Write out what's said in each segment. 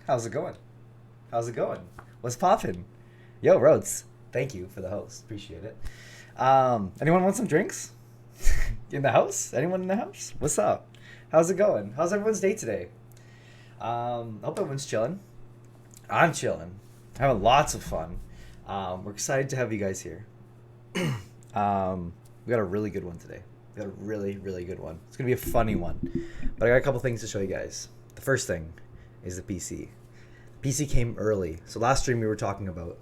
How's it going? How's it going? What's poppin'? Yo, Rhodes. Thank you for the host. Appreciate it. Anyone want some drinks? In the house? Anyone in the house? What's up? How's it going? How's everyone's day today? Hope everyone's chilling. I'm chilling. Having lots of fun. We're excited to have you guys here. We got a really good one today. We got a really, really good one. It's gonna be a funny one. But I got a couple things to show you guys. The first thing is the PC. PC came early. So last stream we were talking about.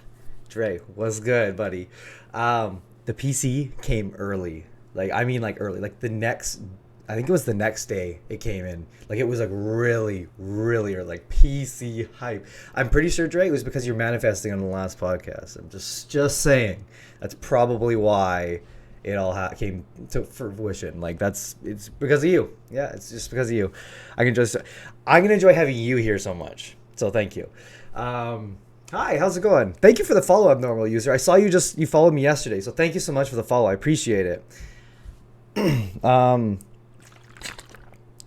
Dre, what's good, buddy? The PC came early. Like early. Like I think it was the next day it came in. Like it was like really, really early. Like PC hype. I'm pretty sure, Dre, it was because you're manifesting on the last podcast. I'm just saying. That's probably why it all came to fruition. Like it's because of you. Yeah, it's just because of you. I'm gonna enjoy having you here so much. So thank you. Hi, how's it going? Thank you for the follow, abnormal user. I saw you followed me yesterday, so thank you so much for the follow. I appreciate it.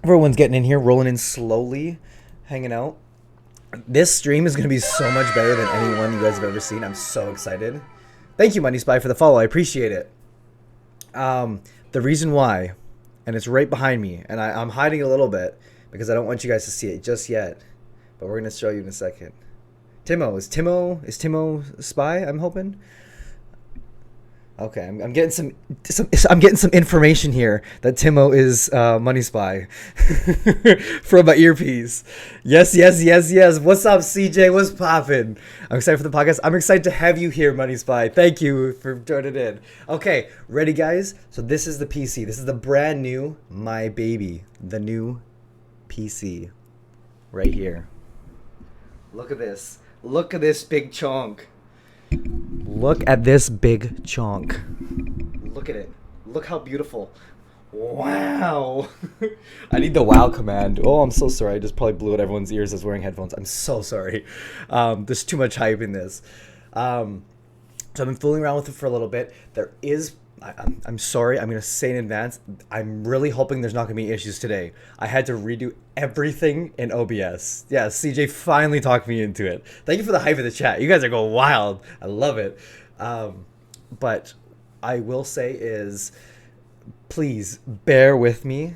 Everyone's getting in here, rolling in slowly, hanging out. This stream is gonna be so much better than any one you guys have ever seen. I'm so excited. Thank you, Money Spy, for the follow. I appreciate it. The reason why, and it's right behind me, and I'm hiding a little bit because I don't want you guys to see it just yet, but we're gonna show you in a second. Is Timo Spy? I'm hoping. Okay, I'm getting some information here that Timo is Money Spy from my earpiece. Yes. What's up, CJ? What's poppin'? I'm excited for the podcast. I'm excited to have you here, Money Spy. Thank you for joining in. Okay, ready, guys? So this is the PC. This is the brand new, my baby, the new PC, right here. Look at this. Look at this big chunk. Look at this big chunk. Look at it. Look how beautiful. Wow. I need the wow command. Oh, I'm so sorry. I just probably blew out everyone's ears that's wearing headphones. I'm so sorry. There's too much hype in this. So I've been fooling around with it for a little bit. I'm sorry. I'm going to say in advance, I'm really hoping there's not going to be issues today. I had to redo everything in OBS. Yeah, CJ finally talked me into it. Thank you for the hype in the chat. You guys are going wild. I love it. But I will say is, please bear with me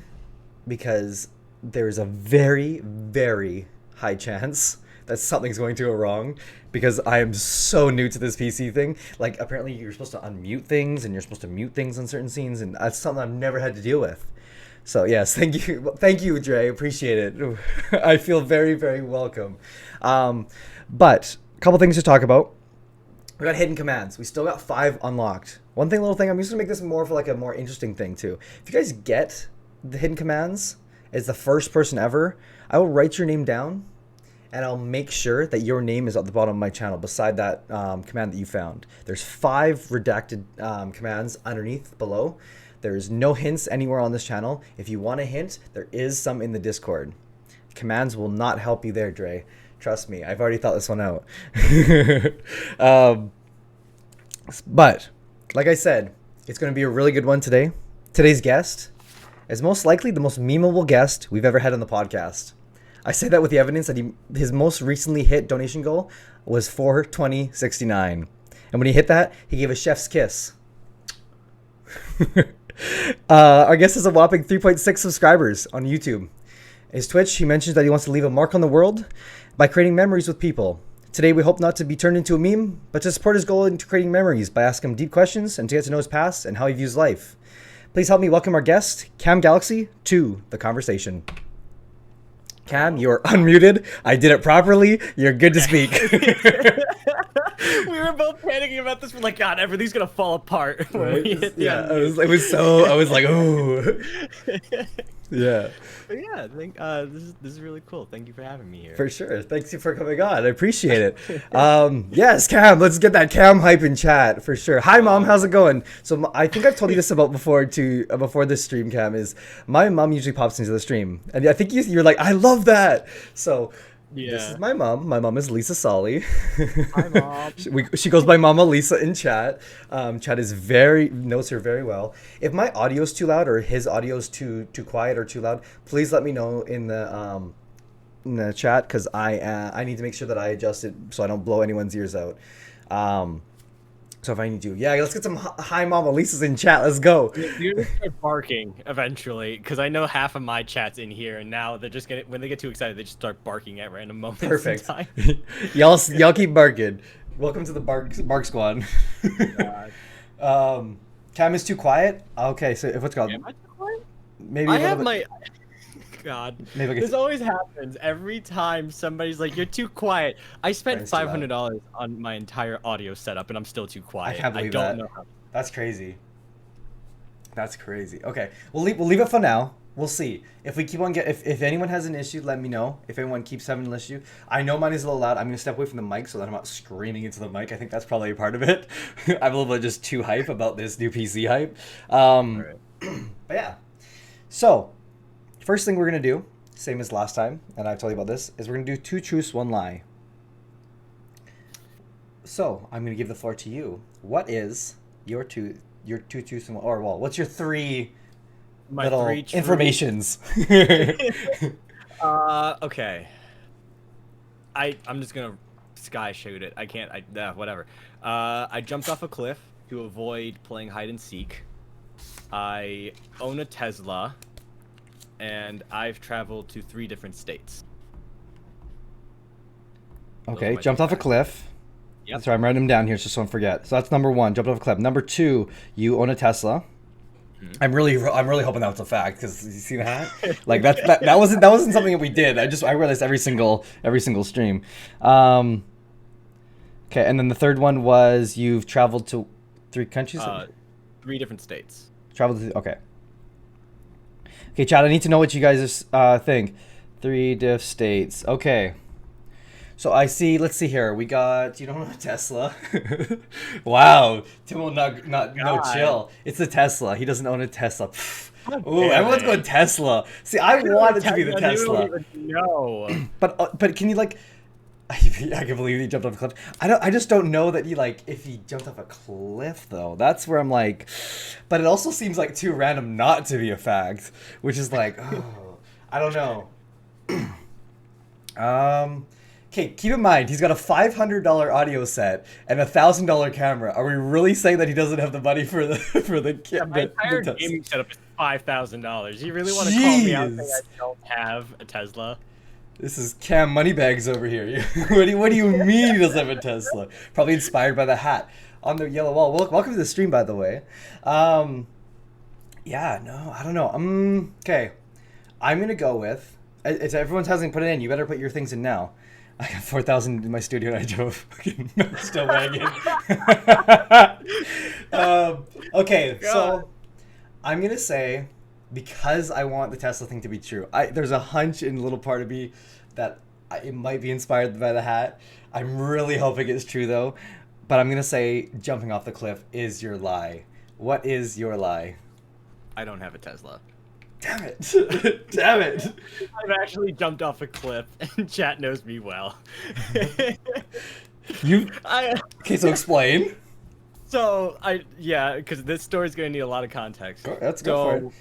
because there's a very, very high chance that something's going to go wrong because I am so new to this PC thing. Like, apparently you're supposed to unmute things and you're supposed to mute things in certain scenes, and that's something I've never had to deal with. So yes, thank you, Dre. Appreciate it. I feel very, very welcome. But a couple things to talk about. We got hidden commands. We still got 5 unlocked. Little thing. I'm just gonna make this more for like a more interesting thing too. If you guys get the hidden commands as the first person ever, I will write your name down and I'll make sure that your name is at the bottom of my channel beside that command that you found. There's 5 redacted commands underneath below. There's no hints anywhere on this channel. If you want a hint, there is some in the Discord. Commands will not help you there, Dre. Trust me, I've already thought this one out. But, like I said, it's going to be a really good one today. Today's guest is most likely the most memeable guest we've ever had on the podcast. I say that with the evidence that his most recently hit donation goal was $420.69. And when he hit that, he gave a chef's kiss. Our guest has a whopping 3.6 subscribers on YouTube. His Twitch, he mentions that he wants to leave a mark on the world by creating memories with people. Today, we hope not to be turned into a meme, but to support his goal into creating memories by asking him deep questions and to get to know his past and how he views life. Please help me welcome our guest, CamGalaxy, to the conversation. Cam, you're unmuted. I did it properly. You're good to speak. We were both panicking about this. We're like, God, everything's gonna fall apart. Right? Yeah, I was like, oh. Yeah. But yeah, I think this is really cool. Thank you for having me here. For sure. Thanks for coming on. I appreciate it. Yes, Cam, let's get that Cam hype in chat for sure. Hi, Mom. How's it going? So I think I've told you this about before this stream, Cam, is my mom usually pops into the stream. And I think you're like, I love that. So Yeah. This is my mom. My mom is Lisa Solly. Hi, Mom. She goes by Mama Lisa in chat. Chat knows her very well. If my audio is too loud or his audio is too quiet or too loud, please let me know in the in the chat because I need to make sure that I adjust it so I don't blow anyone's ears out. So if I need to, yeah, let's get some hi Mama Lisa's in chat. Let's go. You're gonna start barking eventually, because I know half of my chat's in here, and now they're just gonna, when they get too excited, they just start barking at random moments. Perfect. In time. y'all keep barking. Welcome to the bark squad. Cam is too quiet. Okay, so if what's called? Am I too quiet? Maybe I have my. God, maybe this always happens every time somebody's like, "You're too quiet." I spent $500 on my entire audio setup, and I'm still too quiet. I can't believe don't that. know how. That's crazy. That's crazy. Okay, we'll leave it for now. We'll see if we keep on if anyone has an issue, let me know. If anyone keeps having an issue, I know mine is a little loud. I'm gonna step away from the mic so that I'm not screaming into the mic. I think that's probably a part of it. I'm a little bit just too hype about this new PC hype. Right. But yeah, so. First thing we're going to do, same as last time, and I've told you about this, is we're going to do 2 truths, 1 lie. So, I'm going to give the floor to you. What is your two truths, or well, what's your three little informations? Okay. I'm just going to sky shoot it. I can't, whatever. I jumped off a cliff to avoid playing hide and seek. I own a Tesla. And I've traveled to 3 different states. Okay, jumped off a cliff. Yep. Sorry, I'm writing them down here just so I don't forget. So that's number 1, jumped off a cliff. Number 2, you own a Tesla. Mm-hmm. I'm really hoping that was a fact because you see that? Like that wasn't something that we did. I realized every single stream. Okay, and then the third one was you've traveled to 3 countries. 3 different states. Okay. Okay, Chad, I need to know what you guys think. 3 diff states. Okay. So I see, let's see here. We got, you don't know a Tesla. Wow. Tim will no chill. It's a Tesla. He doesn't own a Tesla. Ooh, everyone's going Tesla. See, I wanted to be the Tesla. No. But can you like, I can believe he jumped off a cliff. I just don't know that if he jumped off a cliff though. That's where I'm like, but it also seems like too random not to be a fact, which is like, oh, I don't know. Okay, keep in mind he's got a $500 audio set and a $1,000 camera. Are we really saying that he doesn't have the money for the my entire gaming setup is $5,000? You really want to call me out saying I don't have a Tesla? This is Cam Moneybags over here. What do you mean he doesn't have a Tesla? Probably inspired by the hat on the yellow wall. Welcome to the stream, by the way. Yeah, no, I don't know. Okay. I'm gonna go with. It's everyone hasn't put it in. You better put your things in now. I got 4,000 in my studio and I drove a fucking still wagon. Okay, so I'm gonna say, because I want the Tesla thing to be true, there's a hunch in a little part of me that it might be inspired by the hat. I'm really hoping it's true though, but I'm gonna say jumping off the cliff is your lie. What is your lie? I don't have a Tesla. Damn it. Damn it. I've actually jumped off a cliff, and chat knows me well. Okay, so explain. So, because this story's going to need a lot of context. Let's go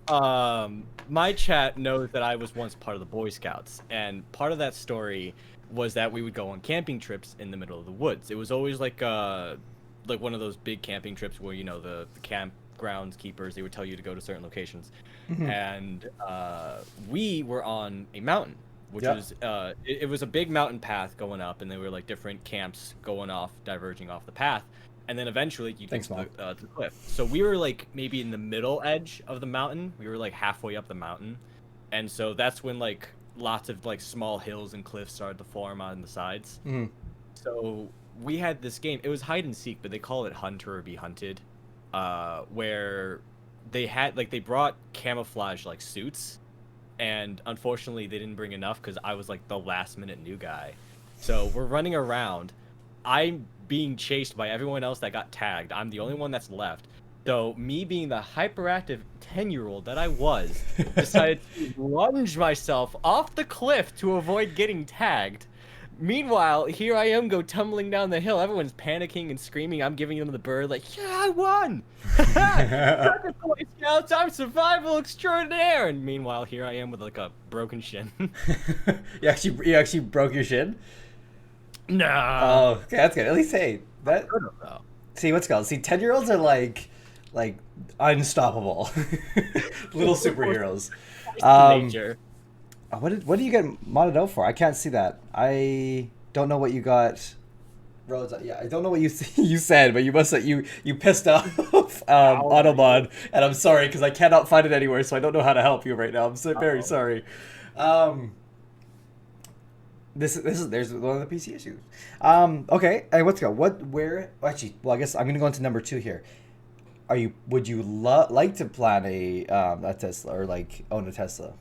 for it. My chat knows that I was once part of the Boy Scouts, and part of that story was that we would go on camping trips in the middle of the woods. It was always like one of those big camping trips where, you know, the campgrounds keepers, they would tell you to go to certain locations. Mm-hmm. And we were on a mountain, which was it was a big mountain path going up, and there were like different camps going off, diverging off the path, and then eventually you get to the cliff. So we were like maybe in the middle edge of the mountain. We were like halfway up the mountain, and so that's when like lots of like small hills and cliffs started to form on the sides. Mm-hmm. So we had this game. It was hide and seek, but they call it hunt or be hunted, where they brought camouflage like suits, and unfortunately they didn't bring enough because I was like the last minute new guy. So we're running around. I'm being chased by everyone else that got tagged. I'm the only one that's left. So me being the hyperactive 10-year-old that I was, decided to lunge myself off the cliff to avoid getting tagged. Meanwhile, here I am go tumbling down the hill. Everyone's panicking and screaming. I'm giving them the bird, like, yeah, I won! Second Boy Scouts, I'm survival extraordinaire! And meanwhile, here I am with like a broken shin. You actually broke your shin? No. Oh, okay, that's good. At least, hey, that. Though. See, what's it called? See, 10-year-olds are like unstoppable, little superheroes. Nature. What do you get modded out for? I can't see that. I don't know what you got. Rhodes, yeah, I don't know what you you said, but you must have you pissed off Autobot, and I'm sorry because I cannot find it anywhere, so I don't know how to help you right now. I'm so very sorry. This is there's one of the PC issues. Okay, hey, let's go. Actually, well, I guess I'm gonna go into number 2 here. Would you like to plan a Tesla or like own a Tesla?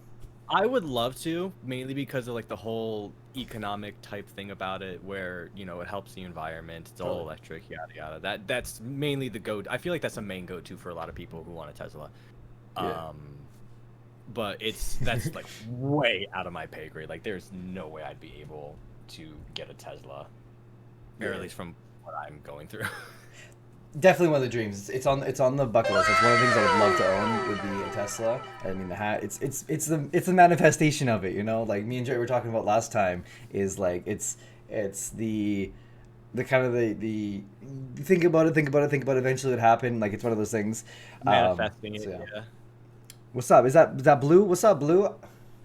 I would love to, mainly because of like the whole economic type thing about it, where it helps the environment. It's all electric, yada yada. That's mainly the go. I feel like that's a main go-to for a lot of people who want a Tesla. Yeah. But that's like way out of my pay grade. Like, there's no way I'd be able to get a Tesla, or at least from what I'm going through. Definitely one of the dreams. It's on the bucket list. It's one of the things I would love to own would be a Tesla. I mean, it's the manifestation of it. Like me and Jerry were talking about last time. Is like it's the kind of the think about it. Eventually it would happen. Like it's one of those things. Manifesting it. Yeah. What's up? Is that Blue? What's up, Blue?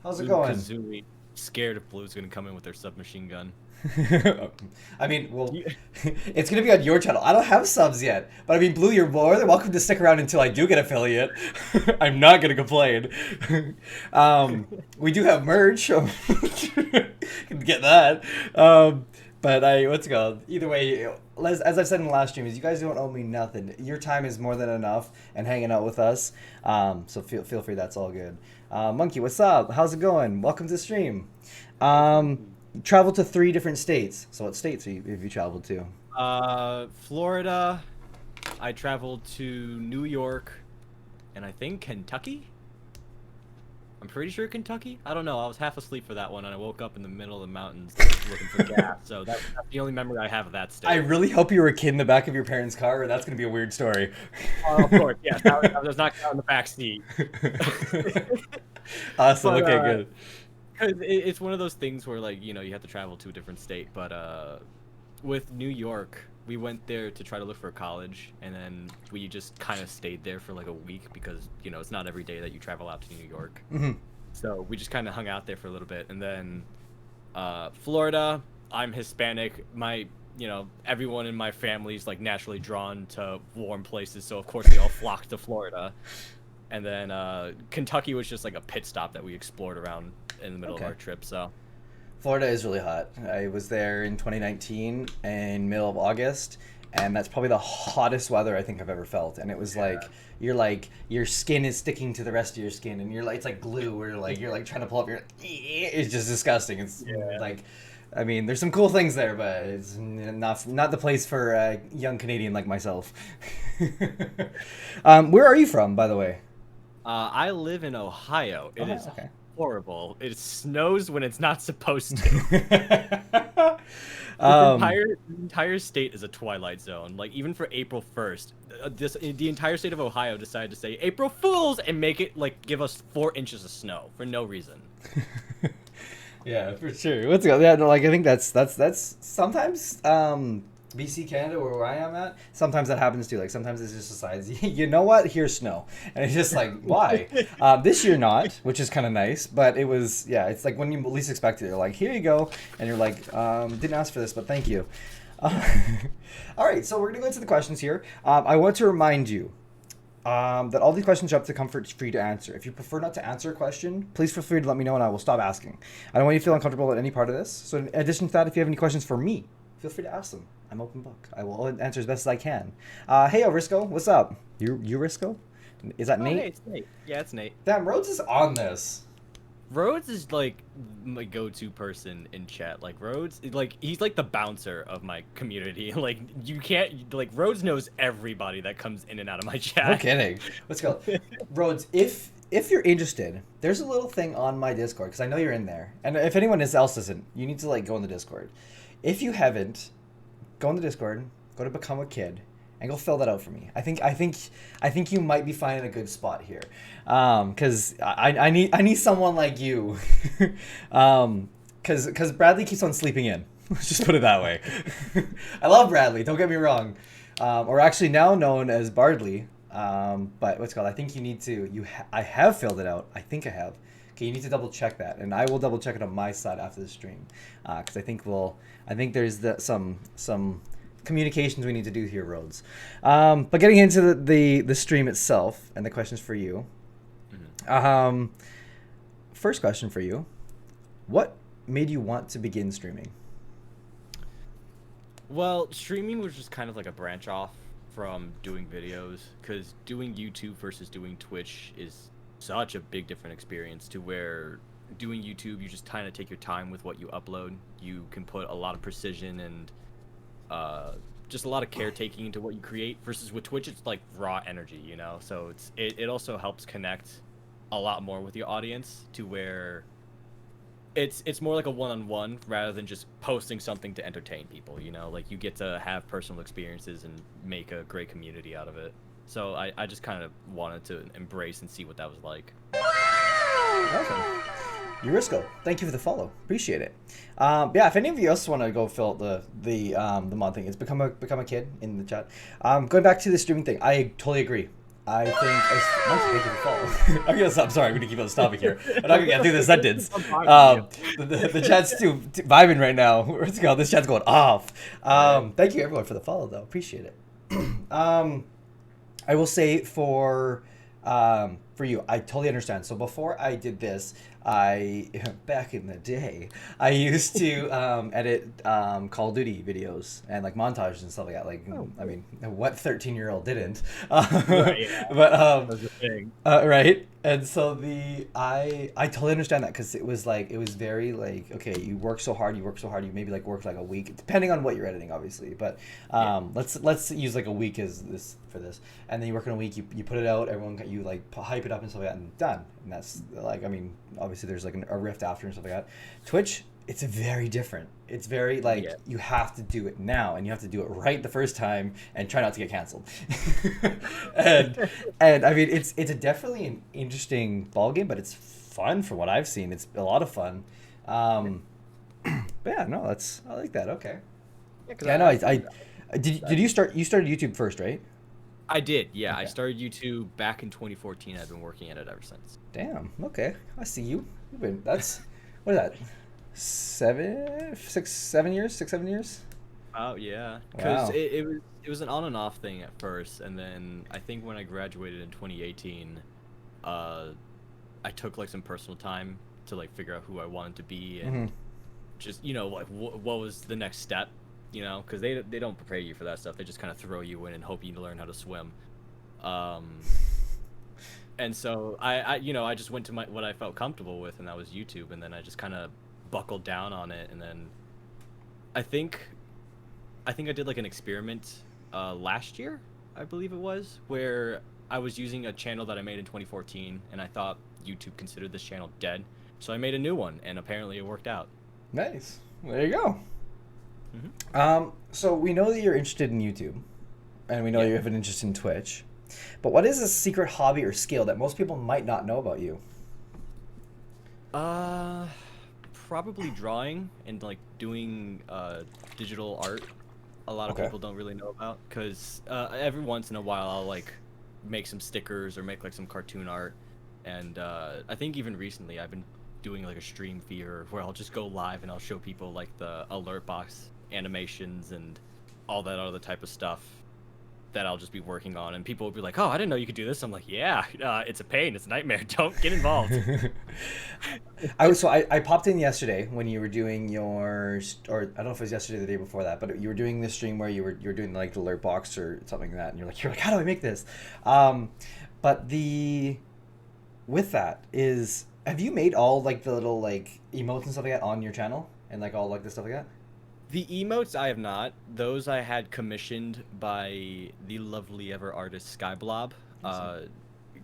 How's it going? Kazooie, scared if Blue's gonna come in with their submachine gun. I mean, well, it's gonna be on your channel. I don't have subs yet, but I mean, Blue, you're more than welcome to stick around until I do get affiliate. I'm not gonna complain. We do have merch. Can get that. But what's it called? Either way, as I've said in the last stream, is you guys don't owe me nothing. Your time is more than enough, and hanging out with us. So feel free. That's all good. Monkey, what's up? How's it going? Welcome to the stream. Traveled to 3 different states. So what states have you traveled to? Florida. I traveled to New York, and I think Kentucky. I'm pretty sure Kentucky. I don't know. I was half asleep for that one, and I woke up in the middle of the mountains looking for gas. So that's the only memory I have of that state. I really hope you were a kid in the back of your parents' car, or that's gonna be a weird story. Of course, yes. I was knocked out in the back seat. Awesome. Okay, good. It's one of those things where, like, you have to travel to a different state. But with New York, we went there to try to look for a college, and then we just kind of stayed there for like a week because it's not every day that you travel out to New York. Mm-hmm. So we just kind of hung out there for a little bit, and then Florida. I'm Hispanic. Everyone in my family's like naturally drawn to warm places, so of course we all flocked to Florida. And then Kentucky was just like a pit stop that we explored around in the middle of our trip. So Florida is really hot. I was there in 2019 in middle of August, and that's probably the hottest weather I think I've ever felt. And it was like your skin is sticking to the rest of your skin, and it's like glue. Where you're like trying to pull up your. It's just disgusting. It's like, I mean, there's some cool things there, but it's not the place for a young Canadian like myself. Where are you from, by the way? I live in Ohio. It is horrible. It snows when it's not supposed to. The entire state is a twilight zone. Like, even for April 1st, the entire state of Ohio decided to say April Fools and make it like give us 4 inches of snow for no reason. Yeah, for sure. Let's go. Yeah, no, like I think that's sometimes BC, Canada, where I am at, sometimes that happens too. Like sometimes it just decides, you know what? Here's snow, and it's just like, why? This year not, which is kind of nice, but it was it's like when you least expect it, you're like, here you go, and you're like, didn't ask for this, but thank you. All right, so we're gonna go into the questions here. I want to remind you that all these questions are up to comfort for you to answer. If you prefer not to answer a question, please feel free to let me know, and I will stop asking. I don't want you to feel uncomfortable at any part of this. So in addition to that, if you have any questions for me, feel free to ask them. I'm open book. I will answer as best as I can. Hey, Risco, what's up? You Risco? Is that Nate? Hey, it's Nate. Yeah, it's Nate. Damn, Rhodes is on this. Rhodes is like my go-to person in chat. Like Rhodes, like he's like the bouncer of my community. Like you can't, Rhodes knows everybody that comes in and out of my chat. No kidding. Let's go. Rhodes, if if you're interested, there's a little thing on my Discord because I know you're in there, and if anyone else isn't, you need to like go in the Discord. If you haven't, go in the Discord, go to Become a Kid, and go fill that out for me. I think you might be finding a good spot here, because I need someone like you, because Bradley keeps on sleeping in. Let's just put it that way. I love Bradley. Don't get me wrong, or actually now known as Bardley. But what's it called? I think you need to. I have filled it out. I think I have. Okay, you need to double check that, and I will double check it on my side after the stream, because I think there's some communications we need to do here, Rhodes. But getting into the stream itself and the questions for you. First question for you: what made you want to begin streaming? Well, streaming was just kind of like a branch off from doing videos, because doing YouTube versus doing Twitch is such a big different experience, to where doing YouTube, you just kind of take your time with what you upload. You can put a lot of precision and just a lot of caretaking into what you create, versus with Twitch, it's like raw energy, you know? So it also helps connect a lot more with your audience, to where it's more like a one-on-one rather than just posting something to entertain people, you know? Like, you get to have personal experiences and make a great community out of it. So I just kind of wanted to embrace and see what that was like. Awesome. Eurisco, thank you for the follow. Appreciate it. Yeah, if any of you else want to go fill out the mod thing, it's become a kid in the chat. Going back to the streaming thing, I totally agree. I think I'm sorry, I'm gonna keep on this topic here. I'm not gonna get through the sentence. The chat's too vibing right now. Let's go. This chat's going off. Thank you everyone for the follow though. Appreciate it. I will say for you, I totally understand. So before I did this, back in the day, I used to edit Call of Duty videos and like montages and stuff like that. Like, I mean, what 13-year-old didn't? Right, yeah. But That's the thing. right. And so I totally understand that, because it was very like, okay, you work so hard, you maybe like work like a week, depending on what you're editing, obviously. But let's use like a week as this for this, and then you work in a week, you put it out, everyone you like hype it up and stuff like that, and done. And that's like, I mean, obviously there's like a rift after and stuff like that. Twitch, it's very different. It's very like, you have to do it now, and you have to do it right the first time, and try not to get canceled. and I mean, it's definitely an interesting ball game, but it's fun from what I've seen. It's a lot of fun. But yeah, no, I like that. Okay. Yeah, no, I did you started YouTube first, right? I did, yeah. Okay. I started YouTube back in 2014. I've been working at it ever since. Damn. Okay, I see you. You've been. That's what is that? 7 years? 6-7 years? Oh yeah, because Wow. it was an on and off thing at first, and then I think when I graduated in 2018, I took like some personal time to like figure out who I wanted to be, and just, you know, like what was the next step, you know, because they don't prepare you for that stuff. They just kind of throw you in and hope you learn how to swim. And so I you know, I just went to what I felt comfortable with, and that was YouTube, and then I just kind of buckled down on it, and then I think I did like an experiment last year, I believe it was, where I was using a channel that I made in 2014, and I thought YouTube considered this channel dead, so I made a new one, and apparently it worked out. Nice. There you go. So we know that you're interested in YouTube, and we know you have an interest in Twitch, but what is a secret hobby or skill that most people might not know about you? Probably drawing and like doing digital art. A lot of people don't really know about, because every once in a while I'll like make some stickers or make like some cartoon art, and I think even recently I've been doing like a stream feeder where I'll just go live and I'll show people like the alert box animations and all that other type of stuff that I'll just be working on, and people will be like, "Oh, I didn't know you could do this." I'm like, "Yeah, it's a pain, it's a nightmare. Don't get involved." I popped in yesterday when you were doing your, or I don't know if it was yesterday or the day before that, but you were doing this stream where you were doing like the alert box or something like that, and you're like, how do I make this? But with that is, have you made all like the little like emotes and stuff like that on your channel, and like all like the stuff like that? The emotes I have not. Those I had commissioned by the lovely ever artist Skyblob.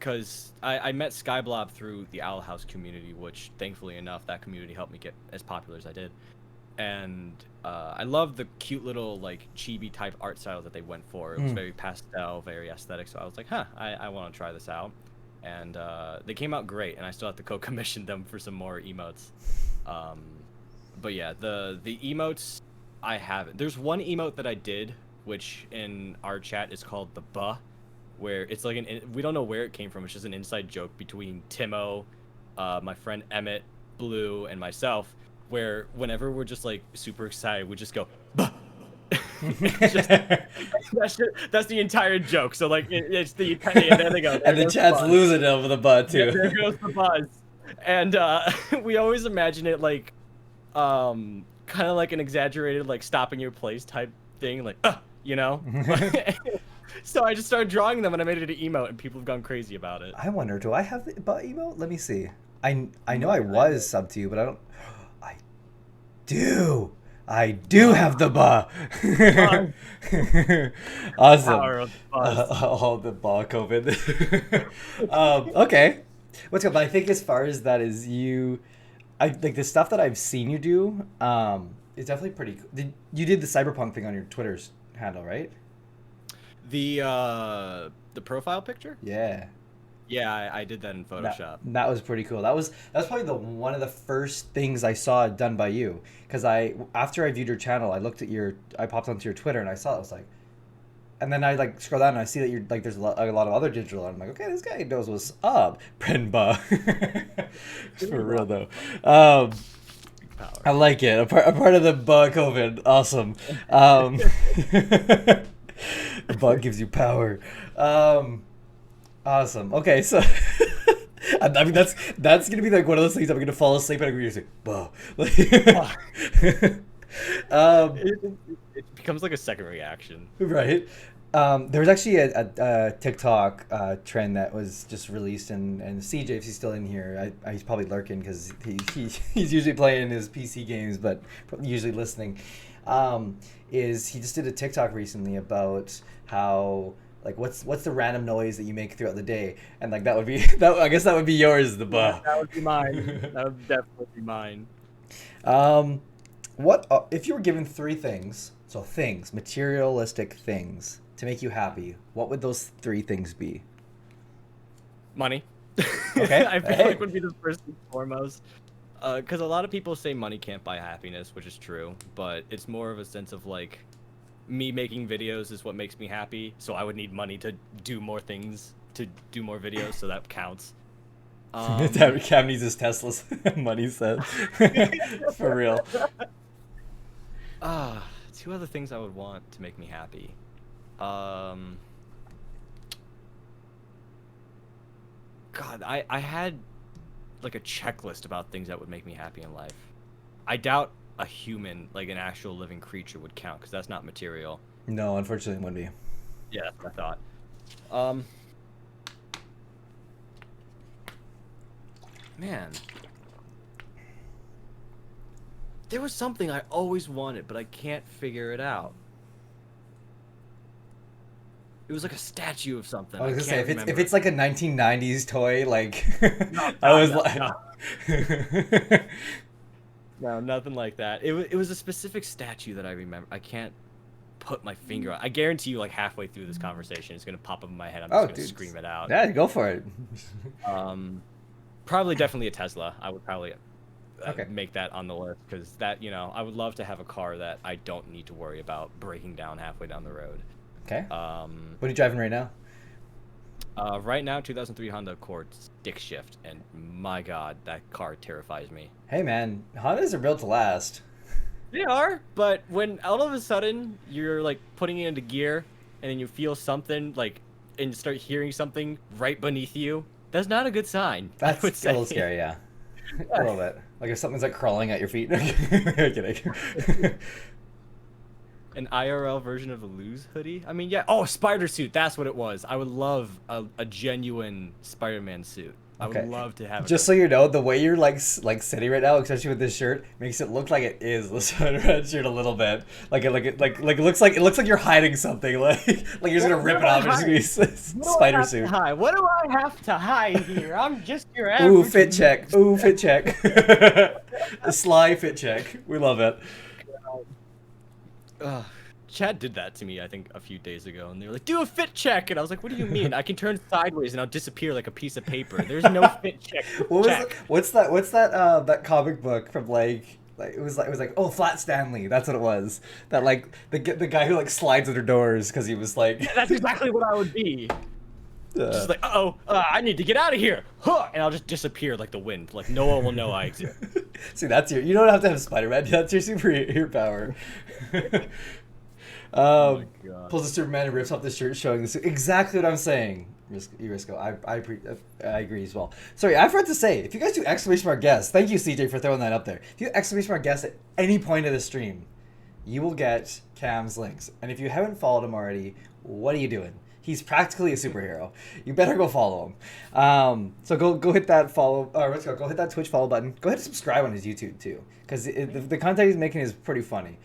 because I met Skyblob through the Owl House community, which thankfully enough, that community helped me get as popular as I did. And I love the cute little like chibi type art style that they went for. It was very pastel, very aesthetic. So I was like, huh, I want to try this out. And they came out great, and I still have to co-commission them for some more emotes. But yeah, the emotes I haven't. There's one emote that I did, which in our chat is called the buh, where it's like we don't know where it came from. It's just an inside joke between Timo, my friend Emmett, Blue, and myself, where whenever we're just like super excited, we just go buh. Just, that's the entire joke. So like it's the and then they go, and the chat's losing over the butt too. Yeah, there goes the buzz. And we always imagine it like kind of like an exaggerated like stopping your place type thing, like you know. So I just started drawing them and I made it an emote, and people have gone crazy about it. I wonder, do I have the butt emote? Let me see. I know I was sub to you, but I don't. I do have the ba. Awesome. All the ba COVID. Okay. What's good? But I think as far as that is I like the stuff that I've seen you do. It's definitely pretty cool. You did the cyberpunk thing on your Twitter's handle, right? The profile picture? Yeah. Yeah, I did that in Photoshop. That was pretty cool. That's probably one of the first things I saw done by you. Because after I viewed your channel, I popped onto your Twitter and I saw it. I was like, and then I like scroll down and I see that you're like, there's a lot of other digital art. I'm like, okay, this guy knows what's up. Prenba. For real though. I like it. A part of the bug COVID. Awesome. The bug gives you power. Awesome. Okay, so I mean that's gonna be like one of those things I'm gonna fall asleep and I'm gonna say, "Whoa!" It becomes like a second reaction. Right. There was actually a TikTok trend that was just released, and CJ, if he's still in here, he's probably lurking because he's usually playing his PC games, but usually listening. Is he just did a TikTok recently about how. Like what's the random noise that you make throughout the day, and like that would be that. I guess that would be yours, the bah. That would be mine. That would definitely be mine. What if you were given three things? So things, materialistic things, to make you happy. What would those three things be? Money. Okay. I feel like would be the first and foremost. Because a lot of people say money can't buy happiness, which is true, but it's more of a sense of like. Me making videos is what makes me happy, so I would need money to do more things, to do more videos, so that counts. Cam needs his Tesla's money set. For real. Two other things I would want to make me happy. God, I had like a checklist about things that would make me happy in life. I doubt a human, like an actual living creature, would count because that's not material. No, unfortunately, it wouldn't be. Yeah, that's what I thought. Man, there was something I always wanted, but I can't figure it out. It was like a statue of something. I was gonna say if it's like a 1990s toy, like no, I was no, like. No. No, nothing like that. It was a specific statue that I remember. I can't put my finger on. I guarantee you, like halfway through this conversation, it's gonna pop up in my head. I'm just gonna scream it out. Yeah, go for it. Probably definitely a Tesla. I would probably okay. Make that on the list because that I would love to have a car that I don't need to worry about breaking down halfway down the road. Okay. What are you driving right now? Right now, 2003 Honda Accord stick shift, and my God, that car terrifies me. Hey man, Hondas are built to last. They are, but when all of a sudden you're like putting it into gear, and then you feel something like, and start hearing something right beneath you, that's not a good sign. That's a little scary, yeah. A little bit. Like if something's like crawling at your feet. Kidding. An IRL version of a Lose hoodie? I mean, yeah. Oh, spider suit. That's what it was. I would love a genuine Spider-Man suit. I would Okay. love to have it. Just so you know, the way you're like sitting right now, especially with this shirt, makes it look like it is the Spider Man shirt a little bit. It looks like you're hiding something. Like you're just gonna rip it off and just gonna be spider suit. What do I have to hide here? I'm just your average. Ooh, fit check. Ooh, fit check. The sly fit check. We love it. Chad did that to me, I think, a few days ago, and they were like, "Do a fit check," and I was like, "What do you mean? I can turn sideways and I'll disappear like a piece of paper. There's no fit check." What's that that comic book from it was like oh, Flat Stanley. That's what it was. That like the guy who like slides under doors because he was like. Yeah, that's exactly what I would be. Just like, I need to get out of here, and I'll just disappear like the wind. Like no one will know I exist. See, you don't have to have Spider-Man. That's your superhero power. Pulls a Superman and rips off the shirt, showing this exactly what I'm saying. Risco, I agree as well. Sorry, I forgot to say, if you guys do exclamation mark guest, thank you CJ for throwing that up there. If you do exclamation mark guest at any point of the stream, you will get Cam's links. And if you haven't followed him already, what are you doing? He's practically a superhero. You better go follow him. So go hit that follow. Go hit that Twitch follow button. Go ahead and subscribe on his YouTube too, because the content he's making is pretty funny.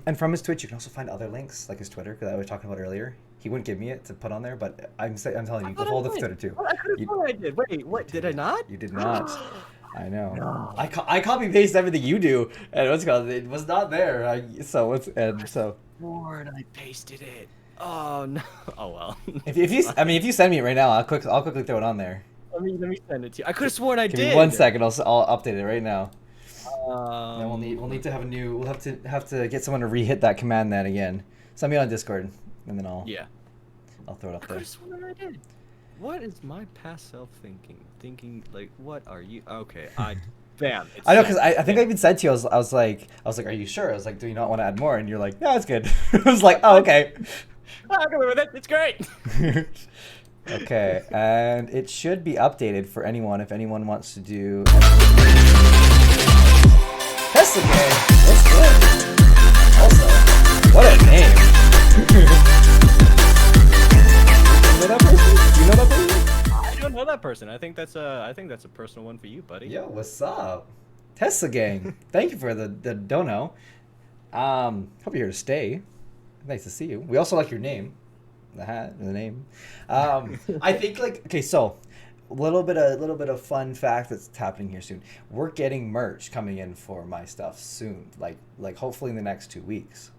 And from his Twitch, you can also find other links, like his Twitter, that I was talking about earlier. He wouldn't give me it to put on there, but I'm telling you, go follow the Twitter too. I could have sworn I did. Wait, what? Did I not? You did not. I know. No. I copy paste everything you do, and it was not there. So. Lord, I pasted it. Oh no. Oh well. if you send me it right now, I'll quickly throw it on there. Let me send it to you. I could have sworn I did. Give me 1 second. I'll update it right now. Then we'll need to have we'll have to get someone to re-hit that command then again. Send me on Discord, and then I'll throw it up there. I could have sworn I did. What is my past self thinking? Thinking like, what are you? Okay, bam. I know, because I think I even said to you, I was like, are you sure? I was like, do you not want to add more? And you're like, yeah, it's good. I was like, oh, okay. I can live with it. It's great. Okay, and it should be updated for anyone if anyone wants to do. That's okay. That's good. Also, what a name. You know that person? You know that person? I don't know that person. I think that's a personal one for you, buddy. Yo, what's up? Tesla gang. Thank you for the dono. Hope you're here to stay. Nice to see you. We also like your name. The hat, the name. I think so a little bit of fun fact that's happening here soon. We're getting merch coming in for my stuff soon, like hopefully in the next 2 weeks.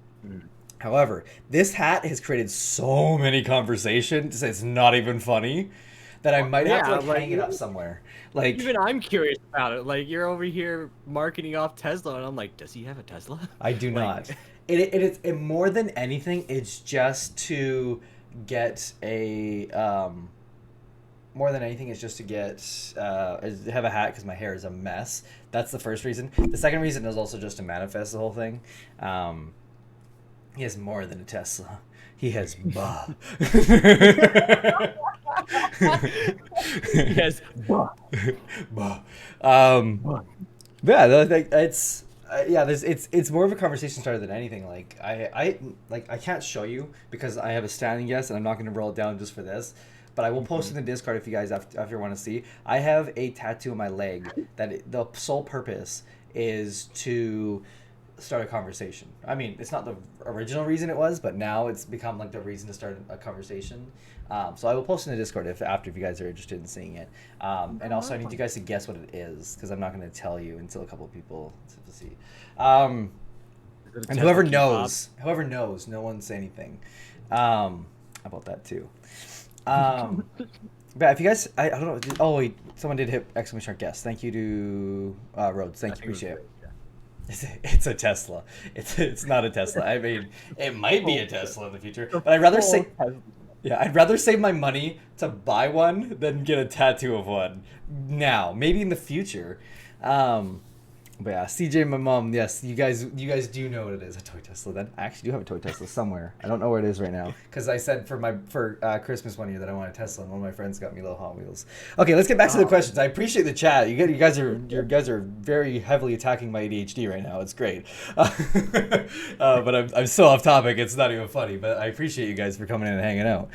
However, this hat has created so many conversations, it's not even funny, that I might have to hang it up somewhere. Like, even I'm curious about it. Like, you're over here marketing off Tesla, and I'm like, does he have a Tesla? I do not. It more than anything, it's just to get a more than anything, it's just to get have a hat because my hair is a mess. That's the first reason. The second reason is also just to manifest the whole thing. He has more than a Tesla. He has bah. Yes. Bah. Yeah, it's more of a conversation starter than anything. Like I can't show you because I have a standing guess and I'm not going to roll it down just for this. But I will post in the Discord if you guys after want to see. I have a tattoo on my leg that the sole purpose is to start a conversation. I mean, it's not the original reason it was, but now it's become like the reason to start a conversation. So I will post in the Discord if you guys are interested in seeing it. And also I need you guys to guess what it is because I'm not going to tell you until a couple of people to see. And whoever knows, no one say anything about that too. But if you guys, I don't know. Oh wait, someone did hit exclamation mark guess. Thank you to Rhodes. Thank you, appreciate it. It's a Tesla. It's not a Tesla. I mean, it might be a Tesla in the future, but I'd rather save my money to buy one than get a tattoo of one now. Maybe in the future. But yeah, CJ, my mom. Yes, you guys do know what it is. A toy Tesla. Then I actually do have a toy Tesla somewhere. I don't know where it is right now because I said for Christmas one year that I want a Tesla, and one of my friends got me little Hot Wheels. Okay, let's get back to the questions. I appreciate the chat. You guys are very heavily attacking my ADHD right now. It's great. But I'm so off topic. It's not even funny. But I appreciate you guys for coming in and hanging out.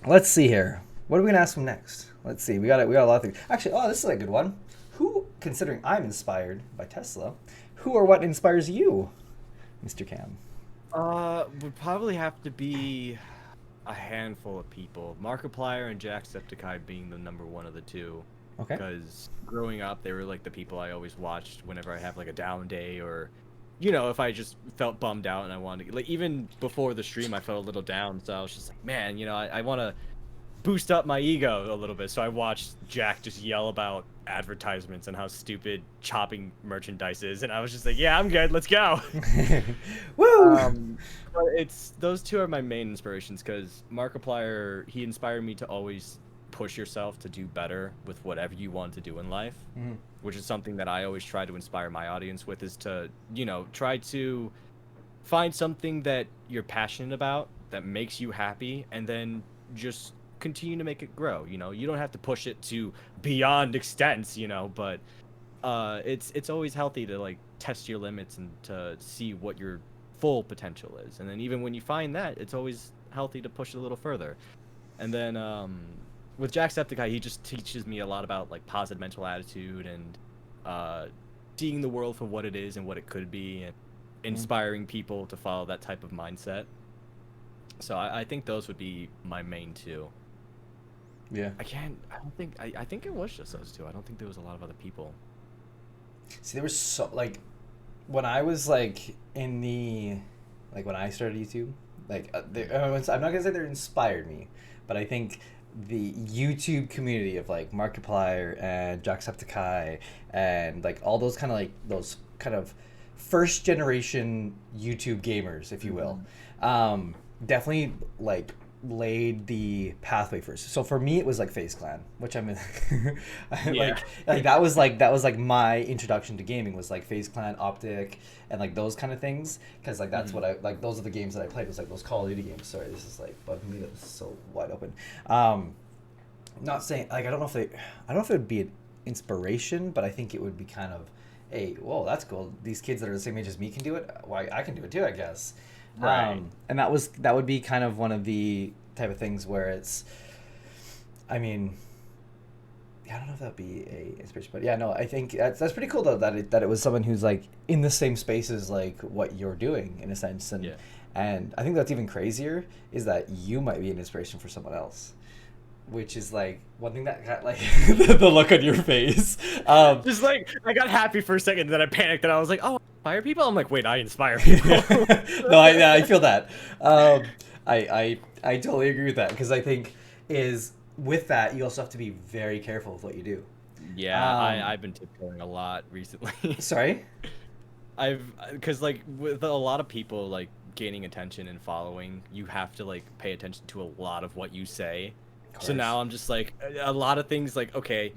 Let's see here. What are we gonna ask him next? Let's see. We got a lot of things. Actually, oh, this is a good one. Who, considering I'm inspired by Tesla, who or what inspires you, Mr. Cam? Would probably have to be a handful of people. Markiplier and Jacksepticeye being the number one of the two. Okay. Because growing up, they were like the people I always watched whenever I have like a down day, or, you know, if I just felt bummed out and I wanted to, like, even before the stream, I felt a little down. So I was just like, man, you know, I want to boost up my ego a little bit. So I watched Jack just yell about advertisements and how stupid chopping merchandise is, and I was just like, yeah, I'm good, let's go. Woo! But it's those two are my main inspirations, because Markiplier, he inspired me to always push yourself to do better with whatever you want to do in life, which is something that I always try to inspire my audience with, is to, you know, try to find something that you're passionate about that makes you happy, and then just continue to make it grow. You know, you don't have to push it to beyond extents, you know, but it's always healthy to like test your limits and to see what your full potential is, and then even when you find that, it's always healthy to push it a little further. And then with Jacksepticeye, he just teaches me a lot about like positive mental attitude and seeing the world for what it is and what it could be, and inspiring people to follow that type of mindset. So I think those would be my main two. Yeah. I think it was just those two. I don't think there was a lot of other people. See, there was so, like, when I was like in the, like when I started YouTube, like I'm not gonna say they inspired me, but I think the YouTube community of like Markiplier and Jacksepticeye and like all those kind of first generation YouTube gamers, if you will, definitely like laid the pathway first. So for me, it was like FaZe Clan, which I'm in, Yeah. like that was like my introduction to gaming, was like FaZe Clan, Optic, and like those kind of things, because like that's what I like. Those are the games that I played, was like those Call of Duty games. Sorry, this is like bugging me. That was so wide open. Not saying like I don't know if it would be an inspiration, but I think it would be kind of, hey, whoa, that's cool. These kids that are the same age as me can do it. Why, I can do it too, I guess. Right. And that would be kind of one of the type of things where it's, I mean, yeah, I don't know if that'd be a inspiration, but yeah, no, I think that's pretty cool though, that it was someone who's like in the same space as like what you're doing in a sense, and Yeah. and I think that's even crazier, is that you might be an inspiration for someone else, which is like one thing that got like the look on your face. Just like I got happy for a second, then I panicked and I was like, "Oh, I inspire people." I'm like, "Wait, I inspire people." No, I feel that. I totally agree with that, because I think is with that you also have to be very careful with what you do. Yeah, I've been tiptoeing a lot recently. Sorry. Because like with a lot of people like gaining attention and following, you have to like pay attention to a lot of what you say. So now I'm just like, a lot of things like, okay,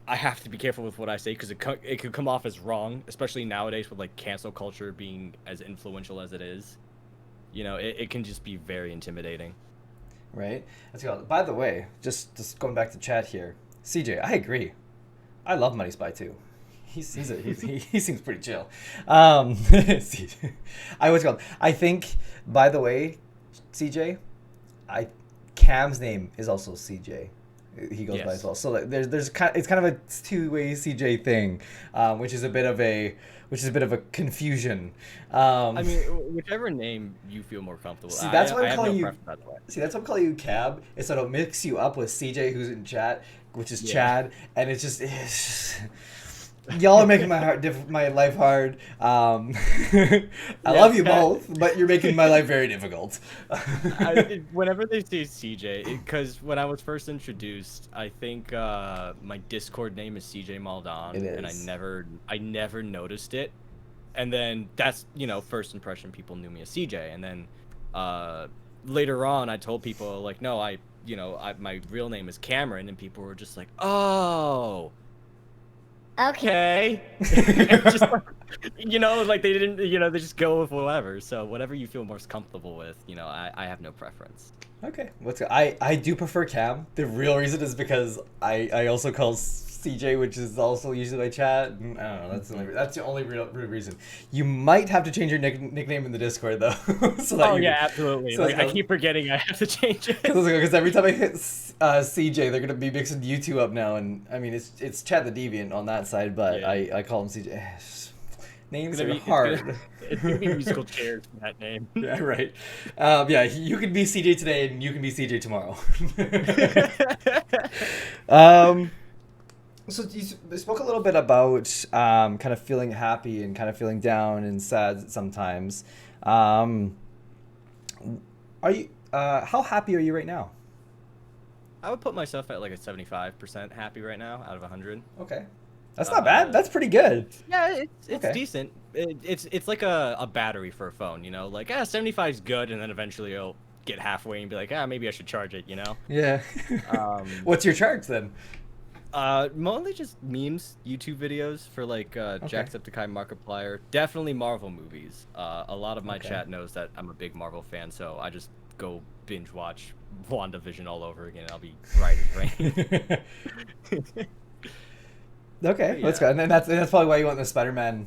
I have to be careful with what I say, because it could come off as wrong, especially nowadays with like cancel culture being as influential as it is. You know, it can just be very intimidating. Right. Let's go. By the way, just going back to chat here, CJ, I agree. I love Money Spy too. He seems pretty chill. I was called. I think. By the way, CJ, Cam's name is also CJ. He goes by as well. So like, there's kind of, it's kind of a two-way CJ thing, which is a bit of a confusion. I mean, whichever name you feel more comfortable. See, that's why I'm calling you. preference, by the way. See, that's why I'm calling you Cab. Is so I don't mix you up with CJ, who's in chat, which is Chad, and it's just y'all are making my life hard. I love you both, but you're making my life very difficult. Whenever they say CJ, because when I was first introduced, I think my Discord name is CJ Maldon, It and is. I never noticed it, and then that's, you know, first impression, people knew me as CJ, and then later on I told people like, no, my real name is Cameron, and people were just like, oh. Okay. Just like, you know, like they didn't, you know, they just go with whatever. So whatever you feel most comfortable with, you know, I have no preference. Okay, let's go. I do prefer Cam. The real reason is because I also call CJ, which is also usually my chat. And I don't know. That's the only real reason. You might have to change your nickname in the Discord though. Yeah, absolutely. Like I keep forgetting I have to change it. Because every time I hit CJ, they're gonna be mixing you two up now, and I mean it's Chad the Deviant on that side, but yeah. I call him CJ. Names are hard. It's gonna be musical chairs for that name. Yeah, right. Yeah, you can be CJ today, and you can be CJ tomorrow. So you spoke a little bit about kind of feeling happy and kind of feeling down and sad sometimes. Are you? How happy are you right now? I would put myself at like a 75% happy right now out of 100. Okay. That's not bad. That's pretty good. Yeah, it's okay. Decent. It's like a battery for a phone, you know? Like, 75 is good, and then eventually you'll get halfway and be like, maybe I should charge it, you know? Yeah. What's your charge then? Mostly just memes, YouTube videos for like Jacksepticeye, Markiplier. Definitely Marvel movies. A lot of my chat knows that I'm a big Marvel fan, so I just go binge watch WandaVision all over again, and I'll be right as rain. Okay, that's good. And that's probably why you want the Spider-Man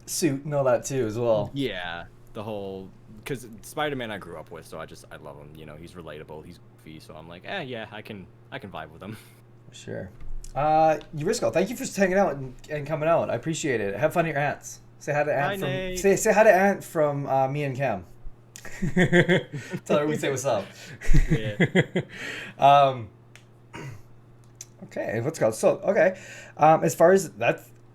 suit and all that too, as well. Yeah, the whole because Spider-Man I grew up with, so I love him. You know, he's relatable, he's goofy, so I'm like, yeah, I can vibe with him. Sure. Yurisco, thank you for hanging out and coming out. I appreciate it. Have fun at your aunts. Say hi to Aunt say hi to Aunt from me and Cam. Tell her we say what's up. Yeah. Okay, let's go. So, okay, as far as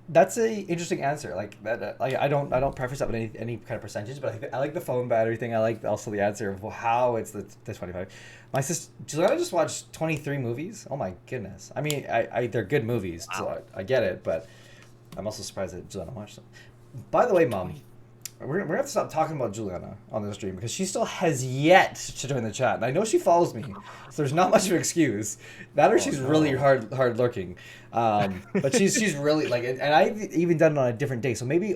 that's a interesting answer. Like that, like I don't preface that with any kind of percentage, but I like the phone battery thing. I like also the answer of how it's the 25. My sister Juliana just watched 23 movies. Oh my goodness. I mean, I they're good movies, so I get it, but I'm also surprised that Juliana watched them. By the way, Mom, we're gonna have to stop talking about Juliana on this stream because she still has yet to join the chat, and I know she follows me, so there's not much of an excuse. That or she's really hard looking, but she's really like, and I've even done it on a different day. So maybe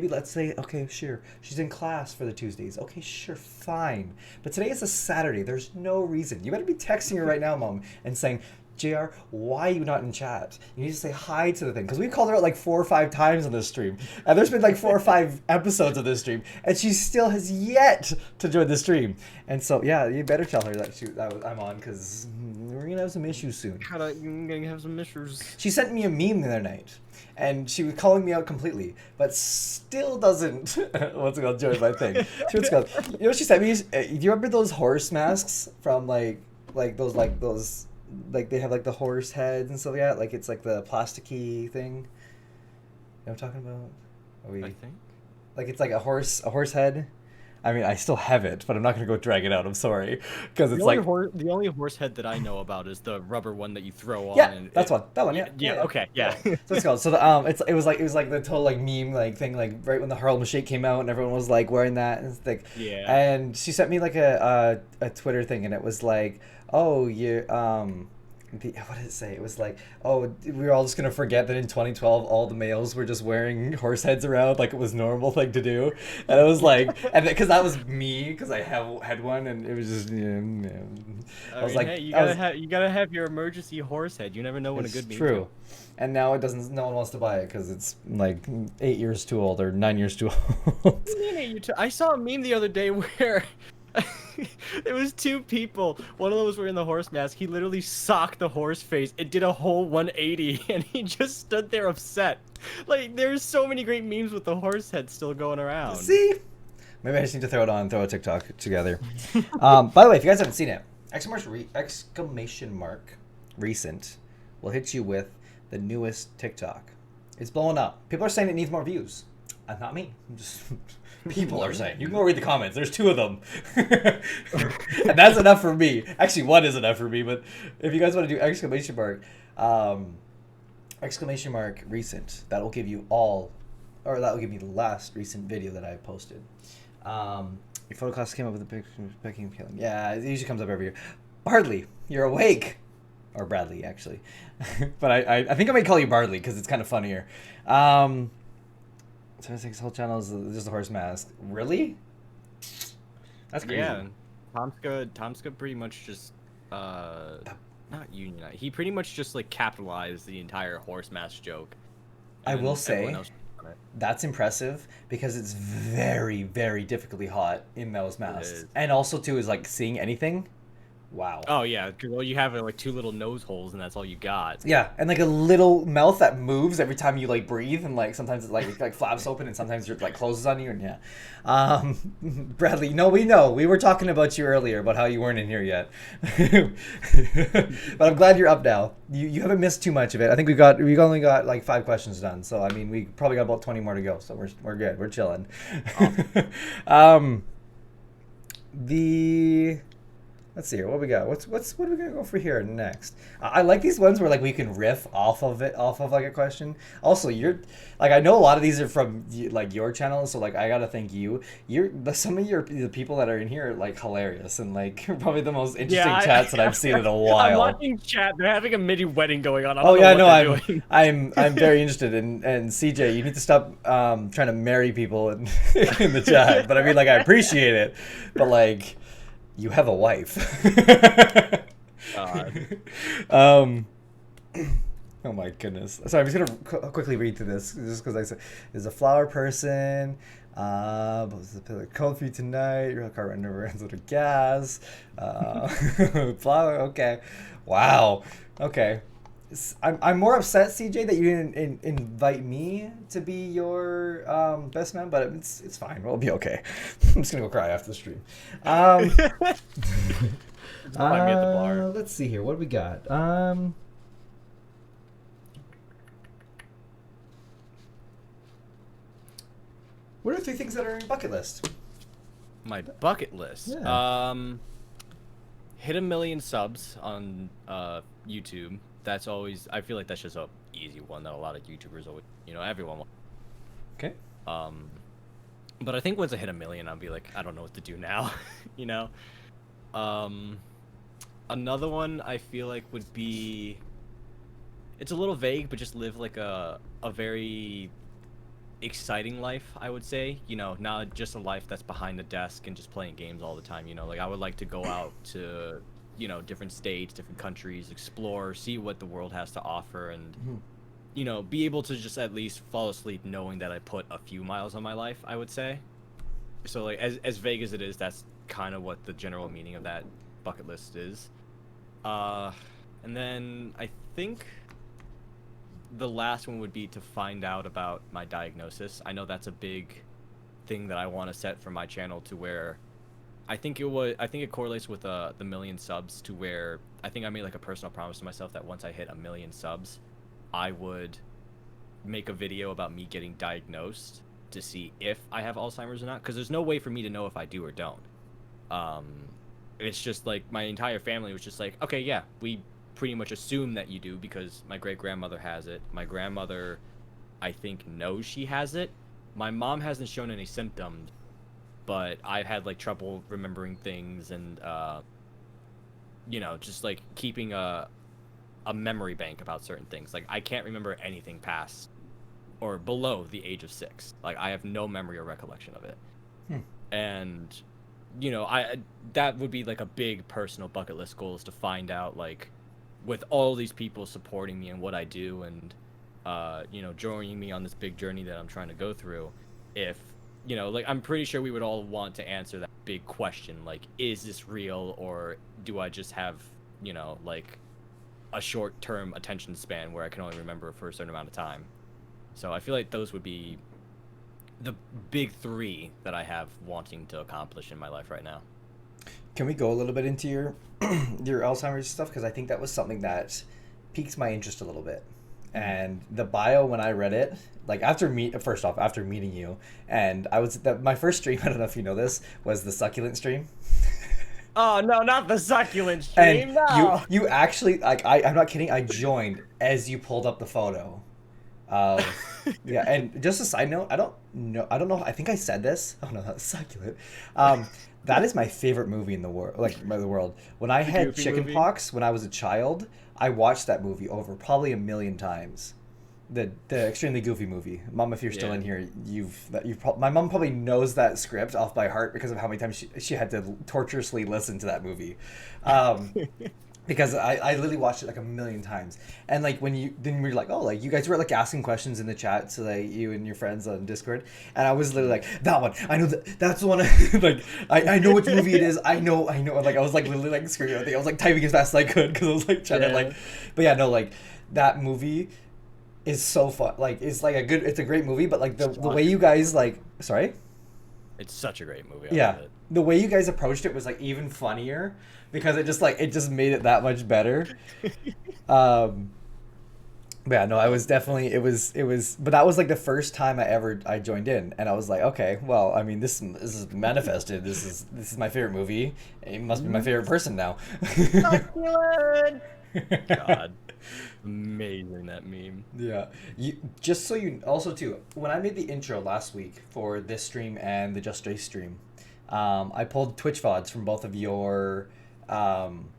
let's say sure, she's in class for the Tuesdays. Okay, sure, fine. But today is a Saturday. There's no reason. You better be texting her right now, Mom, and saying, JR, why are you not in chat? You need to say hi to the thing. Because we called her out like 4 or 5 times on this stream. And there's been like 4 or 5 episodes of this stream. And she still has yet to join the stream. And so, yeah, you better tell her that I'm on. Because we're going to have some issues soon. You're going to have some issues. She sent me a meme the other night. And she was calling me out completely. But still doesn't, what's it called, join my thing. You know what she sent me? Do you remember those horse masks from like those like they have like the horse heads and stuff like that, like it's like the plasticky thing. You know what I'm talking about? I think. Like it's like a horse head. I mean, I still have it, but I'm not gonna go drag it out. I'm sorry, because it's the only horse head that I know about is the rubber one that you throw on. Yeah, that one. Yeah. Okay. Yeah. So it's called. So it was like the total like meme like thing, like right when the Harlem Shake came out and everyone was like wearing that and it's like. Yeah. And she sent me like a Twitter thing and it was like, oh you what did it say? It was like, oh, we were all just gonna forget that in 2012 all the males were just wearing horse heads around like it was normal thing to do, and it was like, and because that was me, because I had one, and it was just, I was like, hey, you gotta have your emergency horse head. You never know when a good meme. True, and now it doesn't. No one wants to buy it because it's like 8 years too old or 9 years too old. I saw a meme the other day where. It was 2 people. One of them was wearing the horse mask. He literally socked the horse face. It did a whole 180, and he just stood there upset. Like, there's so many great memes with the horse head still going around. See? Maybe I just need to throw a TikTok together. By the way, if you guys haven't seen it, exclamation mark recent will hit you with the newest TikTok. It's blowing up. People are saying it needs more views. Not me. I'm just... People are saying. You can go read the comments. There's 2 of them. And that's enough for me. Actually, 1 is enough for me, but if you guys want to do exclamation mark recent, that will give you that will give me the last recent video that I posted. Your photo class came up with a picture of Becky and Kaylin. Yeah, it usually comes up every year. Bardley, you're awake. Or Bradley, actually. But I think I might call you Bardley because it's kind of funnier. So his whole channel is just a horse mask. Really? That's crazy. Yeah, Tomska pretty much just not unionize. He pretty much just like capitalized the entire horse mask joke, I and will then everyone say else on it. that's impressive because it's very, very difficultly hot in those It masks. is. And also too is like seeing anything. Wow. Oh yeah, because all you have are like two little nose holes, and that's all you got. Yeah, and like a little mouth that moves every time you like breathe, and like sometimes it like flaps open, and sometimes it like closes on you, and yeah. Bradley, no, we know we were talking about you earlier about how you weren't in here yet, but I'm glad you're up now. You haven't missed too much of it. I think we only got like 5 questions done, so I mean we probably got about 20 more to go, so we're good. We're chilling. Awesome. The Let's see here. What we got? What are we gonna go for here next? I like these ones where like we can riff off of like a question. Also, you're like I know a lot of these are from like your channel, so like I gotta thank you. Some of the people that are in here are like hilarious and like probably the most interesting chats that I've seen in a while. I'm watching chat. They're having a mini wedding going on. I Oh don't yeah, know no, what they're doing. I'm very interested in, and CJ, you need to stop trying to marry people in, in the chat. But I mean, like I appreciate it, but like. You have a wife. um, oh my goodness. Sorry, I'm just gonna quickly read through this just because I said there's a flower person. What's the code for you tonight? Your car never runs out of gas. Flower. Okay. Wow. Okay. I'm more upset, CJ, that you didn't invite me to be your best man, but it's fine. We'll be okay. I'm just gonna go cry after the stream. Find me at the bar. Let's see here. What do we got? What are 3 things that are on your bucket list? My bucket list. Yeah. Hit 1 million subs on YouTube. That's always. I feel like that's just a easy one that a lot of YouTubers always. Everyone wants. Okay. But I think once I hit 1 million, I'll be like, I don't know what to do now. Another one I feel like would be. It's a little vague, but just live like a very exciting life, I would say. Not just a life that's behind the desk and just playing games all the time. Like I would like to go out to different states, different countries, explore, see what the world has to offer, and be able to just at least fall asleep knowing that I put a few miles on my life, I would say. So like as vague as it is, that's kind of what the general meaning of that bucket list is. And then I think the last one would be to find out about my diagnosis. I know that's a big thing that I want to set for my channel, to where I think it correlates with the 1 million subs, to where I think I made like a personal promise to myself that once I hit 1 million subs, I would make a video about me getting diagnosed to see if I have Alzheimer's or not, because there's no way for me to know if I do or don't. It's just like my entire family was just like, okay, yeah, we pretty much assume that you do because my great-grandmother has it. My grandmother, I think, knows she has it. My mom hasn't shown any symptoms, but I've had like trouble remembering things and just like keeping a memory bank about certain things. Like I can't remember anything past or below the age of 6. Like I have no memory or recollection of it. And that would be like a big personal bucket list goal, is to find out, like, with all these people supporting me and what I do, and joining me on this big journey that I'm trying to go through, if like, I'm pretty sure we would all want to answer that big question, like, is this real, or do I just have like a short-term attention span where I can only remember for a certain amount of time. So I feel like those would be the big 3 that I have wanting to accomplish in my life right now. Can we go a little bit into your your Alzheimer's stuff, because I think that was something that piqued my interest a little bit. And the bio, when I read it, like after meeting you, and my first stream, I don't know if you know this, was the succulent stream. Oh no, not the succulent stream. And no. you actually, like, I'm not kidding, I joined as you pulled up the photo. Yeah, and just a side note, I don't know, I think I said this. Oh no, that's succulent. That is my favorite movie in the world, When I had chicken pox when I was a child, I watched that movie over probably 1 million times. The extremely goofy movie. Mom, if you're still in here, my mom probably knows that script off by heart because of how many times she had to torturously listen to that movie. because I literally watched it like a million times. And like when you then we were like, oh, like you guys were like asking questions in the chat, so like you and your friends on Discord, and I was literally like, that one, I know that's the one. Like I know which movie it is. I know. Like I was like literally like screaming everything. I was like typing as fast as I could because I was like trying to Yeah. like, but yeah, no, like that movie is so fun. Like it's like it's a great movie, but like the way you guys like, sorry. It's such a great movie. I love Yeah, it. the way you guys approached it was like even funnier because it just made it that much better. Um, but yeah, no, I was definitely but that was like the first time I joined in, and I was like, okay, well, I mean, this is manifested. This is my favorite movie. It must be my favorite person now. Succulent! God, amazing that meme. Yeah. You just so you also too, when I made the intro last week for this stream and the Just Race stream, I pulled Twitch VODs um,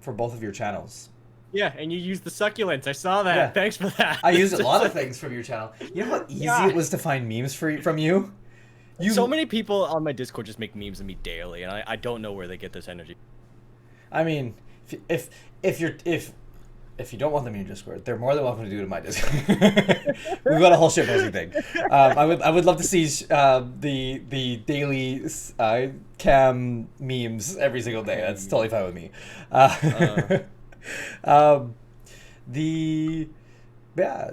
for both of your channels. Yeah, and you used the succulents. I saw that. Yeah. Thanks for that. I used a lot of things from your channel. You know how easy Yeah. it was to find memes from you? So You many people on my Discord just make memes of me daily, and I don't know where they get this energy. I mean, if you're if you don't want them in your Discord, they're more than welcome to do it in my Discord. We've got a whole shit posting thing. I would love to see the daily cam memes every single day. That's totally fine with me. Um, the yeah,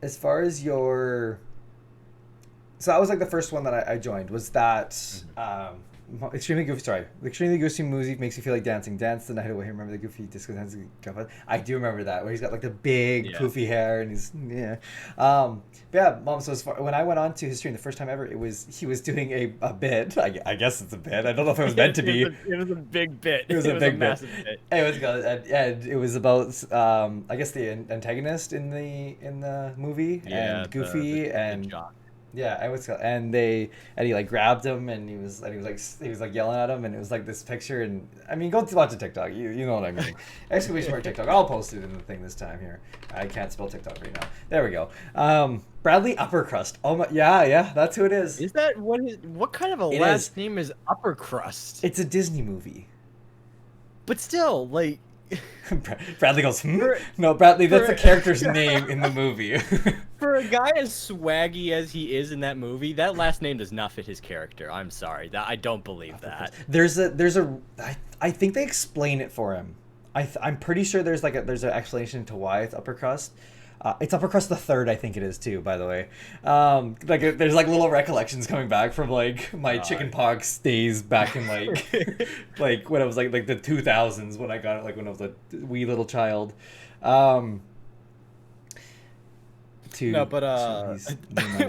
as far as your so that was like the first one that I joined was that extremely goofy. Sorry, the extremely goofy music makes you feel like dancing. Dance the night away. Remember the goofy disco dancing? I do remember that where he's got like the big Yeah. poofy hair and he's yeah. But yeah, mom. So as far when I went on to his stream the first time ever, he was doing a bit. I guess it's a bit. I don't know if it was meant to be. It was a big bit. It was a big bit. massive bit. It was good, and it was about I guess the antagonist in the movie Yeah, and Goofy the and jock. yeah, I was and he like grabbed him and he was like yelling at him and it was like this picture and I mean go watch the TikTok you know what I mean exclamation mark TikTok I'll post it in the thing this time here I can't spell TikTok right now there we go Bradley Uppercrust oh my yeah that's who it is Is that what kind of a It last is. name is Upper Crust? It's a Disney movie. But still, like Bradley goes, hmm? For- No, Bradley, that's for- a character's name in the movie. for a guy as swaggy as he is in that movie, that last name does not fit his character. I'm sorry. That I don't believe that. I think they explain it for him. I'm pretty sure there's an explanation to why it's upper crust. It's upper crust the third, I think it is too. By the way, there's like little recollections coming back from like my chicken pox days back in like like when I was like the 2000s when I got it like when I was a wee little child. No, but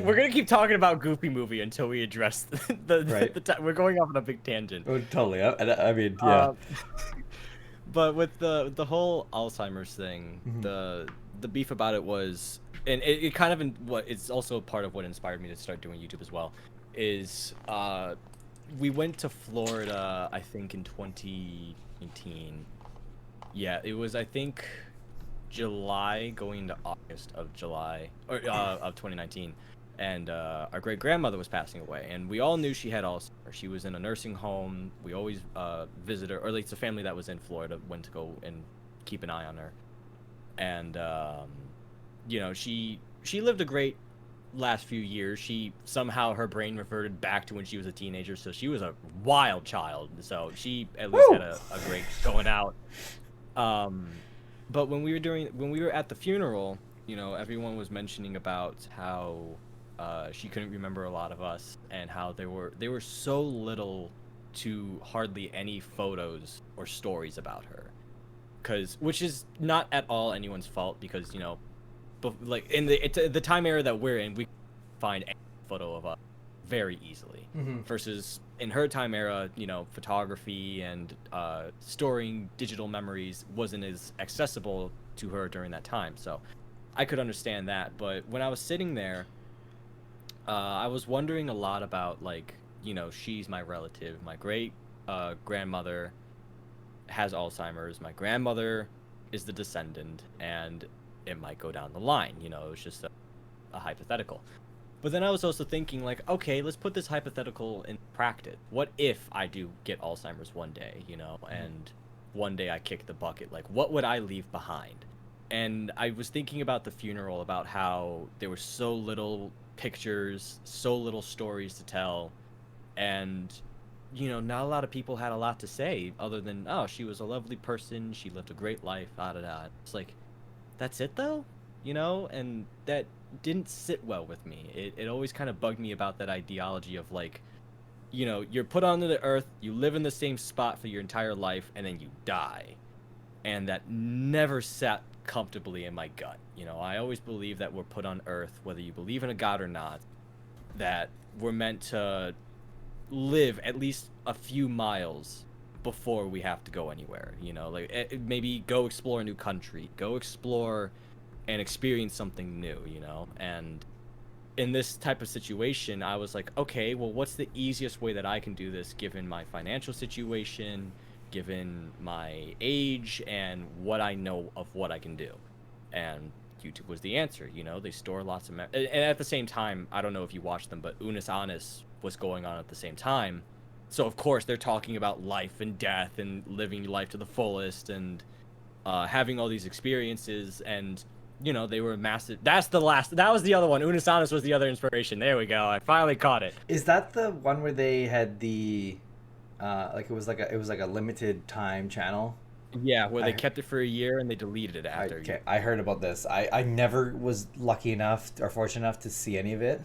we're gonna keep talking about Goofy movie until we address Right. we're going off on a big tangent. Oh, totally. I mean, yeah. But with the whole Alzheimer's thing, Mhm. the beef about it was, and it kind of it's also part of what inspired me to start doing YouTube as well, is we went to Florida I think in 2019. Yeah, it was I think July going to August of July or of 2019, and our great grandmother was passing away, and we all knew she had Alzheimer's. She was in a nursing home. We always visit her, or at least the family that was in Florida went to go and keep an eye on her, and you know she lived a great last few years. She somehow her brain reverted back to when she was a teenager, so she was a wild child. So she at least had a great going out. But when we were at the funeral, you know, everyone was mentioning about how she couldn't remember a lot of us and how they were so little to hardly any photos or stories about her, which is not at all anyone's fault because you know, like in the time era that we're in, we find any photo of us very easily versus in her time era, you know, photography and storing digital memories wasn't as accessible to her during that time. So I could understand that. But when I was sitting there, I was wondering a lot about, like, you know, she's my relative. My great grandmother has Alzheimer's. My grandmother is the descendant, and it might go down the line. You know, it's just a hypothetical. But then I was also thinking, like, okay, let's put this hypothetical in practice. What if I do get Alzheimer's one day, you know, and one day I kick the bucket, like what would I leave behind? And I was thinking about the funeral, about how there were so little pictures, so little stories to tell, and not a lot of people had a lot to say other than, oh, she was a lovely person, she lived a great life, da da da. It's like, that's it though, and that didn't sit well with me. It always kind of bugged me about that ideology of like, you're put onto the earth, you live in the same spot for your entire life, and then you die. And that never sat comfortably in my gut. I always believe that we're put on earth, whether you believe in a god or not, that we're meant to live at least a few miles before we have to go anywhere. Like maybe go explore a new country, go explore and experience something new. And in this type of situation, I was like, okay, well, what's the easiest way that I can do this given my financial situation, given my age, and what I know of what I can do? And YouTube was the answer. They store lots of and at the same time, I don't know if you watched them, but Unis Honest was going on at the same time. So of course they're talking about life and death and living your life to the fullest and having all these experiences, and they were massive. That was the other one. Unis Honest was the other inspiration. There we go. I finally caught it. Is that the one where they had the like it was like a limited time channel? Yeah, where they kept it for a year and they deleted it after. Okay, I heard about this. I never was lucky enough or fortunate enough to see any of it.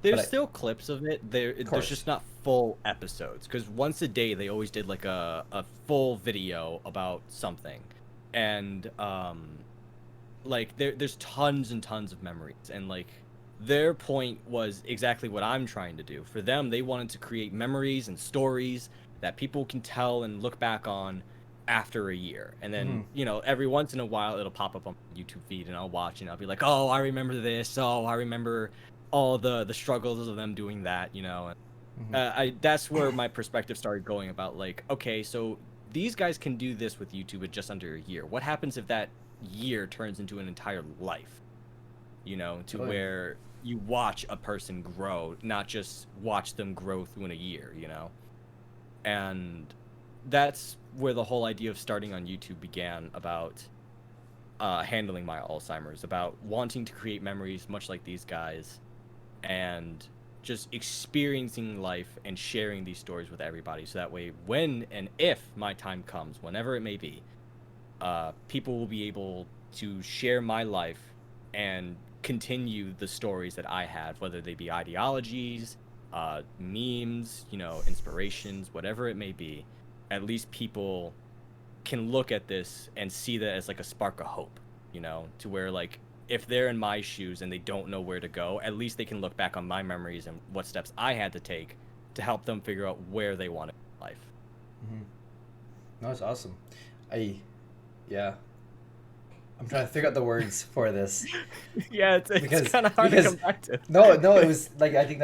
There's still clips of it. There's just not full episodes, because once a day they always did like a full video about something, and like there's tons and tons of memories, and like their point was exactly what I'm trying to do. For them, they wanted to create memories and stories that people can tell and look back on after a year. And then every once in a while it'll pop up on YouTube feed and I'll watch and I'll be like, oh, I remember this, oh, I remember all the struggles of them doing that. And that's where my perspective started going about, like, okay, so these guys can do this with YouTube in just under a year. What happens if that year turns into an entire life, where you watch a person grow, not just watch them grow through in a year, and that's where the whole idea of starting on YouTube began, about handling my Alzheimer's, about wanting to create memories much like these guys, and just experiencing life and sharing these stories with everybody, so that way when and if my time comes, whenever it may be, people will be able to share my life and continue the stories that I had, whether they be ideologies, memes, inspirations, whatever it may be. At least people can look at this and see that as like a spark of hope, to where, like, if they're in my shoes and they don't know where to go, at least they can look back on my memories and what steps I had to take to help them figure out where they want in life. No, it's awesome. Yeah. I'm trying to figure out the words for this. Yeah, it's kind of hard to come back to. No, it was like, I think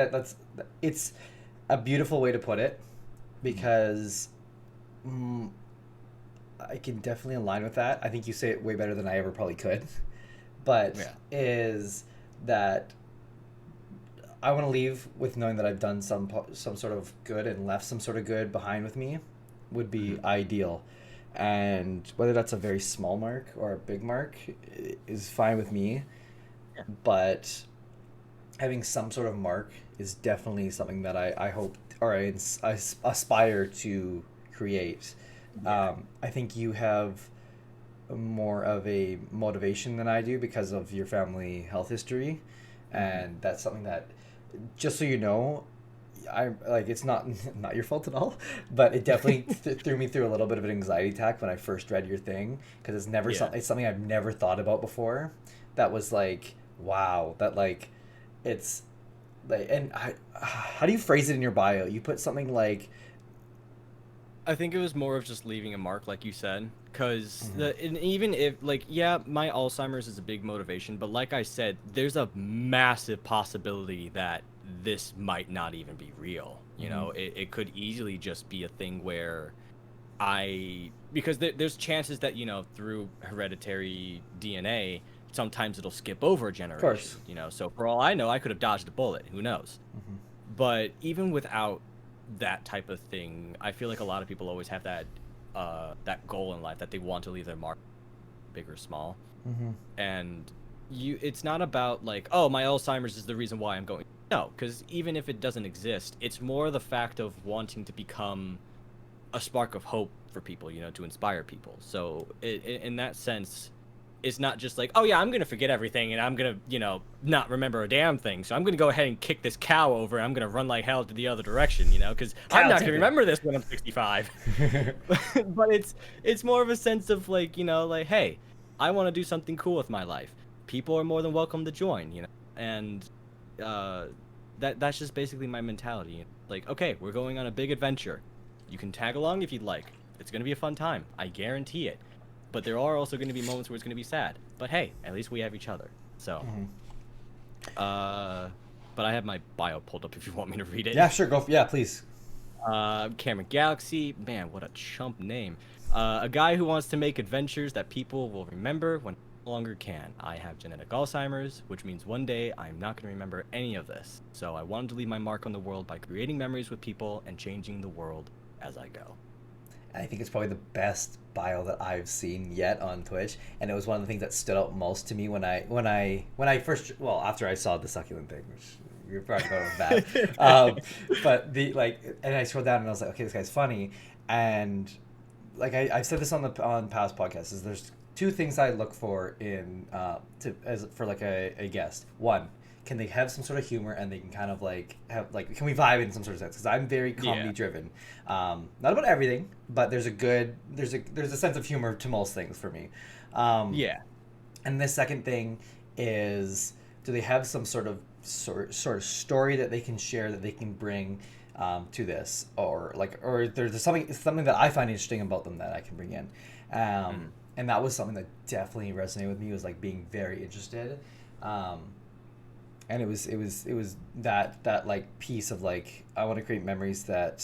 it's a beautiful way to put it, because I can definitely align with that. I think you say it way better than I ever probably could. But is that I want to leave with knowing that I've done some sort of good and left some sort of good behind with me would be ideal. And whether that's a very small mark or a big mark is fine with me. Yeah. But having some sort of mark is definitely something that I hope, or I aspire to create. Yeah. I think you have more of a motivation than I do because of your family health history, and that's something that, just so you know, I like, it's not your fault at all, but it definitely threw me through a little bit of an anxiety attack when I first read your thing, because it's never it's something I've never thought about before. That was like, wow, that like, it's like, and how do you phrase it in your bio? You put something like, I think it was more of just leaving a mark, like you said, because even if, like, yeah, my Alzheimer's is a big motivation, but like I said, there's a massive possibility that this might not even be real. It could easily just be a thing where because there's chances that, through hereditary DNA, sometimes it'll skip over a generation. Of course. So for all I know, I could have dodged a bullet. Who knows? But even without that type of thing, I feel like a lot of people always have that that goal in life that they want to leave their mark, big or small. Mm-hmm. And it's not about like, oh, my Alzheimer's is the reason why I'm going. No, because even if it doesn't exist, it's more the fact of wanting to become a spark of hope for people, to inspire people. So in that sense, it's not just like, oh yeah, I'm gonna forget everything and I'm gonna, not remember a damn thing. So I'm gonna go ahead and kick this cow over. And I'm gonna run like hell to the other direction, because I'm not gonna remember this when I'm 65. But it's more of a sense of like, like, hey, I want to do something cool with my life. People are more than welcome to join, and that's just basically my mentality. Like, okay, we're going on a big adventure. You can tag along if you'd like. It's gonna be a fun time. I guarantee it. But there are also going to be moments where it's going to be sad. But hey, at least we have each other. So, but I have my bio pulled up if you want me to read it. Yeah, sure. Yeah, please. CamGalaxy, man, what a chump name. A guy who wants to make adventures that people will remember when no longer can. I have genetic Alzheimer's, which means one day I'm not going to remember any of this. So I wanted to leave my mark on the world by creating memories with people and changing the world as I go. I think it's probably the best bio that I've seen yet on Twitch, and it was one of the things that stood out most to me when I first, well, after I saw the succulent thing, which you're probably going with that. But and I scrolled down and I was like, okay, this guy's funny, and like I've said this on past podcasts, is there's two things I look for in for like a guest. One, can they have some sort of humor and they can kind of like have like, can we vibe in some sort of sense? Because I'm very comedy driven, not about everything, but there's a sense of humor to most things for me. And the second thing is, do they have some sort of story that they can share that they can bring to this, or there's something that I find interesting about them that I can bring in, and that was something that definitely resonated with me, was like being very interested. And it was that like piece of like, I want to create memories that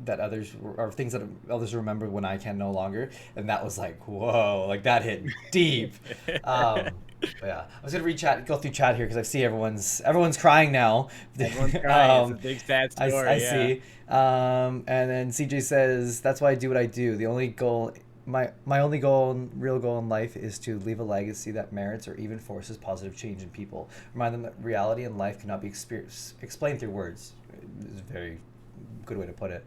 others, or things that others remember when I can no longer, and that was like, whoa, like that hit deep. But yeah, I was gonna go through chat here because I see everyone's crying now. Everyone's crying. It's a big sad story. I see. And then CJ says, that's why I do what I do. The only goal. My only real goal in life is to leave a legacy that merits or even forces positive change in people. Remind them that reality and life cannot be explained through words. It's a very good way to put it.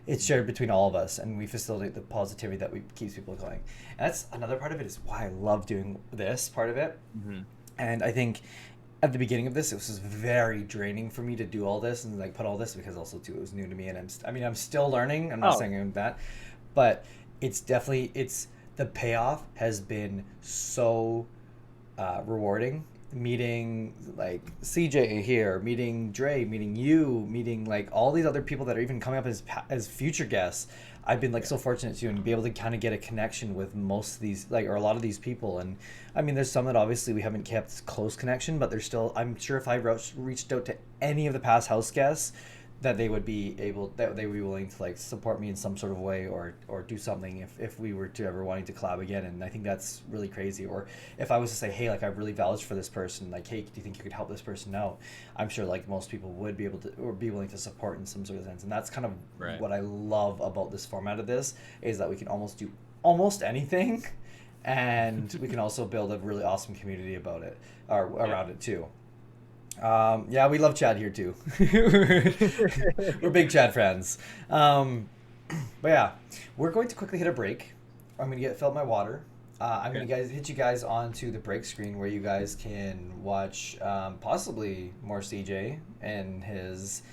It's shared between all of us, and we facilitate the positivity that keeps people going. And that's another part of it, is why I love doing this part of it. Mm-hmm. And I think at the beginning of this, it was just very draining for me to do all this and like put all this, because also too, it was new to me, and I'm still learning. I'm not saying that, but it's the payoff has been so rewarding. Meeting like CJ here, meeting Dre, meeting you, meeting like all these other people that are even coming up as future guests. I've been like so fortunate to, and be able to kind of get a connection with most of these, like, or a lot of these people. And I mean, there's some that obviously we haven't kept close connection, but there's still, I'm sure if I reached out to any of the past house guests, that they would be willing to like support me in some sort of way, or do something if we were to ever wanting to collab again. And I think that's really crazy. Or if I was to say, hey, like, I really vouched for this person, like, hey, do you think you could help this person out? I'm sure like most people would be able to, or be willing to support in some sort of sense. And that's kind of what I love about this format of this, is that we can almost do almost anything, and we can also build a really awesome community about it, or around it too. Yeah, we love Chad here too. We're big Chad fans. But yeah, we're going to quickly hit a break. I'm going to fill up my water. I'm going to hit you guys onto the break screen where you guys can watch possibly more CJ and his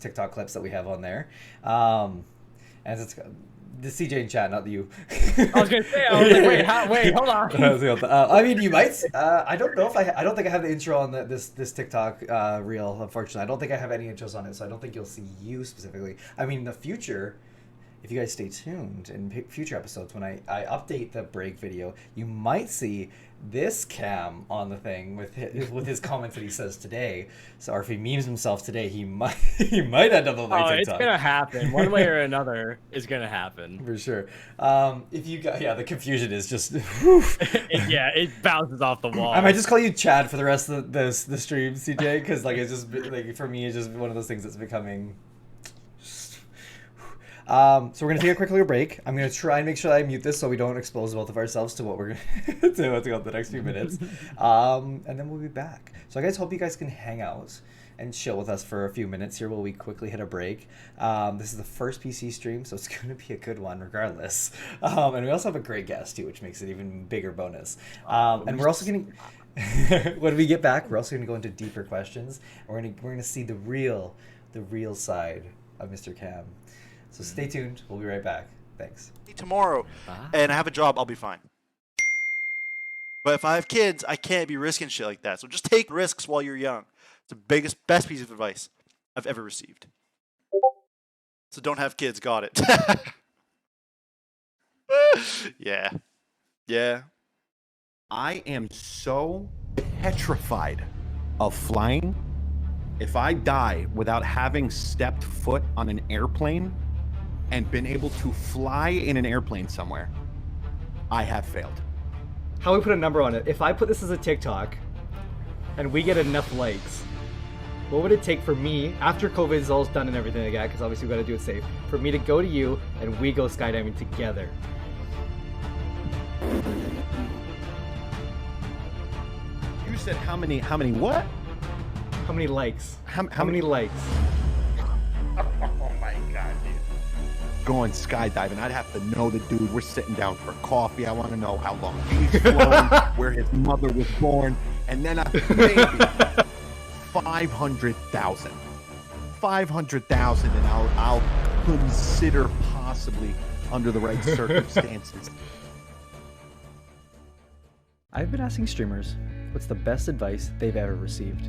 TikTok clips that we have on there. And it's the CJ in chat, not you. I was gonna say, wait, hold on. I mean, you might. I don't know if I don't think I have the intro on this TikTok reel. Unfortunately, I don't think I have any intros on it, so I don't think you'll see you specifically. I mean, in the future, if you guys stay tuned in future episodes, when I update the break video, you might see this Cam on the thing with his comments that he says today. So, or if he memes himself today, he might end up on my TikTok. It's gonna happen one way or another. Is gonna happen for sure. If you got the confusion is just it bounces off the wall. I might just call you Chad for the rest of the stream, CJ, because like it's just like, for me, it's just one of those things that's becoming. So we're gonna take a quick little break. I'm gonna try and make sure that I mute this so we don't expose both of ourselves to what we're gonna to go the next few minutes. And then we'll be back. So I guys hope you guys can hang out and chill with us for a few minutes here while we quickly hit a break. This is the first PC stream, so it's gonna be a good one regardless. And we also have a great guest too, which makes it even bigger bonus. And we're also gonna when we get back, we're also gonna go into deeper questions. And we're gonna see the real side of Mr. Cam. So stay tuned. We'll be right back. Thanks. Tomorrow, and I have a job, I'll be fine. But if I have kids, I can't be risking shit like that. So just take risks while you're young. It's the best piece of advice I've ever received. So don't have kids. Got it. Yeah. Yeah. I am so petrified of flying. If I die without having stepped foot on an airplane and been able to fly in an airplane somewhere, I have failed. How do we put a number on it? If I put this as a TikTok and we get enough likes, what would it take for me, after COVID is all done and everything like that, because obviously we got to do it safe, for me to go to you and we go skydiving together? You said how many what? How many likes? How many likes? Oh my god, dude. Going skydiving, I'd have to know the dude. We're sitting down for coffee. I want to know how long he's flown, where his mother was born, and then maybe 500,000. 500,000, and I'll consider possibly under the right circumstances. I've been asking streamers what's the best advice they've ever received.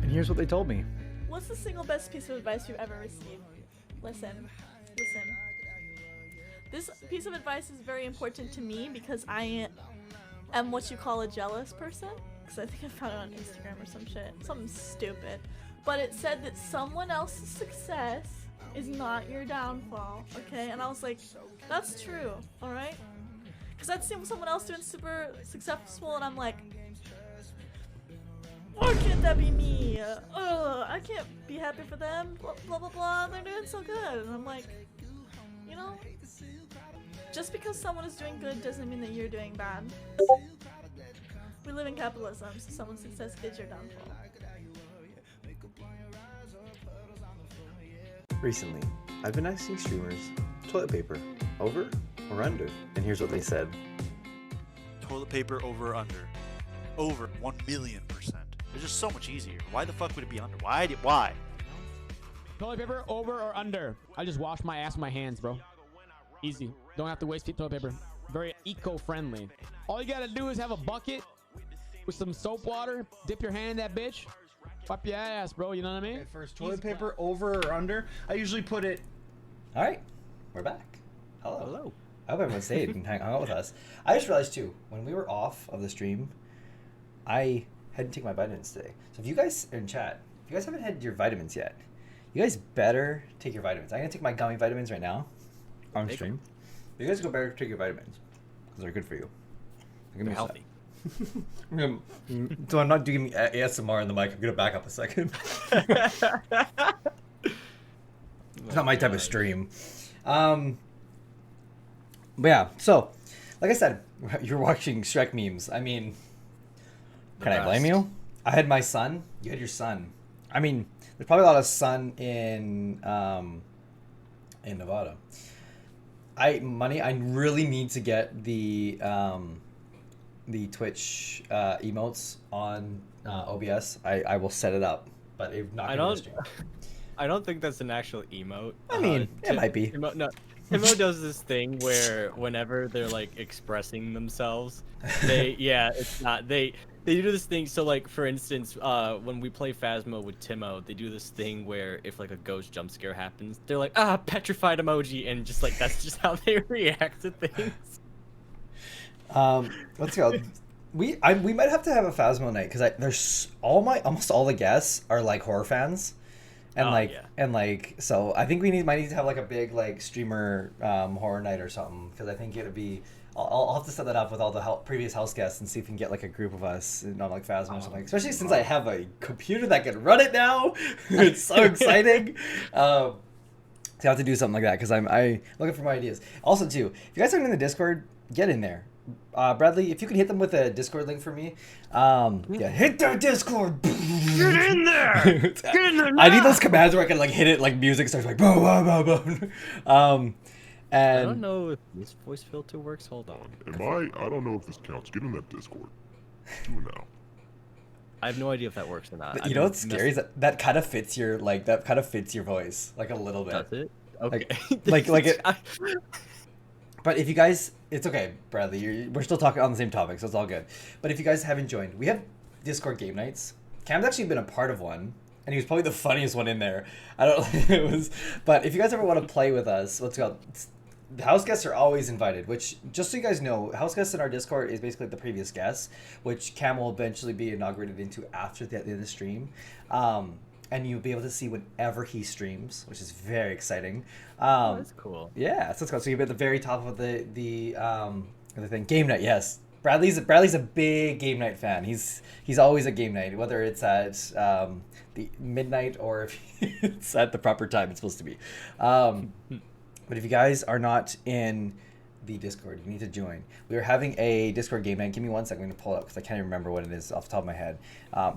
And here's what they told me. What's the single best piece of advice you've ever received? Listen. This piece of advice is very important to me because I am what you call a jealous person. Because I think I found it on Instagram or some shit. Something stupid. But it said that someone else's success is not your downfall, okay? And I was like, that's true, alright? Because I'd seen someone else doing super successful and I'm like, why can't that be me? I can't be happy for them, blah blah blah, they're doing so good. And I'm like, you know, just because someone is doing good doesn't mean that you're doing bad. We live in capitalism, so someone's success is your downfall. Recently, I've been asking streamers toilet paper over or under, and here's what they said. Toilet paper over or under? Over 1,000,000%. It's just so much easier. Why the fuck would it be under? Why? Toilet paper over or under? I just wash my ass with my hands, bro. Easy. Don't have to waste toilet paper. Very eco-friendly. All you gotta do is have a bucket with some soap water, dip your hand in that bitch, wipe your ass, bro. You know what I mean? Okay, first, toilet paper over or under? I usually put it... All right, we're back. Hello. I hope everyone stayed and hung out with us. I just realized too, when we were off of the stream, I hadn't taken my vitamins today. So if you guys are in chat, if you guys haven't had your vitamins yet, you guys better take your vitamins. I'm gonna take my gummy vitamins right now on stream. You guys go better take your vitamins because they're good for you. They're healthy. So I'm not doing ASMR in the mic. I'm gonna back up a second. It's not my type of stream. But yeah, so like I said, you're watching Shrek memes. I mean, can I blame you? I had my son. You had your son. I mean, there's probably a lot of sun in Nevada. I really need to get the Twitch emotes on OBS. I will set it up, but if not, I don't think that's an actual emote. I mean, it might be. Timo does this thing where whenever they're like expressing themselves, they do this thing. So like for instance, when we play Phasmo with Timo, they do this thing where if like a ghost jump scare happens, they're like petrified emoji, and just like that's just how they react to things. Let's go. We might have to have a Phasmo night because there's almost all the guests are like horror fans. And so I think might need to have like a big like streamer horror night or something, because I think it'd be I'll have to set that up with all the previous house guests and see if we can get like a group of us and on like Phasmo or something. Especially since I have a computer that can run it now. It's so exciting. So I have to do something like that because I looking for more ideas. Also, too, if you guys aren't in the Discord, get in there. Bradley, if you can hit them with a Discord link for me, yeah, hit the Discord. Get in there. Get in there. I need those commands where I can like hit it like music starts like boom, boom, boom, boom. And I don't know if this voice filter works. Hold on. I don't know if this counts. Get in that Discord. Do it now. I have no idea if that works or not. You know what's scary is that kind of fits your voice like a little bit. Does it? Okay. Like it. But if you guys, it's okay, Bradley. We're still talking on the same topic, so it's all good. But if you guys haven't joined, we have Discord game nights. Cam's actually been a part of one, and he was probably the funniest one in there. I don't. It was. But if you guys ever want to play with us, let's go. The house guests are always invited. Which, just so you guys know, house guests in our Discord is basically the previous guests, which Cam will eventually be inaugurated into after the end of the stream. And you'll be able to see whenever he streams, which is very exciting. That's cool. Yeah, so it's cool. So you're at the very top of the thing. Game night, yes. Bradley's a big game night fan. He's always at game night, whether it's at the midnight or if it's at the proper time it's supposed to be. But if you guys are not in the Discord, you need to join. We are having a Discord game night. Give me 1 second. I'm going to pull it up because I can't even remember what it is off the top of my head.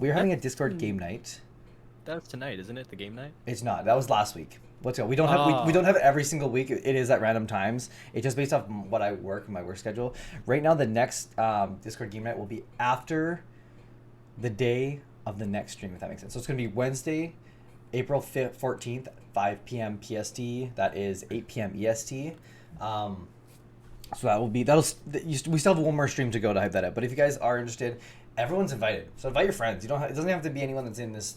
We are having a Discord game night. That's tonight, isn't it? The game night? It's not. That was last week. Let's go. We don't have we don't have it every single week. It is at random times. It's just based off what I work, my work schedule. Right now, the next Discord game night will be after the day of the next stream, if that makes sense. So it's going to be Wednesday, April 14th, 5 p.m. PST. That is 8 p.m. EST. So that will be we still have one more stream to go to hype that up. But if you guys are interested, everyone's invited. So invite your friends. It doesn't have to be anyone that's in this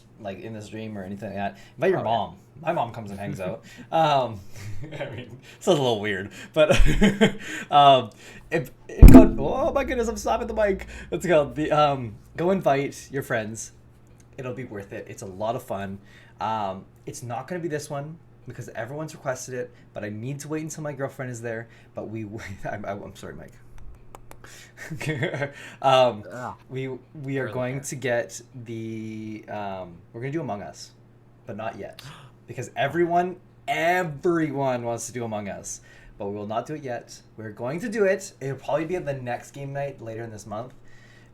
stream or anything like that. Invite your mom. My mom comes and hangs out. I mean, sounds a little weird, but oh my goodness, I'm stopping the mic. Let's go. Go invite your friends. It'll be worth it. It's a lot of fun. It's not going to be this one because everyone's requested it, but I need to wait until my girlfriend is there. But I'm sorry, Mike. We are going to get the we're gonna do Among Us, but not yet because everyone wants to do Among Us, but we will not do it yet. We're going to do it. It'll probably be at the next game night later in this month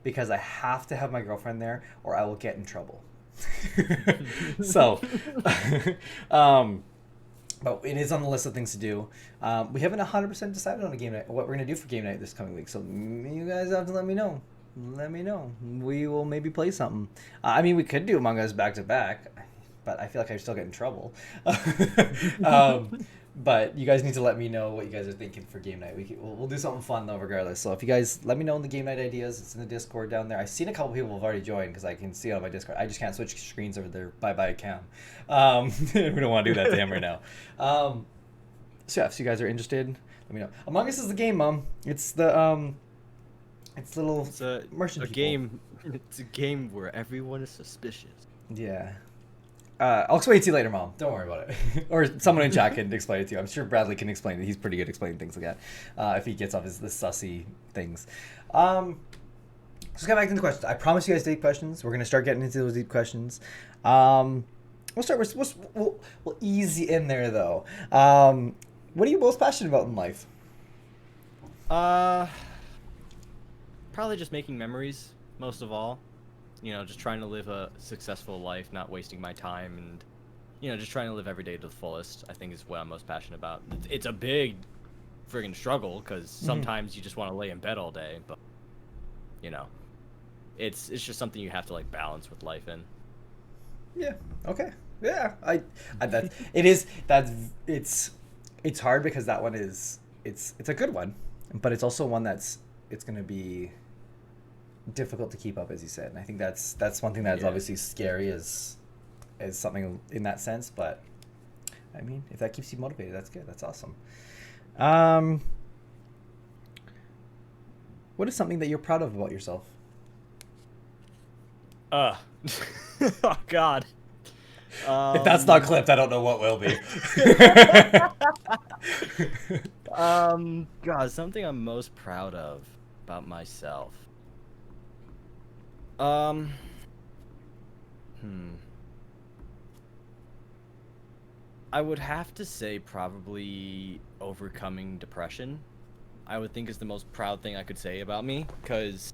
because I have to have my girlfriend there or I will get in trouble. So but it is on the list of things to do. We haven't 100% decided on a game night, what we're going to do for game night this coming week. So you guys have to let me know. Let me know. We will maybe play something. I mean, we could do Among Us back to back, but I feel like I still get in trouble. But you guys need to let me know what you guys are thinking for game night. We'll do something fun though, regardless. So if you guys let me know in the game night ideas, it's in the Discord down there. I've seen a couple people have already joined because I can see it on my Discord. I just can't switch screens over there. Bye Cam. We don't want to do that to him right now. So yeah, if you guys are interested, let me know. Among Us is the game, Mom. It's the it's a Martian people. Game. It's a game where everyone is suspicious. Yeah. I'll explain it to you later, Mom. Don't worry about it. Or someone in chat can explain it to you. I'm sure Bradley can explain it. He's pretty good at explaining things like that if he gets off the sussy things. Let's get back into the questions. I promise you guys deep questions. We're going to start getting into those deep questions. We'll easy in there, though. What are you most passionate about in life? Probably just making memories, most of all. You know, just trying to live a successful life, not wasting my time, and, you know, just trying to live every day to the fullest, I think is what I'm most passionate about. It's a big friggin' struggle, because sometimes you just want to lay in bed all day, but, you know, it's just something you have to, like, balance with life in. Yeah, okay. Yeah, it's hard because that one is, it's a good one, but it's also one it's going to be difficult to keep up, as you said, and I think that's one thing that's obviously scary is something in that sense. But I mean, if that keeps you motivated, that's good. That's awesome. What is something that you're proud of about yourself? Oh God. If that's not clipped, I don't know what will be. God, something I'm most proud of about myself. I would have to say probably overcoming depression. I would think is the most proud thing I could say about me, because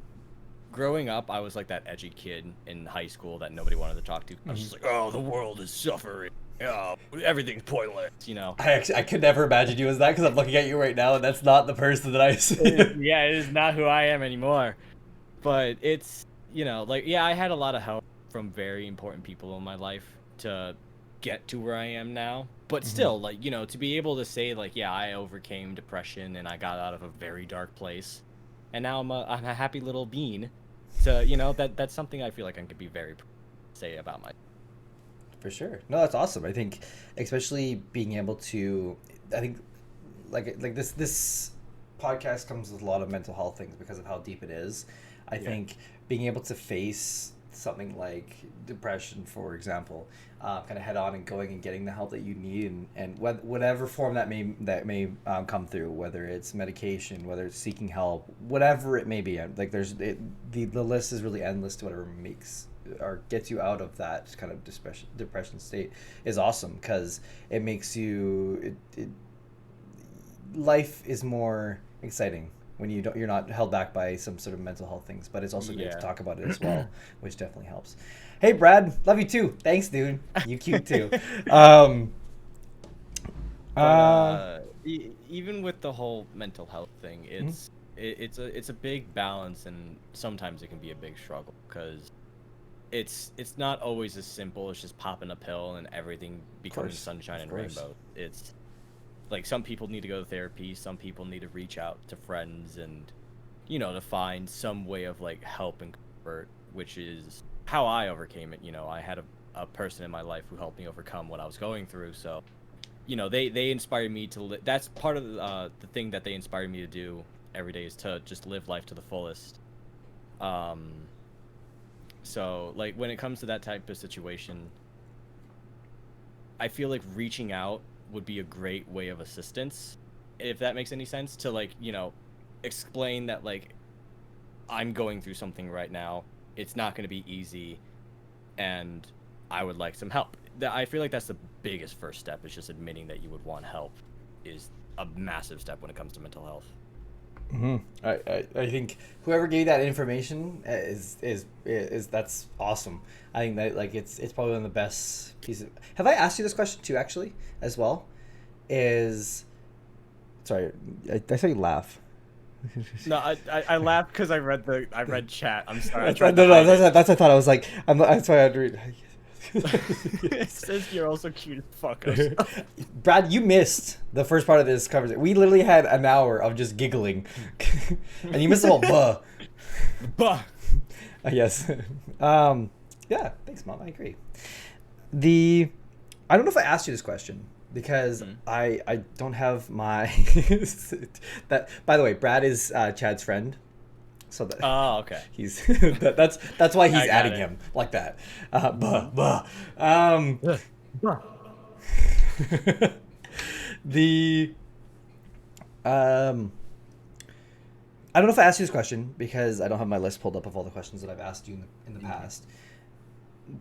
growing up, I was like that edgy kid in high school that nobody wanted to talk to. I was just like, oh, the world is suffering. Oh, everything's pointless, you know. I could never imagine you as that because I'm looking at you right now, and that's not the person that I see. Yeah, it is not who I am anymore. But it's, you know, like, yeah, I had a lot of help from very important people in my life to get to where I am now. But still, like, you know, to be able to say, like, yeah, I overcame depression and I got out of a very dark place, and now I'm a happy little bean. So, you know, that's something I feel like I could be very proud to say about my. For sure. No, that's awesome. I think, especially being able to, I think, like this podcast comes with a lot of mental health things because of how deep it is. I think being able to face something like depression, for example, kind of head on and going and getting the help that you need, and whatever form that may come through, whether it's medication, whether it's seeking help, whatever it may be. Like the list is really endless to whatever makes or gets you out of that kind of depression state is awesome, because it makes you life is more exciting when you're not held back by some sort of mental health things. But it's also great to talk about it as well, which definitely helps. Hey Brad, love you too. Thanks, dude. You cute too. Even with the whole mental health thing, it's a big balance, and sometimes it can be a big struggle, because it's not always as simple as just popping a pill and everything becoming sunshine and rainbow. It's like some people need to go to therapy, some people need to reach out to friends, and, you know, to find some way of like help and comfort, which is how I overcame it. You know, I had a person in my life who helped me overcome what I was going through. So, you know, they inspired me to that's part of the thing that they inspired me to do every day, is to just live life to the fullest. So, like, when it comes to that type of situation, I feel like reaching out would be a great way of assistance, if that makes any sense, to, like, you know, explain that, like, I'm going through something right now. It's not going to be easy, and I would like some help. I feel like that's the biggest first step, is just admitting that you would want help is a massive step when it comes to mental health. I think whoever gave that information is that's awesome. I think that, like, it's probably one of the best pieces. Have I asked you this question too, actually, as well? Sorry, I saw you laugh. No, I laughed because I read chat. I'm sorry. That's what I thought. I was like, that's why I had to read. It says you're also cute as fuck. Brad, you missed the first part of this conversation. We literally had an hour of just giggling, and you missed the whole buh. Buh. Yes. Yeah. Thanks, Mom. I agree. I don't know if I asked you this question because I don't have my that. By the way, Brad is Chad's friend. So that, okay. He's that's why he's adding him like that. I don't know if I asked you this question because I don't have my list pulled up of all the questions that I've asked you in the past.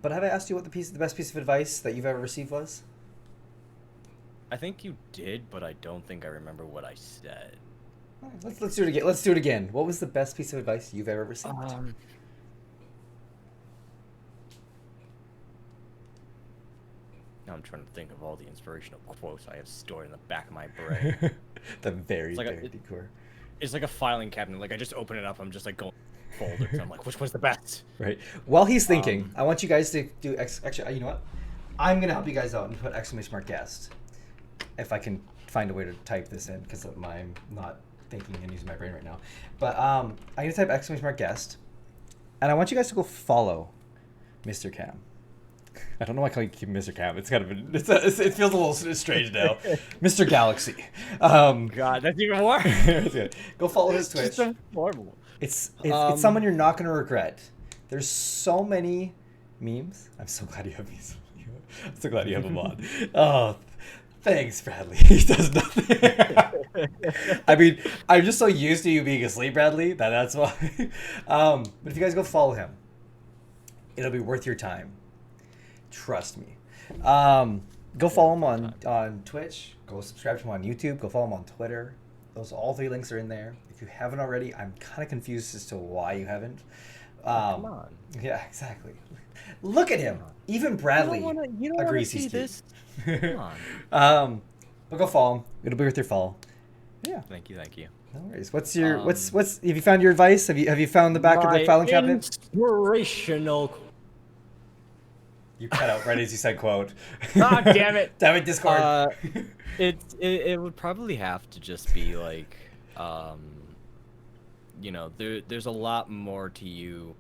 But have I asked you what the best piece of advice that you've ever received was? I think you did, but I don't think I remember what I said. Let's do it again. Let's do it again. What was the best piece of advice you've ever received? Now I'm trying to think of all the inspirational quotes I have stored in the back of my brain. The very core. It's like a filing cabinet. Like, I just open it up. I'm just like going folders. I'm like, which one's the best? Right. While he's thinking, I want you guys to do actually. You know what? I'm gonna help you guys out and put exclamation mark guest. If I can find a way to type this in, because I'm not thinking and using my brain right now. But I'm gonna type exclamation mark guest, and I want you guys to go follow Mr. Cam. I don't know why I call you Mr. Cam. It's kind of it feels a little strange now. Mr. Galaxy. God, that's even more. Go follow his Twitch. It's so horrible. It's someone you're not gonna regret. There's so many memes. I'm so glad you have me. I'm so glad you have him on. Oh, thanks, Bradley. He does nothing. I mean, I'm just so used to you being asleep, Bradley, that's why. But if you guys go follow him, it'll be worth your time. Trust me. Go follow him on Twitch. Go subscribe to him on YouTube. Go follow him on Twitter. Those all 3 links are in there. If you haven't already, I'm kind of confused as to why you haven't. Come on. Yeah, exactly. Look at him. Even Bradley You don't agrees see he's this. cute. Come on. But go follow him. It'll be worth your follow. Yeah. Thank you. No worries. What's your what's have you found your advice? Have you found the back of the filing cabinet? Inspirational. You cut out right as you said quote. God damn it. Damn it, Discord. It would probably have to just be like, you know, there's a lot more to you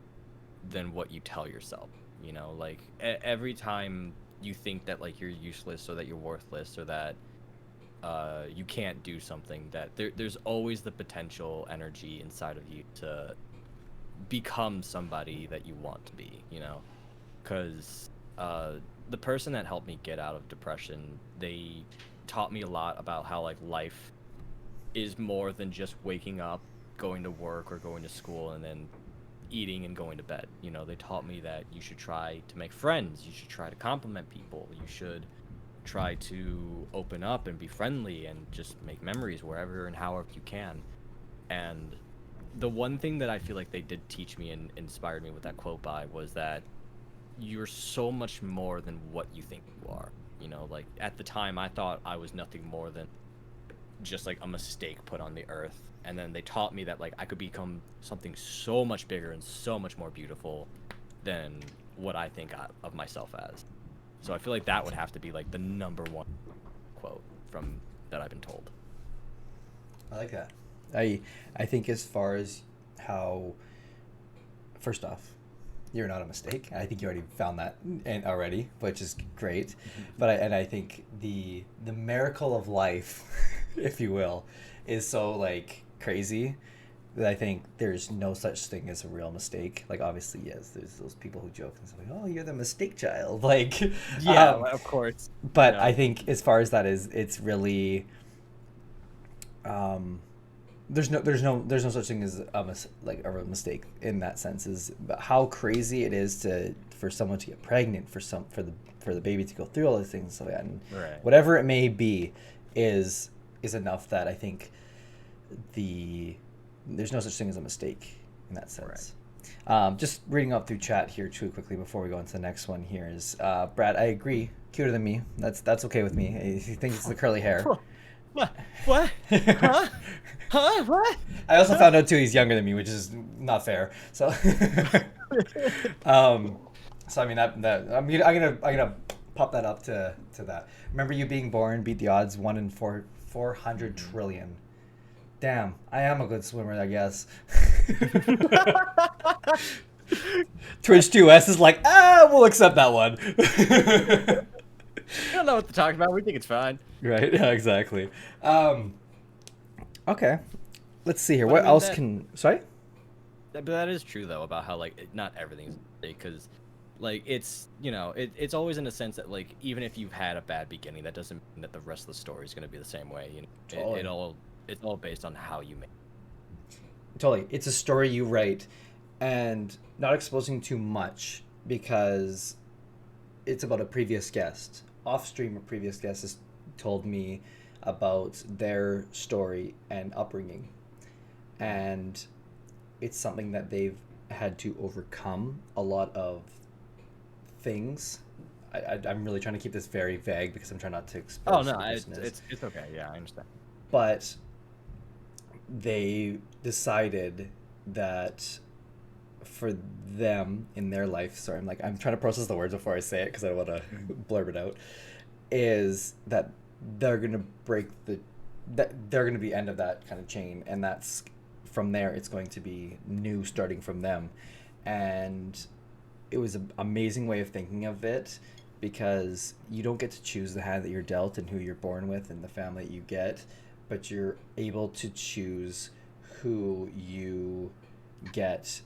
than what you tell yourself. You know, like every time you think that like you're useless or that you're worthless or that you can't do something, that there's always the potential energy inside of you to become somebody that you want to be, you know, because the person that helped me get out of depression, they taught me a lot about how like life is more than just waking up, going to work or going to school and then eating and going to bed. You know, they taught me that you should try to make friends, you should try to compliment people, you should try to open up and be friendly and just make memories wherever and however you can. And the one thing that I feel like they did teach me and inspired me with that quote by was that you're so much more than what you think you are. You know, like at the time I thought I was nothing more than just like a mistake put on the earth, and then they taught me that like I could become something so much bigger and so much more beautiful than what I think of myself as. So I feel like that would have to be like the #1 quote from that I've been told. I like that. I think as far as how, first off, you're not a mistake. I think you already found that already, which is great. But I think the miracle of life, if you will, is so like crazy that I think there's no such thing as a real mistake. Like obviously, yes, there's those people who joke and say, "Oh, you're the mistake child." Like, yeah, of course. But Yeah. I think as far as that is, it's really, there's no such thing as a real mistake in that sense. Is how crazy it is for someone to get pregnant, for the baby to go through all these things, so that, and Right. whatever it may be, is enough that I think there's no such thing as a mistake in that sense. Right. Just reading up through chat here too quickly before we go into the next one here is Brad. I agree, cuter than me. That's okay with me. He thinks it's the curly hair. What? Huh? What? I also found out too he's younger than me, which is not fair. So, so I mean that I'm gonna pop that up to that. Remember you being born beat the odds 1 in 400 trillion. Damn, I am a good swimmer, I guess. Twitch 2S is like, we'll accept that one. I don't know what to talk about. We think it's fine. Right, yeah, exactly. Okay, let's see here. But What I mean, else that- can... Sorry? But that is true though about how like not everything's because like it's, you know, it's always in a sense that like even if you've had a bad beginning, that doesn't mean that the rest of the story is going to be the same way. You know, Totally. it's all based on how you make. Totally. It's a story you write, and not exposing too much because it's about a previous guest. Off stream, a previous guest has told me about their story and upbringing, and it's something that they've had to overcome a lot of things. I'm really trying to keep this very vague because I'm trying not to expose Oh who no, the person is. it's okay. Yeah, I understand. But they decided that for them in their life, sorry, I'm trying to process the words before I say it because I don't want to blurb it out, is that they're going to they're going to be end of that kind of chain, and that's from there it's going to be new starting from them. And it was an amazing way of thinking of it, because you don't get to choose the hand that you're dealt and who you're born with and the family that you get, but you're able to choose who you get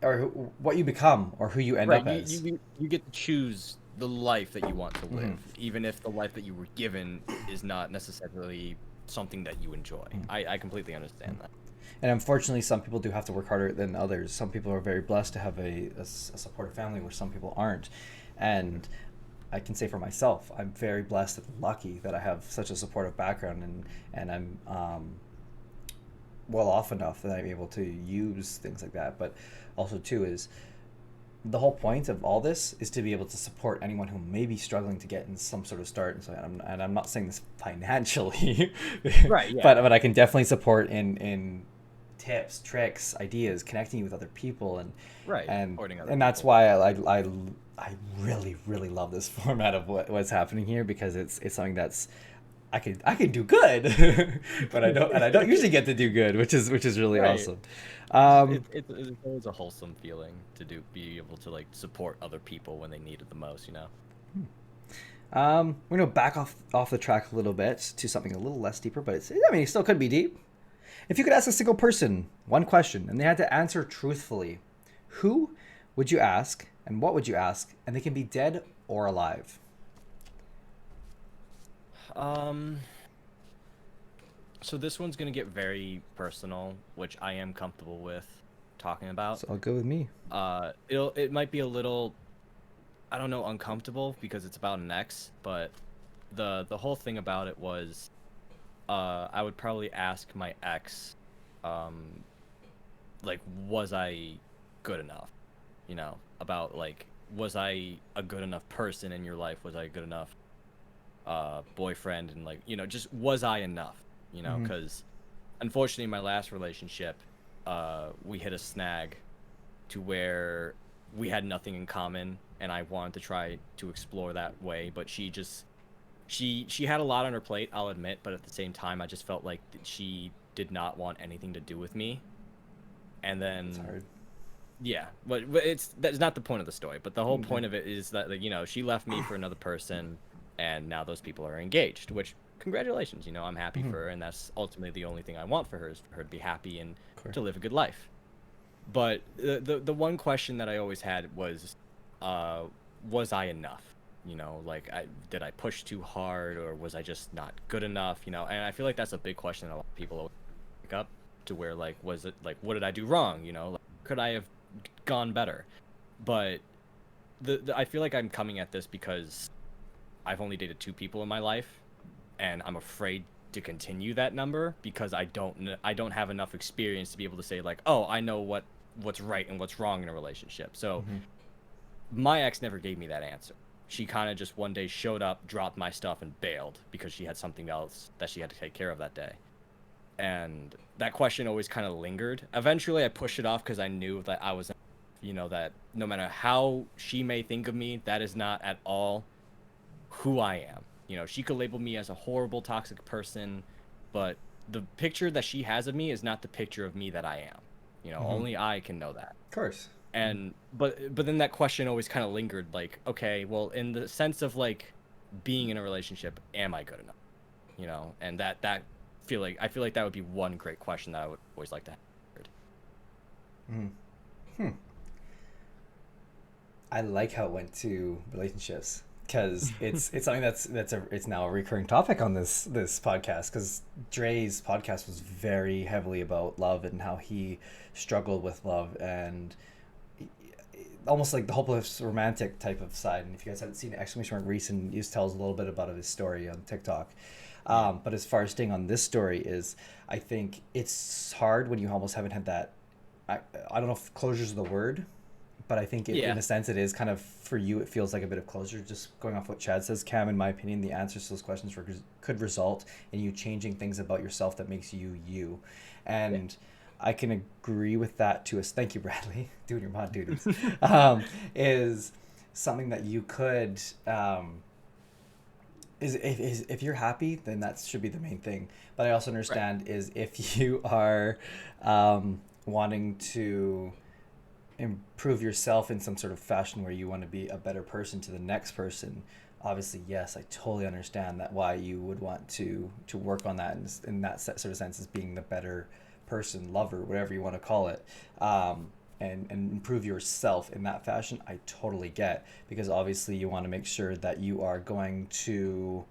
or what you become or who you end up as. You get to choose the life that you want to live, even if the life that you were given is not necessarily something that you enjoy. I completely understand that. And unfortunately, some people do have to work harder than others. Some people are very blessed to have a supportive family where some people aren't. And I can say for myself, I'm very blessed and lucky that I have such a supportive background, and I'm well off enough that I'm able to use things like that. But also too is the whole point of all this is to be able to support anyone who may be struggling to get in some sort of start. And so, and I'm not saying this financially, Right, yeah. but I can definitely support in tips, tricks, ideas, connecting you with other people, and Right, and supporting other that's people. why I really love this format of what's happening here, because it's something that's I could do good, but I don't usually get to do good, which is really Right. awesome. It's always a wholesome feeling to be able to like support other people when they need it the most, you know. We're gonna back off the track a little bit to something a little less deeper, but it still could be deep. If you could ask a single person one question and they had to answer truthfully, who would you ask and what would you ask? And they can be dead or alive. So this one's gonna get very personal, which I am comfortable with talking about. So I'll go with me. It might be a little, I don't know, uncomfortable because it's about an ex, but the whole thing about it was, I would probably ask my ex, like, was I good enough? You know, about like, was I a good enough person in your life? Was I a good enough boyfriend? And like, you know, just was I enough? You know, because unfortunately, my last relationship, we hit a snag to where we had nothing in common, and I wanted to try to explore that way, but she had a lot on her plate, I'll admit, but at the same time, I just felt like she did not want anything to do with me. And then It's hard. yeah, but that's not the point of the story. But the whole point of it is that, like, you know, she left me for another person, and now those people are engaged. Which, congratulations, you know, I'm happy for her, and that's ultimately the only thing I want for her, is for her to be happy and to live a good life. But the one question that I always had was I enough? You know, like, did I push too hard, or was I just not good enough? You know, and I feel like that's a big question that a lot of people always pick up to, where, like, was it, like, what did I do wrong? You know, like, could I have gone better? But I feel like I'm coming at this because I've only dated 2 people in my life, and I'm afraid to continue that number because I don't have enough experience to be able to say, like, oh, I know what's right and what's wrong in a relationship. So my ex never gave me that answer. She kind of just one day showed up, dropped my stuff, and bailed because she had something else that she had to take care of that day. And that question always kind of lingered. Eventually, I pushed it off because I knew that I was, you know, that no matter how she may think of me, that is not at all who I am. You know, she could label me as a horrible, toxic person, but the picture that she has of me is not the picture of me that I am. You know, only I can know that. Of course. And but then that question always kind of lingered, like, okay, well, in the sense of, like, being in a relationship, am I good enough? You know, and that I feel like that would be one great question that I would always like to have. I like how it went to relationships, because it's something it's now a recurring topic on this podcast, because Dre's podcast was very heavily about love and how he struggled with love, and almost like the hopeless romantic type of side. And if you guys haven't seen !Reason, he tells a little bit about his story on TikTok. But as far as staying on this story is, I think it's hard when you almost haven't had that. I don't know if closure is the word, but I think in a sense it is kind of, for you, it feels like a bit of closure. Just going off what Chad says, Cam, in my opinion, the answers to those questions could result in you changing things about yourself that makes you you. And I can agree with that to us. Thank you, Bradley, doing your mod duties. Is something that you could, is if you're happy, then that should be the main thing. But I also understand is if you are wanting to improve yourself in some sort of fashion where you want to be a better person to the next person, obviously, yes, I totally understand that why you would want to work on that in that sort of sense, as being the better person, lover, whatever you want to call it, and improve yourself in that fashion. I totally get, because obviously you want to make sure that you are going to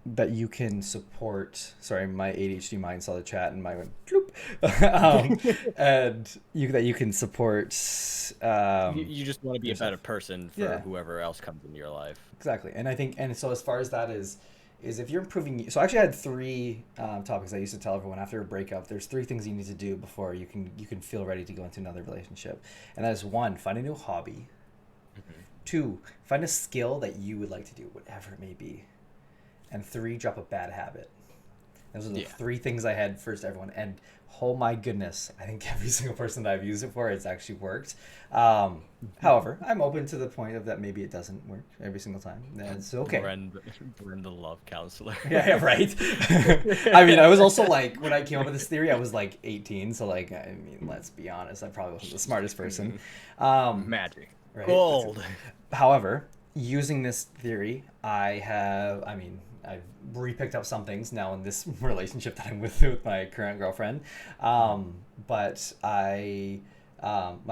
that you can support. Sorry, my ADHD mind saw the chat and mine went bloop. And that you can support. You just want to be yourself. a better person for whoever else comes into your life. Exactly, and I think, and so as far as that is if you're improving. So I actually had 3 topics I used to tell everyone after a breakup. There's 3 things you need to do before you can feel ready to go into another relationship, and that is 1, find a new hobby. 2, find a skill that you would like to do, whatever it may be. And 3, drop a bad habit. Those are the 3 things I had first to everyone. And oh my goodness, I think every single person that I've used it for, it's actually worked. However, I'm open to the point of that maybe it doesn't work every single time. That's okay. We're in the love counselor. Yeah, right. I mean, I was also like, when I came up with this theory, I was like 18. So like, I mean, let's be honest, I probably wasn't the smartest person. Magic. Right? Gold. However, using this theory, I've re-picked up some things now in this relationship that I'm with my current girlfriend. But my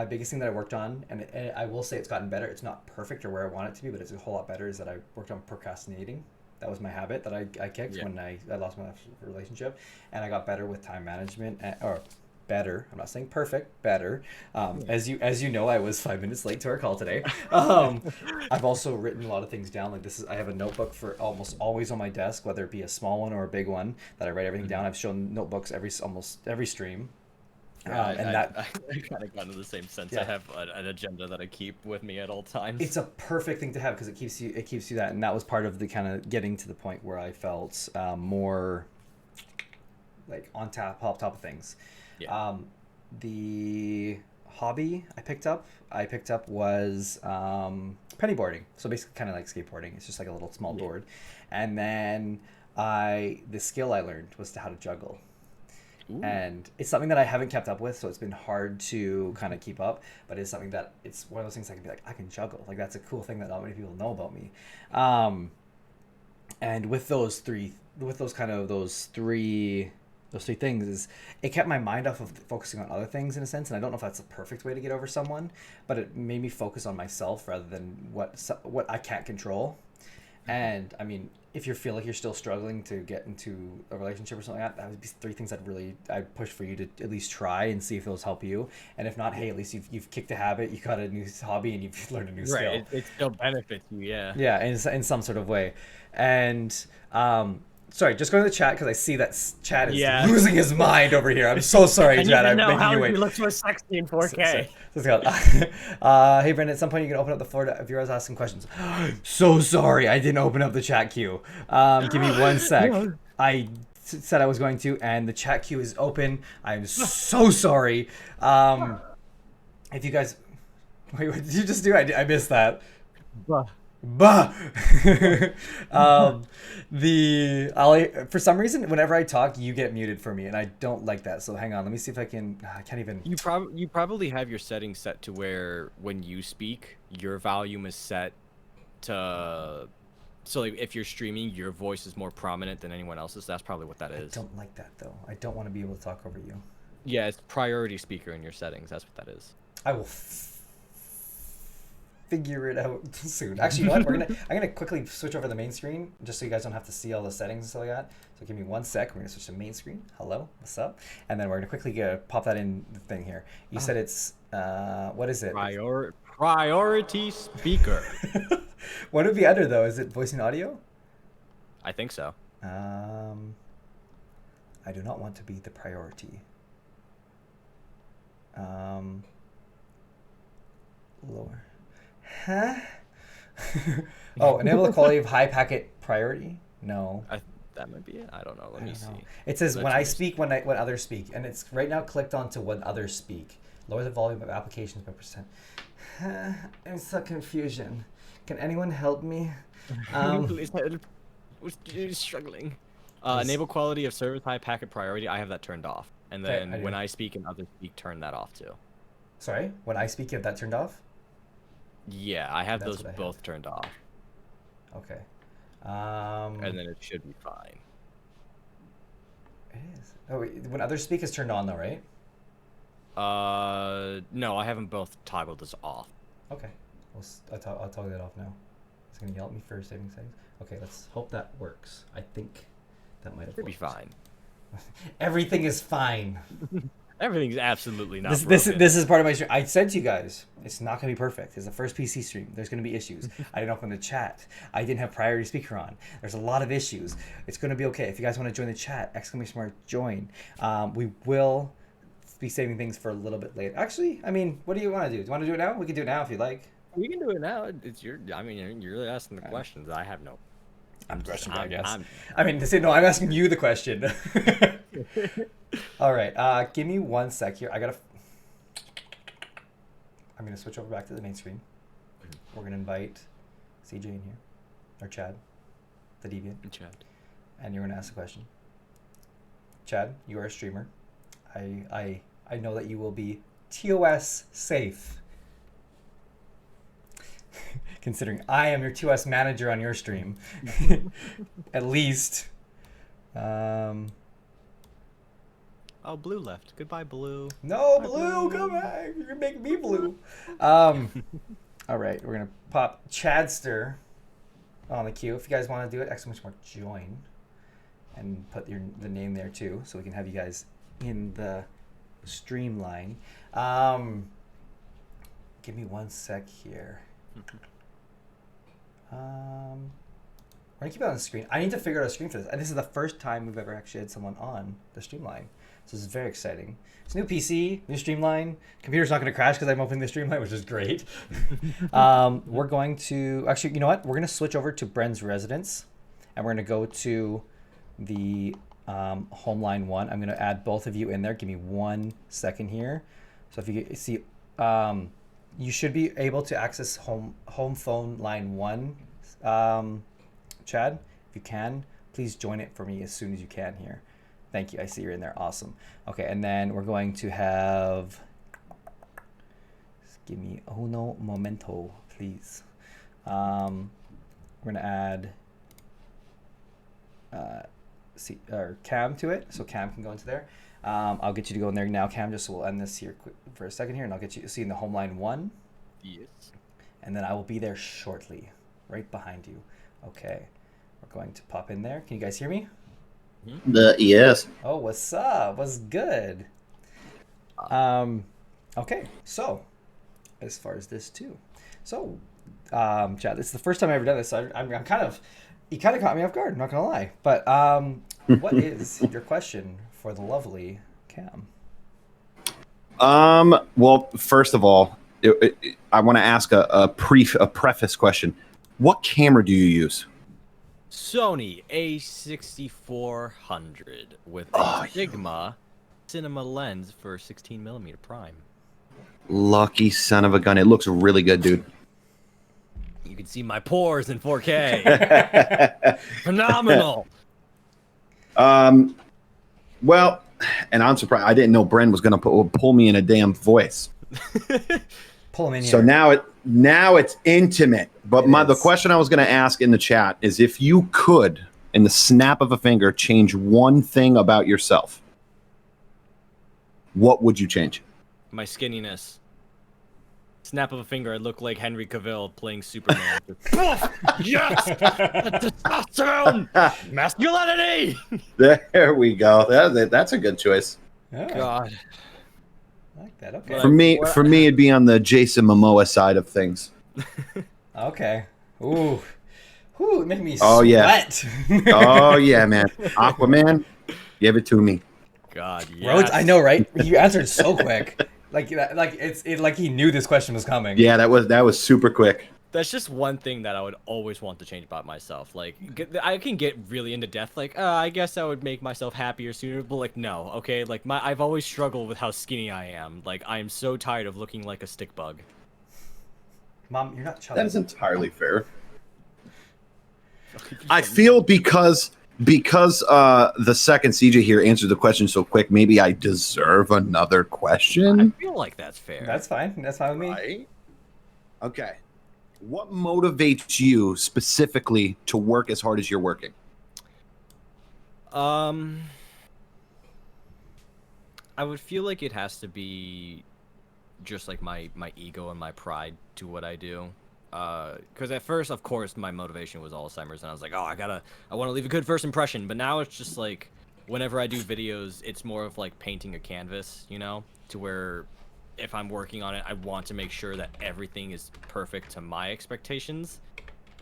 biggest thing that I worked on, and I will say it's gotten better. It's not perfect or where I want it to be, but it's a whole lot better, is that I worked on procrastinating. That was my habit that I kicked when I lost my last relationship. And I got better with time management, or better. I'm not saying perfect, better. As you know, I was 5 minutes late to our call today. I've also written a lot of things down. Like I have a notebook for almost always on my desk, whether it be a small one or a big one, that I write everything down. I've shown notebooks almost every stream. I kind of got into the same sense. I have an agenda that I keep with me at all times. It's a perfect thing to have because it keeps you that, and that was part of the kind of getting to the point where I felt more like on top of things. Yeah. The hobby I picked up was pennyboarding. So basically kind of like skateboarding. It's just like a little small board. And then the skill I learned was how to juggle. Ooh. And it's something that I haven't kept up with, so it's been hard to kind of keep up, but it's something that it's one of those things I can be like, I can juggle. Like that's a cool thing that not many people know about me. And with those three things, is it kept my mind off of focusing on other things in a sense, and I don't know if that's the perfect way to get over someone, but it made me focus on myself rather than what I can't control. And I mean, if you feel like you're still struggling to get into a relationship or something like that would be 3 things I'd push for you to at least try and see if those help you. And if not, hey, at least you've kicked a habit, you got a new hobby, and you've learned a new skill. Right, it still benefits you, yeah. Yeah, in some sort of way. And sorry, just going to the chat because I see that chat is losing his mind over here. I'm so sorry, chat. I'm making you wait. You look so sexy in 4K. Hey, Brendan, at some point you can open up the floor to viewers asking questions. So sorry, I didn't open up the chat queue. Give me 1 sec. I said I was going to, and the chat queue is open. I'm so sorry. If you guys... Wait, what did you just do? I missed that. For some reason, whenever I talk, you get muted for me, and I don't like that. So hang on, let me see if I can't even. You probably have your settings set to where when you speak, your volume is set to, so like if you're streaming, your voice is more prominent than anyone else's. That's probably what that is. I don't like that though. I don't want to be able to talk over you. Yeah, it's priority speaker in your settings. That's what that is. I will figure it out soon. Actually, what I'm gonna quickly switch over to the main screen just so you guys don't have to see all the settings and stuff like that. So give me 1 sec. We're gonna switch to main screen. Hello, what's up? And then we're gonna quickly pop that in the thing here. You said it's what is it? Priority speaker. What would be under though? Is it voice and audio? I think so. I do not want to be the priority. Lower. Huh? Oh, enable the quality of high packet priority? No. That might be it. I don't know. Let me see. It says when I speak, when others speak, and it's right now clicked onto when others speak. Lower the volume of applications by percent. I'm so confusion. Can anyone help me? Please help. We're struggling. Enable quality of service high packet priority. I have that turned off. And then when I speak and others speak, turn that off too. Sorry? When I speak, you have that turned off? Yeah, I have those both turned off. Okay. And then it should be fine. It is. Oh, wait, when others speak is turned on though, right? No, I have them both toggled as off. Okay. I'll toggle that off now. It's gonna yell at me for saving settings. Okay, let's hope that works. I think that might have It'll be worked. fine. Everything is fine. Everything's absolutely not This broken. is part of my stream. I said to you guys, it's not gonna be perfect. It's the first PC stream. There's gonna be issues. I didn't open the chat. I didn't have priority speaker on. There's a lot of issues. It's gonna be okay. If you guys want to join the chat, !mark join. We will be saving things for a little bit later. Actually, I mean, what do you want to do? Do you want to do it now? We can do it now if you like. We can do it now. It's your. I mean, you're really asking the questions. I have no. I'm questioning, I guess. I'm I'm asking you the question. All right, give me 1 sec here. I'm gonna switch over back to the main screen. We're gonna invite CJ in here, or Chad, the deviant. Chad. And you're gonna ask a question. Chad, you are a streamer. I know that you will be TOS safe. Considering I am your TOS manager on your stream. At least. Oh, Blue left. Goodbye, Blue. No, Blue, come back. You're gonna make me blue. All right, we're gonna pop Chadster on the queue. If you guys want to do it, !mark join, and put the name there too, so we can have you guys in the streamline. Give me 1 sec here. We're gonna keep it on the screen. I need to figure out a screen for this. And this is the first time we've ever actually had someone on the streamline. So this is very exciting. It's a new PC, new streamline. Computer's not gonna crash because I'm opening the streamline, which is great. We're going to, actually, you know what? We're gonna switch over to Bren's residence, and we're gonna go to the home line 1. I'm gonna add both of you in there. Give me 1 second here. So if you see, you should be able to access home phone line 1, Chad. If you can, please join it for me as soon as you can here. Thank you. I see you're in there. Awesome. Okay, and then we're going to have. Just give me uno momento, please. We're gonna add Cam to it, so Cam can go into there. I'll get you to go in there now, Cam. Just so we'll end this here quick for a second here, and I'll get you to see in the home line 1. Yes. And then I will be there shortly, right behind you. Okay, we're going to pop in there. Can you guys hear me? Yes. Oh, what's up? What's good? Okay, so as far as this too, so Chad, it's the first time I've ever done this. So I'm kind of, you kind of caught me off guard. I'm not gonna lie, but what is your question for the lovely Cam? Well, first of all, I want to ask a preface question. What camera do you use? Sony A6400 with a Sigma cinema lens for 16mm prime. Lucky son of a gun. It looks really good, dude. You can see my pores in 4K. Phenomenal. Well, and I'm surprised. I didn't know Bren was going to pull me in a damn voice. Pull him in here. So now it's intimate. But the question I was going to ask in the chat is if you could, in the snap of a finger, change one thing about yourself, what would you change? My skinniness. Snap of a finger, I look like Henry Cavill playing Superman. Yes! Testosterone! Masculinity! There we go. That's a good choice. Oh, God. I like that. Okay. For me, it'd be on the Jason Momoa side of things. Okay. Ooh. Ooh, it made me Oh, sweat. Oh yeah, man. Aquaman, give it to me. God, yes. Rhodes, I know, right? You answered so quick. Like he knew this question was coming. Yeah, that was super quick. That's just one thing that I would always want to change about myself. Like, I can get really into death. Like, I guess I would make myself happier sooner. But like, no, okay. Like, I've always struggled with how skinny I am. Like, I am so tired of looking like a stick bug. Mom, you're not chubby. That is entirely fair. I feel because the second CJ here answered the question so quick, maybe I deserve another question. I feel like that's fair. That's fine. That's fine with me. Right? Okay. What motivates you specifically to work as hard as you're working? I would feel like it has to be just like my ego and my pride to what I do. because at first, of course, my motivation was Alzheimer's, and I was like, oh, I want to leave a good first impression. But now it's just like, whenever I do videos, it's more of like painting a canvas, you know, to where if I'm working on it, I want to make sure that everything is perfect to my expectations.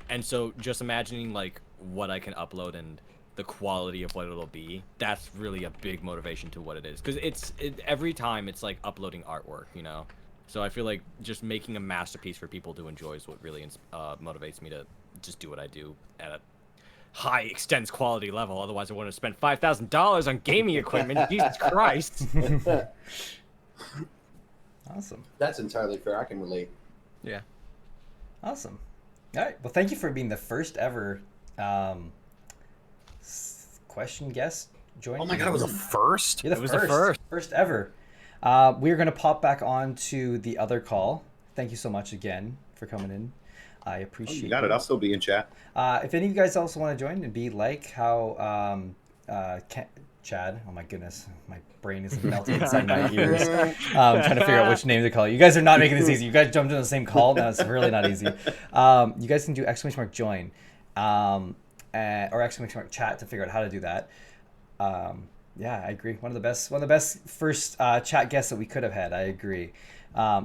And so just imagining like what I can upload and the quality of what it'll be, that's really a big motivation to what it is. Because every time it's like uploading artwork, you know? So I feel like just making a masterpiece for people to enjoy is what really motivates me to just do what I do at a high extents quality level. Otherwise I wouldn't have spent $5,000 on gaming equipment. Jesus Christ. Awesome. That's entirely fair. I can relate. Yeah. Awesome. All right. Well, thank you for being the first ever question guest joining. Oh my god, it was a first? You're the first. First ever. We're going to pop back on to the other call. Thank you so much again for coming in. I appreciate it. You got it. I'll still be in chat. If any of you guys also want to join and be like how Chad, oh my goodness, my brain is melting inside my ears. I'm trying to figure out which name to call you. You guys are not making this easy. You guys jumped in the same call. No, it's really not easy. You guys can do !join or !chat to figure out how to do that. Yeah, I agree. One of the best first chat guests that we could have had. I agree.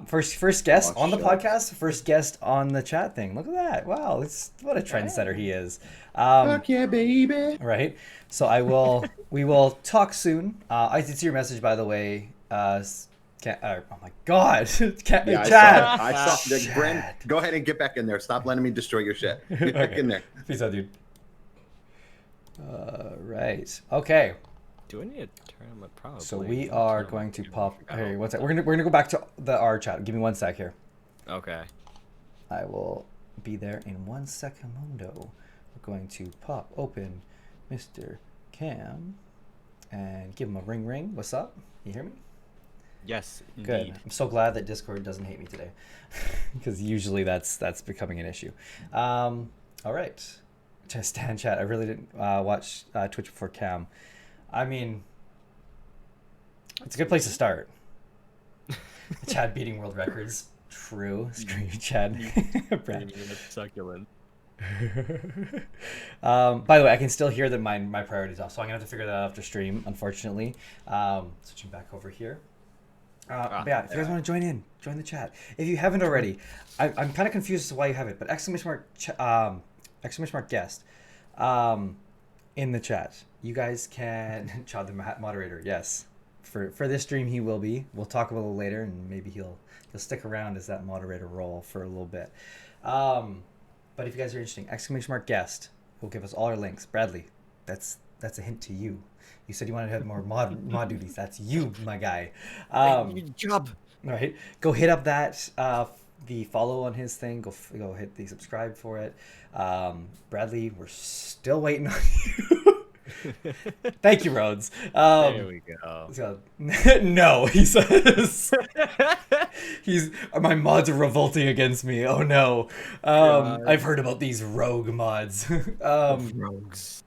First guest on the podcast, first guest on the chat thing. Look at that! Wow, what a trendsetter he is. Fuck yeah, baby! Right. So we will talk soon. I did see your message, by the way. Oh my God, Chad. I saw. Brent, go ahead and get back in there. Stop letting me destroy your shit. Get back in there. Peace out, dude. Right. Okay. Do I need to turn on my probably? So we are going to pop. Hey, one sec. We're gonna go back to the R chat. Give me 1 sec here. Okay. I will be there in 1 secondo. We're going to pop open Mr. Cam and give him a ring. What's up? You hear me? Yes. Good. Indeed. I'm so glad that Discord doesn't hate me today, because usually that's becoming an issue. All right. Just stand chat. I really didn't watch Twitch before Cam. I mean, it's a good place to start. Chad beating world records. True. Screw you, Chad. Brad. Succulent. By the way, I can still hear that my priority's off, so I'm gonna have to figure that out after stream, unfortunately. Switching back over here. But yeah, if you guys want to join the chat. If you haven't already, I'm kind of confused as to why you have it, but !! Guest in the chat. You guys can Chad the moderator. Yes, for this stream he will be. We'll talk about it later, and maybe he'll stick around as that moderator role for a little bit. But if you guys are interested, ! Guest will give us all our links. Bradley, that's a hint to you. You said you wanted to have more mod duties. That's you, my guy. Good job. All right, go hit up that the follow on his thing. Go hit the subscribe for it. Bradley, we're still waiting on you. Thank you, Rhodes. There we go. So, no, he says. My mods are revolting against me. Oh no. I've heard about these rogue mods. Rogues.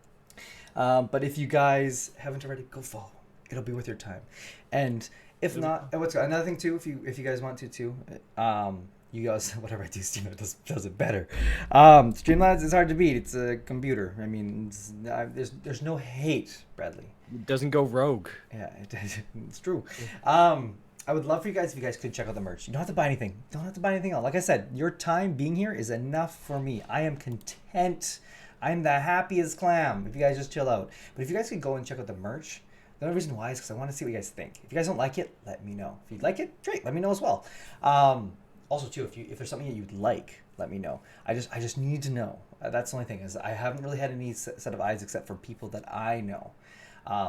But if you guys haven't already, go follow. It'll be worth your time. And if not, what's another thing too? If you guys want to too, you guys, whatever I do, Steam does it better. Streamlabs is hard to beat. It's a computer. I mean, there's no hate, Bradley. It doesn't go rogue. Yeah, it's true. I would love for you guys if you guys could check out the merch. You don't have to buy anything. Don't have to buy anything else. Like I said, your time being here is enough for me. I am content. I'm the happiest clam if you guys just chill out. But if you guys could go and check out the merch, the only reason why is because I want to see what you guys think. If you guys don't like it, let me know. If you like it, great, let me know as well. Also too, if there's something that you'd like, let me know. I just need to know. That's the only thing, is I haven't really had any set of eyes except for people that I know.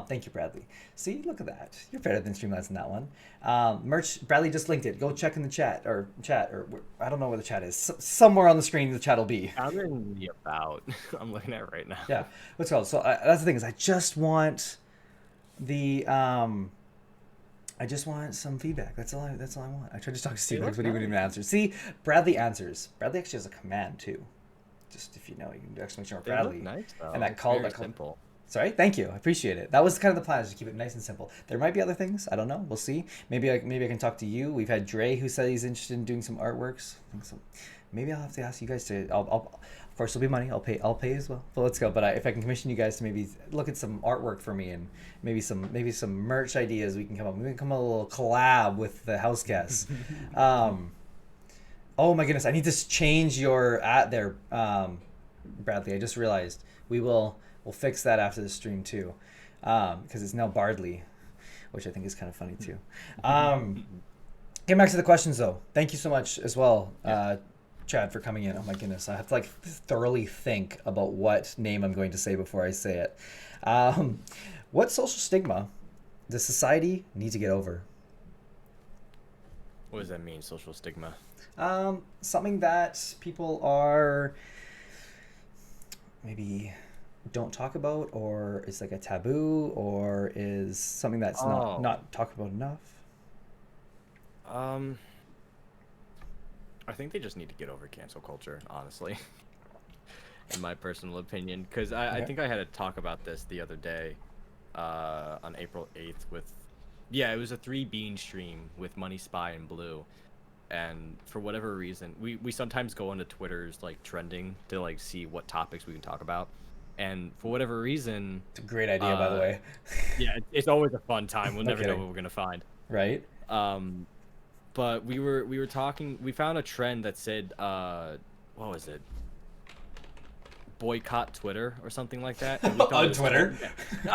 Thank you, Bradley. See, look at that. You're better than Streamlabs in that one. Merch, Bradley just linked it. Go check in the chat, or I don't know where the chat is. Somewhere on the screen the chat will be. I'm in the about. I'm looking at it right now. Yeah. What's it called? So that's the thing, is I just want some feedback. That's all I want. I tried to talk to Steve, but he wouldn't even answer. See, Bradley answers. Bradley actually has a command too. Just if you know, you can do !! Bradley. Nice, though. And that call, simple. Sorry, thank you. I appreciate it. That was kind of the plan, is to keep it nice and simple. There might be other things. I don't know. We'll see. Maybe I can talk to you. We've had Dre who said he's interested in doing some artworks. I think so. maybe I'll have to ask you guys to. Of course, it'll be money. I'll pay as well. So let's go. But if I can commission you guys to maybe look at some artwork for me and maybe some merch ideas we can come up. We can come up with a little collab with the house guests. Oh my goodness, I need to change your at there, Bradley. I just realized we'll fix that after the stream too, because it's now Bardley, which I think is kind of funny too. Getting back to the questions though, thank you so much as well, Chad, for coming in. Oh my goodness, I have to like thoroughly think about what name I'm going to say before I say it. What social stigma does society need to get over? What does that mean, social stigma? Something that people are maybe don't talk about, or is like a taboo, or is something that's not talked about enough. I think they just need to get over cancel culture, honestly, in my personal opinion. Because I think I had a talk about this the other day, on April 8th with, it was a 3Bean stream with Money Spy and Blue. And for whatever reason, we sometimes go into Twitter's like trending to like see what topics we can talk about. And for whatever reason, it's a great idea, by the way. Yeah, it's always a fun time. We'll never know kidding. what we're gonna find. Right. But we were talking. We found a trend that said, what was it? Boycott Twitter or something like that. And we thought On Twitter.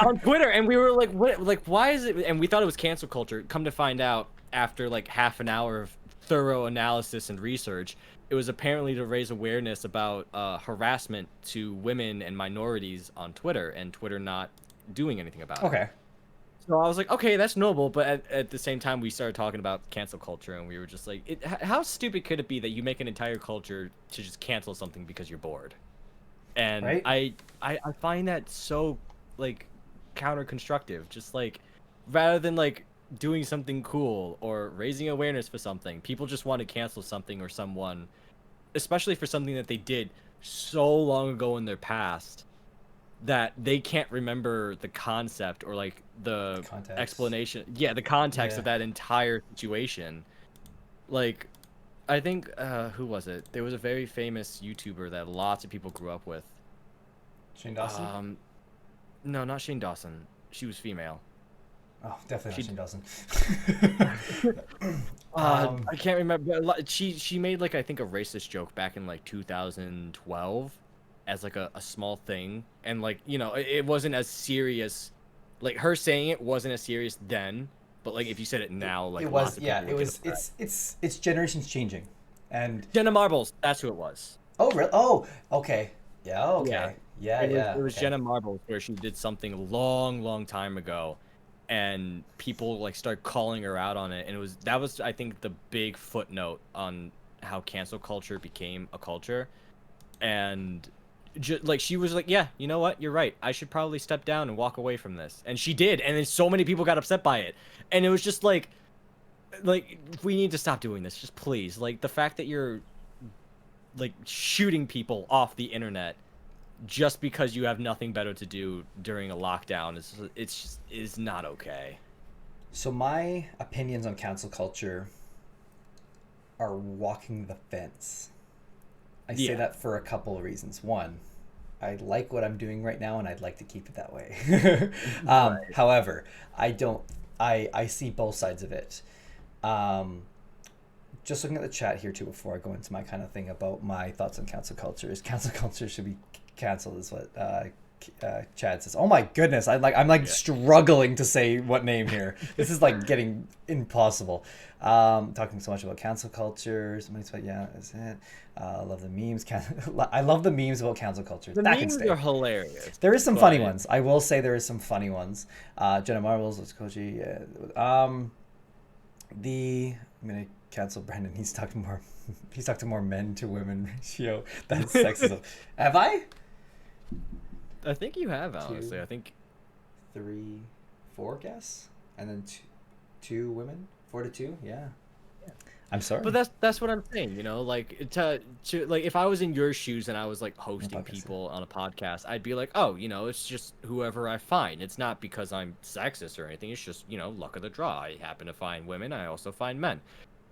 On Twitter, and we were like, what? Like, why is it? And we thought it was cancel culture. Come to find out, after like half an hour of thorough analysis and research, it was apparently to raise awareness about harassment to women and minorities on Twitter, and Twitter not doing anything about it. Okay. So I was like, okay, that's noble, but at the same time, we started talking about cancel culture, and we were just like, how stupid could it be that you make an entire culture to just cancel something because you're bored? And right? I find that so like counter-constructive. Just like, rather than like doing something cool or raising awareness for something, people just want to cancel something or someone, especially for something that they did so long ago in their past that they can't remember the concept or like the explanation, the context of that entire situation. Like, I think who was it? There was a very famous YouTuber that lots of people grew up with. Shane Dawson? No, not Shane Dawson. She was female. Oh, definitely not Shane Dawson. I can't remember. She made like, I think, a racist joke back in like 2012 as like a small thing, and like, you know, it wasn't as serious. Like, her saying it wasn't as serious then, but like if you said it now, like it was, it's generations changing, and Jenna Marbles, that's who it was. Oh really? Oh, okay. Yeah. Okay. Yeah. It was Jenna Marbles, where she did something long time ago, and people like started calling her out on it, and that was I think the big footnote on how cancel culture became a culture. And like, she was like, yeah, you know what, you're right, I should probably step down and walk away from this, and she did, and then so many people got upset by it, and it was just like we need to stop doing this, just please. Like, the fact that you're like shooting people off the internet just because you have nothing better to do during a lockdown is not okay. So my opinions on cancel culture are walking the fence. I say that for a couple of reasons. One, I like what I'm doing right now, and I'd like to keep it that way. However, I see both sides of it. Just looking at the chat here too before I go into my kind of thing about my thoughts on cancel culture is cancel culture should be canceled, is what Chad says. Oh my goodness, I'm struggling to say what name here. This is like getting impossible. Talking so much about cancel culture. Somebody's like, yeah, that's it. I love the memes. I love the memes about cancel culture. The memes are hilarious. There is some funny ones. I will say there is some funny ones. Jenna Marbles, let's Koji. I'm gonna cancel Brendan. He's talked to more men to women ratio. That's sexism. Have I? I think you have, honestly. 2, I think 3, 4 guess, and then 2 women, 4 to 2. Yeah. I'm sorry. But that's what I'm saying. You know, like to like, if I was in your shoes and I was like hosting people on a podcast, I'd be like, oh, you know, it's just whoever I find. It's not because I'm sexist or anything. It's just, you know, luck of the draw. I happen to find women. I also find men,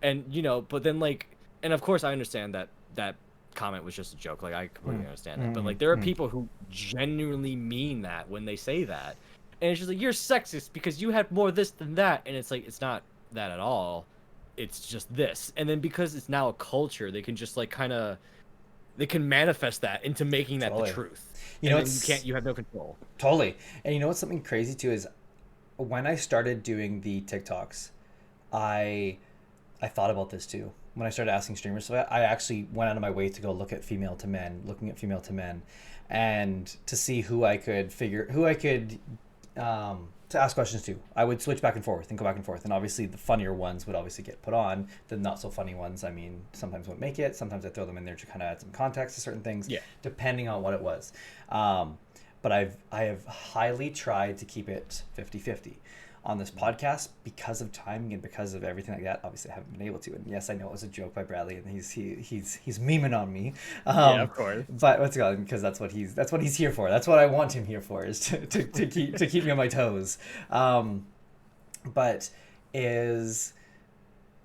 and you know. But then like, and of course I understand that that comment was just a joke. Like, I completely understand that. But like, there are people who genuinely mean that when they say that, and it's just like, you're sexist because you had more this than that, and it's like, it's not that at all. It's just this. And then because it's now a culture, they can just like they can manifest that into making that the truth. You know, you have no control. Totally. And you know what's something crazy too is when I started doing the TikToks, I thought about this too. When I started asking streamers, so I actually went out of my way to go look at female to men, and to see who I could to ask questions to. I would switch back and forth and go back and forth, and obviously the funnier ones would obviously get put on. The not so funny ones, I mean, sometimes won't make it. Sometimes I throw them in there to kind of add some context to certain things, depending on what it was. But I have highly tried to keep it 50-50 on this podcast because of timing and because of everything like that. Obviously, I haven't been able to. And yes, I know it was a joke by Bradley, and he's memeing on me. Yeah, of course. But what's going on? Because that's what he's here for. That's what I want him here for, is to keep me on my toes. But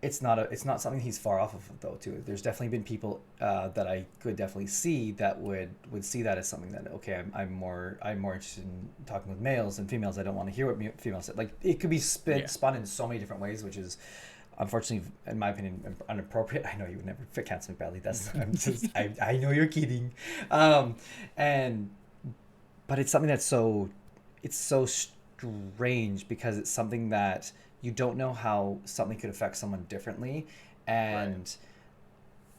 it's not something he's far off of though too. There's definitely been people that I could definitely see that would see that as something that, okay, I'm more interested in talking with males and females. I don't want to hear what females say. Like, it could be spun in so many different ways, which is unfortunately, in my opinion, inappropriate. I know you would never cancel me, Bradley. I know you're kidding. But it's something that's so strange because it's something that you don't know how something could affect someone differently, and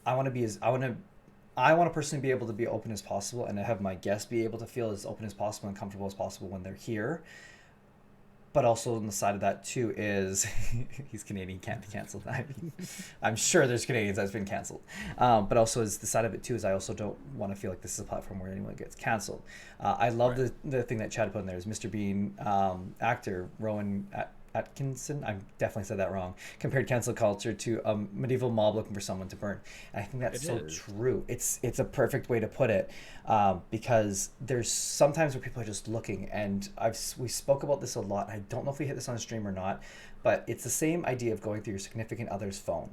I want to personally be able to be open as possible, and have my guests be able to feel as open as possible and comfortable as possible when they're here. But also on the side of that too is he's Canadian, can't be canceled. I'm sure there's Canadians that's been canceled. But also is the side of it too is I also don't want to feel like this is a platform where anyone gets canceled. I love the thing that Chad put in there is Mr. Bean actor Rowan Atkinson, I definitely said that wrong, compared cancel culture to a medieval mob looking for someone to burn. And I think that's true. It's a perfect way to put it, because there's sometimes where people are just looking, and we spoke about this a lot. I don't know if we hit this on stream or not, but it's the same idea of going through your significant other's phone.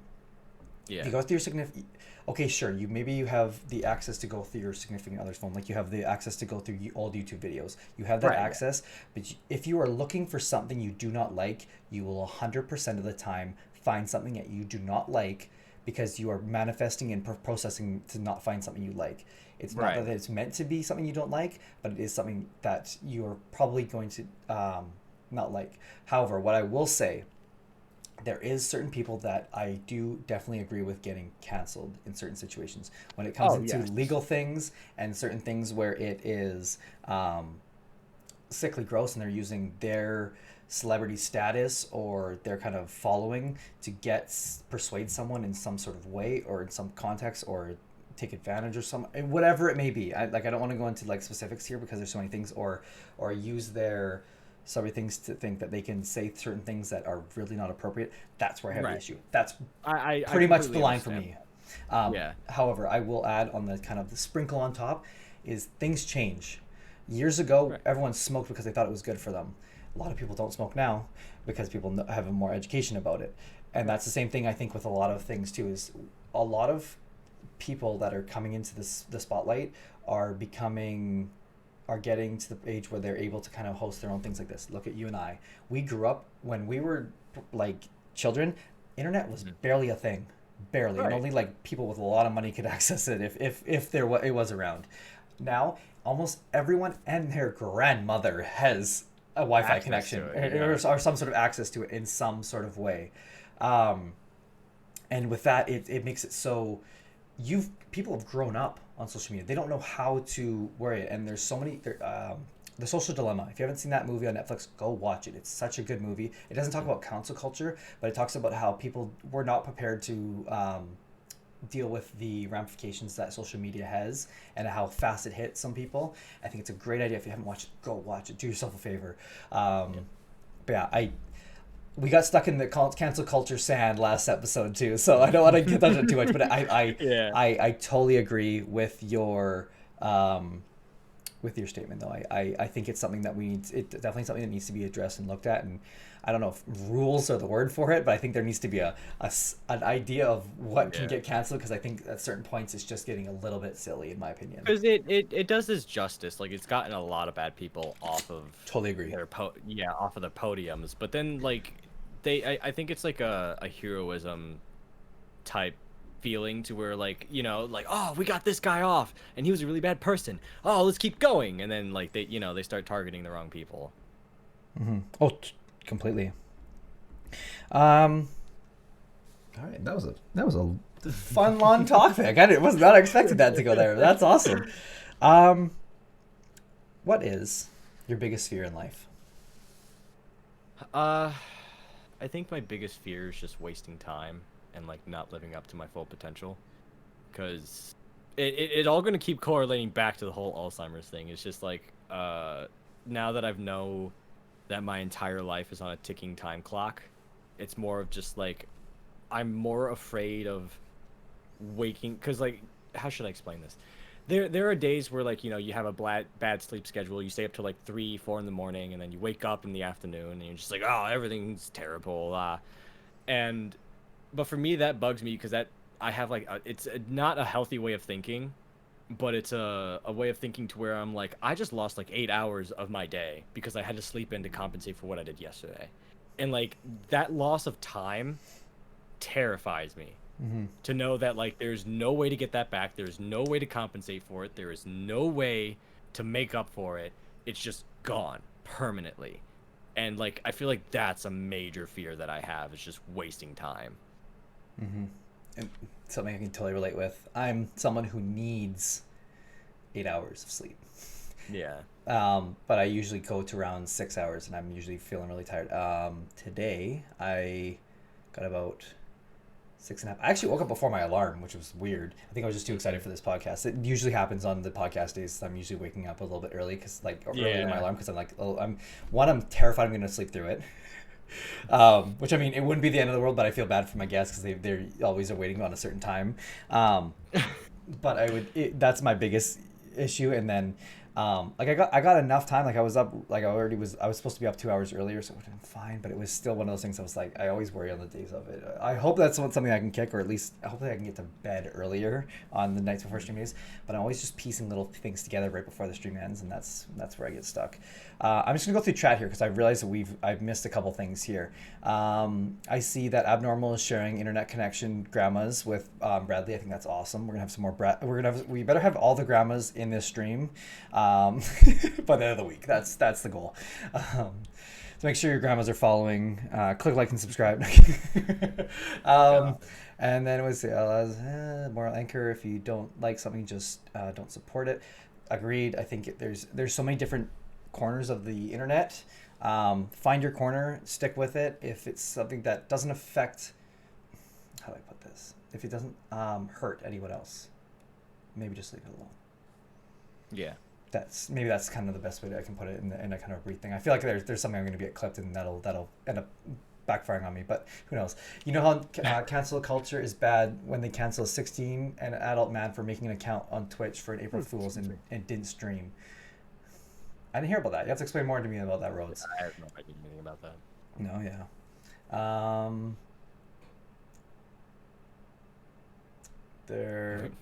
You go through your significant. Okay, sure. Maybe you have the access to go through your significant other's phone, like you have the access to go through old YouTube videos. You have that access, but if you are looking for something you do not like, you will 100% of the time find something that you do not like because you are manifesting and processing to not find something you like. It's not that it's meant to be something you don't like, but it is something that you are probably going to not like. However, what I will say, there is certain people that I do definitely agree with getting canceled in certain situations when it comes into legal things and certain things where it is sickly gross and they're using their celebrity status or their kind of following to persuade someone in some sort of way or in some context or take advantage or whatever it may be. I don't want to go into like specifics here because there's so many things or use their things to think that they can say certain things that are really not appropriate. That's where I have the issue. That's pretty much the line for me. However, I will add on the kind of the sprinkle on top is things change. Years ago, everyone smoked because they thought it was good for them. A lot of people don't smoke now because people have more education about it. And that's the same thing I think with a lot of things too, is a lot of people that are coming into the spotlight are getting to the age where they're able to kind of host their own things like this. Look at you and I. We grew up when we were like children, internet was barely a thing. Barely. And only like people with a lot of money could access it if it was around. Now, almost everyone and their grandmother has a Wi-Fi connection or some sort of access to it in some sort of way. And with that, it makes it so people have grown up on social media. They don't know how to worry it. And there's so many, The Social Dilemma. If you haven't seen that movie on Netflix, go watch it. It's such a good movie. It doesn't talk about cancel culture, but it talks about how people were not prepared to deal with the ramifications that social media has and how fast it hit some people. I think it's a great idea. If you haven't watched it, go watch it. Do yourself a favor. But yeah, we got stuck in the cancel culture sand last episode too, so I don't want to get into it too much. But I totally agree with your with your statement though. I think it's something that we need. It's definitely something that needs to be addressed and looked at. And I don't know if rules are the word for it, but I think there needs to be an idea of what can get canceled, because I think at certain points it's just getting a little bit silly in my opinion. Because it does this justice. Like, it's gotten a lot of bad people off of Totally agree. their off of the podiums. But then like I think it's like a heroism type feeling to where, like, you know, like, oh, we got this guy off and he was a really bad person, oh, let's keep going, and then like they start targeting the wrong people. Oh, completely. All right, that was a fun long topic. I was not expecting that to go there. That's awesome. What is your biggest fear in life? I think my biggest fear is just wasting time and like not living up to my full potential, because it all going to keep correlating back to the whole Alzheimer's thing. It's just like, now that I've know that my entire life is on a ticking time clock, it's more of just like, I'm more afraid of waking, because like, how should I explain this? There are days where, like, you know, you have a bad sleep schedule, you stay up till like 3-4 in the morning, and then you wake up in the afternoon and you're just like, oh, everything's terrible, but for me that bugs me, because that I have like it's not a healthy way of thinking, but it's a way of thinking to where I'm like, I just lost like 8 hours of my day because I had to sleep in to compensate for what I did yesterday, and like that loss of time terrifies me. To know that like there's no way to get that back, there's no way to compensate for it, there is no way to make up for it, it's just gone permanently. And like I feel like that's a major fear that I have, is just wasting time. And something I can totally relate with. I'm someone who needs 8 hours of sleep. Yeah. But I usually go to around 6 hours, and I'm usually feeling really tired. Today I got about 6.5. I actually woke up before my alarm, which was weird. I think I was just too excited for this podcast. It usually happens on the podcast days. I'm usually waking up a little bit early, because like earlier than my alarm, because I'm like, oh, I'm terrified I'm going to sleep through it. Which, I mean, it wouldn't be the end of the world, but I feel bad for my guests because they're always are waiting on a certain time. But that's my biggest issue. And then like I got enough time. Like I was up, like I was supposed to be up 2 hours earlier, so it would have been fine, but it was still one of those things I was like, I always worry on the days of it. I hope that's something I can kick, or at least hopefully I can get to bed earlier on the nights before stream days, but I'm always just piecing little things together right before the stream ends, and that's where I get stuck. I'm just gonna go through chat here because I realized that I've missed a couple things here. I see that Abnormal is sharing internet connection grandmas with Bradley. I think that's awesome. We're gonna have some more we better have all the grandmas in this stream by the end of the week. That's the goal. So make sure your grandmas are following. Click like and subscribe. And then it was moral anchor. If you don't like something, just don't support it. Agreed. I think there's so many different corners of the internet. Find your corner, stick with it. If it's something that doesn't affect, how do I put this? If it doesn't hurt anyone else, maybe just leave it alone. Yeah. That's kind of the best way that I can put it in a kind of brief thing. I feel like there's something I'm going to get clipped, and that'll end up backfiring on me, but who knows? You know how cancel culture is bad when they cancel a 16 and an adult man for making an account on Twitch for an April Fool's and didn't stream. I didn't hear about that. You have to explain more to me about that, Rhodes. I have no idea anything about that. No, yeah.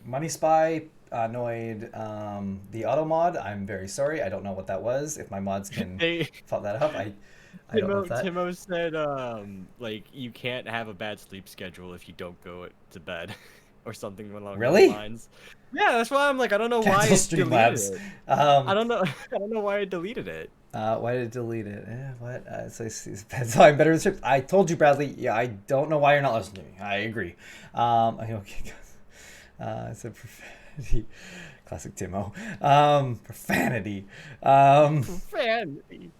Money Spy annoyed the auto mod. I'm very sorry. I don't know what that was. If my mods can follow that up, I don't know if that. Timo said like you can't have a bad sleep schedule if you don't go to bed or something along those lines. Yeah, that's why I'm like, I don't know why it deleted it. I don't know why I deleted it. Why did it delete it? What? So I'm better with I told you, Bradley. Yeah, I don't know why you're not listening to me. I agree. Okay. It's a profanity. Classic Timo. Profanity. Profanity.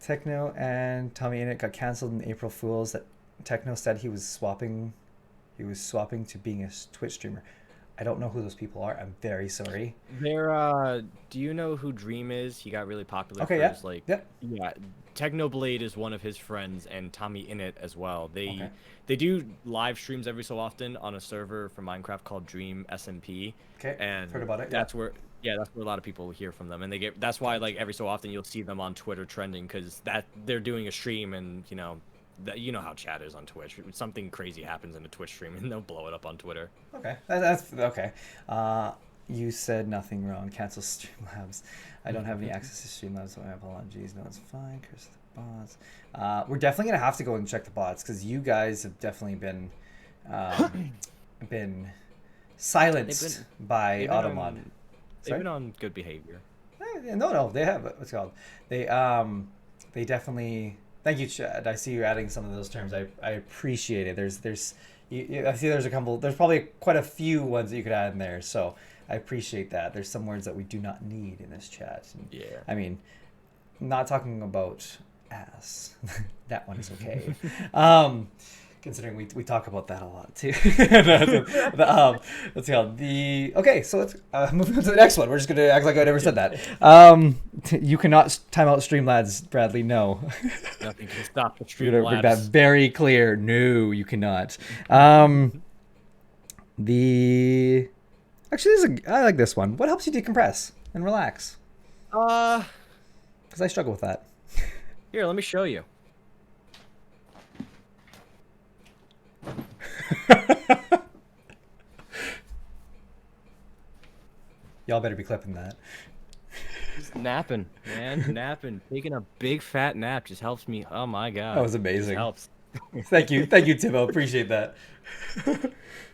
Techno and Tommy Innit got canceled in April Fools. That Techno said he was swapping to being a Twitch streamer. I don't know who those people are. I'm very sorry. They're do you know who Dream is? He got really popular Okay, for yeah. his like Yeah. yeah. Technoblade is one of his friends and Tommy Innit as well. Okay. They do live streams every so often on a server for Minecraft called Dream SMP. Okay. And Heard about it. that's where that's where a lot of people hear from them, and that's why like every so often you'll see them on Twitter trending because they're doing a stream and you know how chat is on Twitch. Something crazy happens in a Twitch stream and they'll blow it up on Twitter. Okay, that's okay. You said nothing wrong. Cancel Streamlabs. I don't have any access to Streamlabs, so I have apologies. No, it's fine. Curse the bots. We're definitely gonna have to go and check the bots because you guys have definitely been silenced by Automod. They've been on good behavior. No, they have. What's it called? They definitely. Thank you, Chad. I see you adding some of those terms. I appreciate it. I see there's a couple. There's probably quite a few ones that you could add in there. So I appreciate that. There's some words that we do not need in this chat. And, yeah. I mean, not talking about ass. That one is okay. Considering we talk about that a lot too. Let's see. Okay, so let's move on to the next one. We're just gonna act like I never said that. You cannot time out Streamlabs, Bradley. No. Nothing can stop the We're gonna make that Streamlabs. very clear. No, you cannot. Actually, I like this one. What helps you decompress and relax? Because I struggle with that. Here, let me show you. Y'all better be clipping that. Just napping, man. Napping. Taking a big fat nap just helps me. Oh my god. That was amazing. It helps. Thank you, Timo. Appreciate that.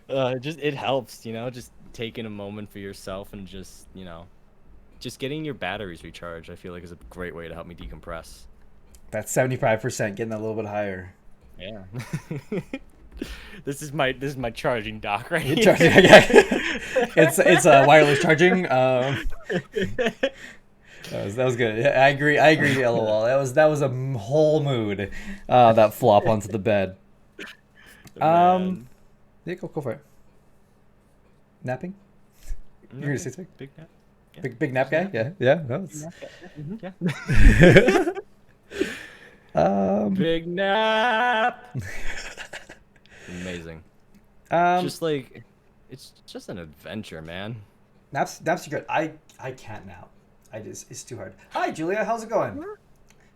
It helps, just taking a moment for yourself and just getting your batteries recharged. I feel like is a great way to help me decompress. That's 75%, getting a little bit higher. Yeah. This is my charging dock right here. Charging, yeah. It's wireless charging. That was good. Yeah, I agree. LOL. That was a whole mood. That flop onto the bed. Yeah, go for it. Napping. You're gonna say something? Big nap. Yeah. Big nap guy. Yeah. No, Yeah. Big nap. Amazing. Just like it's just an adventure, man. Naps are good. I can't nap. It's too hard. Hi Julia, how's it going?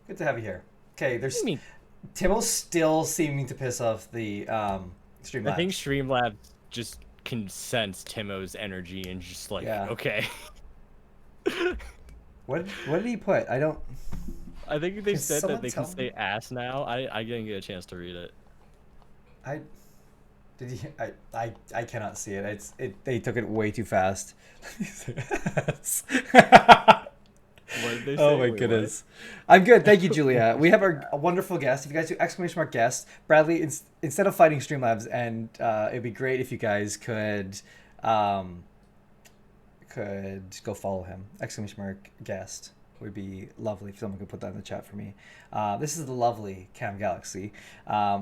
Good to have you here. Okay, Timo's still seeming to piss off the Streamlabs. I think Streamlabs just can sense Timo's energy and just like okay. What did he put? I don't. I think they said that they can say ass now. I didn't get a chance to read it. I cannot see it. They took it way too fast. What did they say? Oh my goodness. I'm good. Thank you, Julia. We have a wonderful guest. If you guys do ! Guest, Bradley, instead of fighting Streamlabs, and it'd be great if you guys could go follow him. ! Guest would be lovely if someone could put that in the chat for me. This is the lovely CamGalaxy.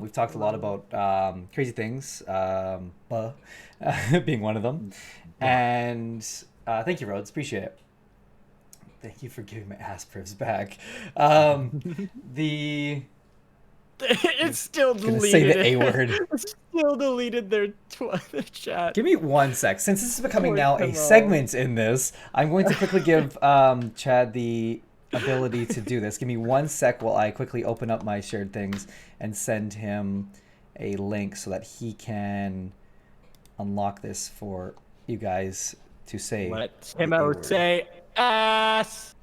We've talked a lot about crazy things, being one of them. And thank you, Rhodes. Appreciate it. Thank you for giving my ass privs back. It's still deleted. Say the A word. It's still deleted their chat. Give me 1 sec. Since this is becoming now a segment in this, I'm going to quickly give Chad the ability to do this. Give me 1 sec while I quickly open up my shared things and send him a link so that he can unlock this for you guys to say. Let him out say ass.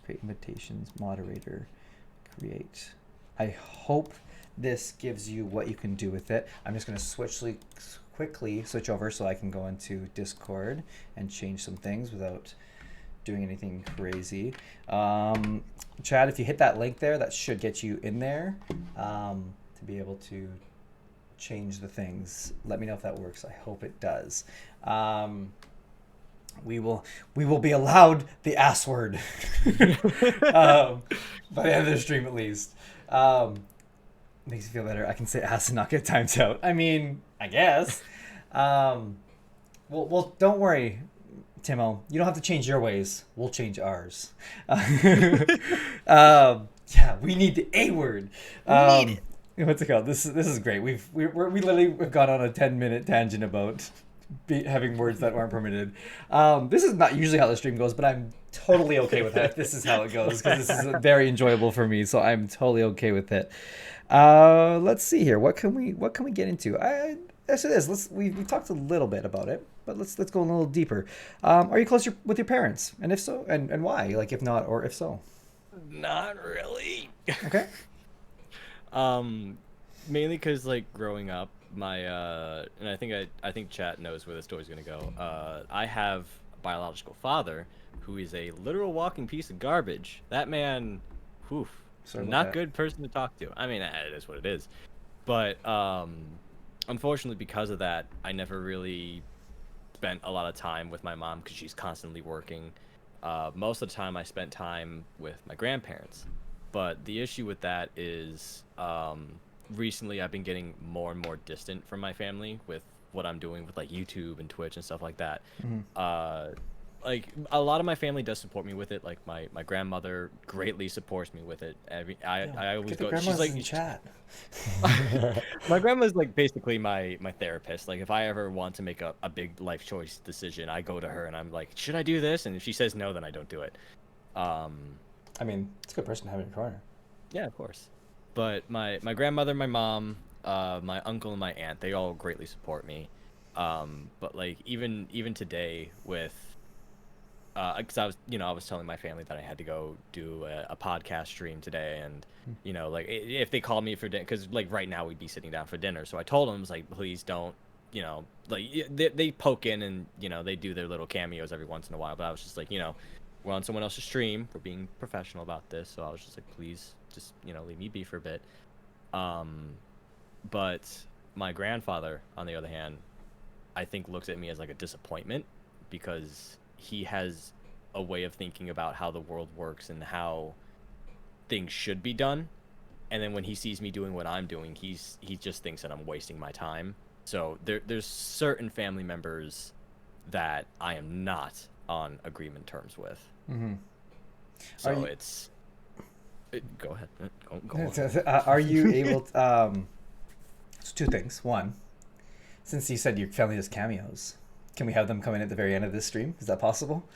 Create invitations, moderator, create. I hope this gives you what you can do with it. I'm just going to quickly switch over so I can go into Discord and change some things without doing anything crazy. Chad, if you hit that link there, that should get you in there to be able to change the things. Let me know if that works. I hope it does. We will be allowed the ass word by the end of the stream at least. Makes you feel better. I can say ass and not get timed out. I mean, I guess. Well, don't worry, Timo. You don't have to change your ways. We'll change ours. Yeah, we need the A word. Need it. What's it called? This is great. We literally have gone on a 10-minute tangent about having words that aren't permitted. This is not usually how the stream goes, but I'm totally okay with that. This is how it goes because this is very enjoyable for me. So I'm totally okay with it. Let's see here. What can we get into? As it is, we've talked a little bit about it, but let's go a little deeper. Are you close with your parents? And if so, and why? Like if not, or if so? Not really. Okay. Mainly because like growing up, my and I think chat knows where the story's gonna go. I have a biological father who is a literal walking piece of garbage. That man, whew, not good person to talk to. I mean, it is what it is. But unfortunately, because of that, I never really spent a lot of time with my mom because she's constantly working. Most of the time, I spent time with my grandparents. But the issue with that is recently I've been getting more and more distant from my family with what I'm doing with like YouTube and Twitch and stuff like that. Mm-hmm. Like a lot of my family does support me with it. Like my grandmother greatly supports me with it. I always go. She's like chat. My grandma's like basically my therapist. Like if I ever want to make a big life choice decision, I go to her and I'm like, should I do this? And if she says no, then I don't do it. I mean, it's a good person to have in your corner. Yeah, of course. But my grandmother, my mom, my uncle, and my aunt, they all greatly support me. But like even today with. Because I was telling my family that I had to go do a podcast stream today, and like if they called me for dinner, because like right now we'd be sitting down for dinner, so I told them, I was like, please don't, like they poke in and they do their little cameos every once in a while, but I was just like, we're on someone else's stream, we're being professional about this, so I was just like, please just leave me be for a bit. But my grandfather, on the other hand, I think looks at me as like a disappointment because he has a way of thinking about how the world works and how things should be done, and then when he sees me doing what I'm doing, he just thinks that I'm wasting my time. So there's certain family members that I am not on agreement terms with. Mm-hmm. So go ahead. Go on. Are you able to, it's two things. One, since you said your family does cameos, can we have them come in at the very end of this stream? Is that possible?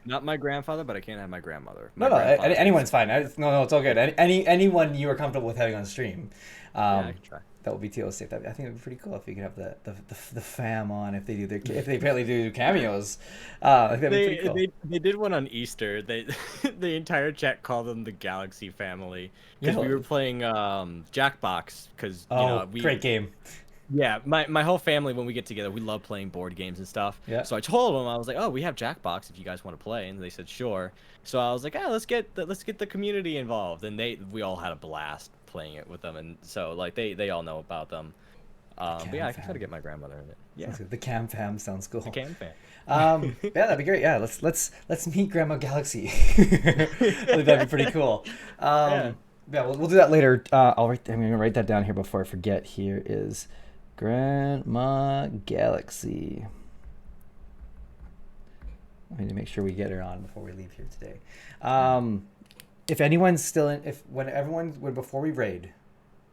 Not my grandfather, but I can't have my grandmother. No, anyone's fine. No, it's all good. Anyone you are comfortable with having on stream. Yeah, I can try. That would be TO safe. I think it would be pretty cool if you could have the fam on if they apparently do cameos. I think that'd be pretty cool. They did one on Easter. The entire chat called them the Galaxy family because we were playing Jackbox because great game. Yeah, my whole family, when we get together, we love playing board games and stuff. Yeah. So I told them, I was like, oh, we have Jackbox if you guys want to play, and they said sure. So I was like, let's get the community involved, and we all had a blast playing it with them, and so like they all know about them. But yeah, I can try to get my grandmother in it. Yeah, the Cam Fam sounds cool. The Cam Fam. Yeah, that'd be great. Yeah, let's meet Grandma Galaxy. I think that'd be pretty cool. Yeah, we'll do that later. I'm gonna write that down here before I forget. Here is Grandma Galaxy. I need to make sure we get her on before we leave here today. If anyone's still in, before we raid,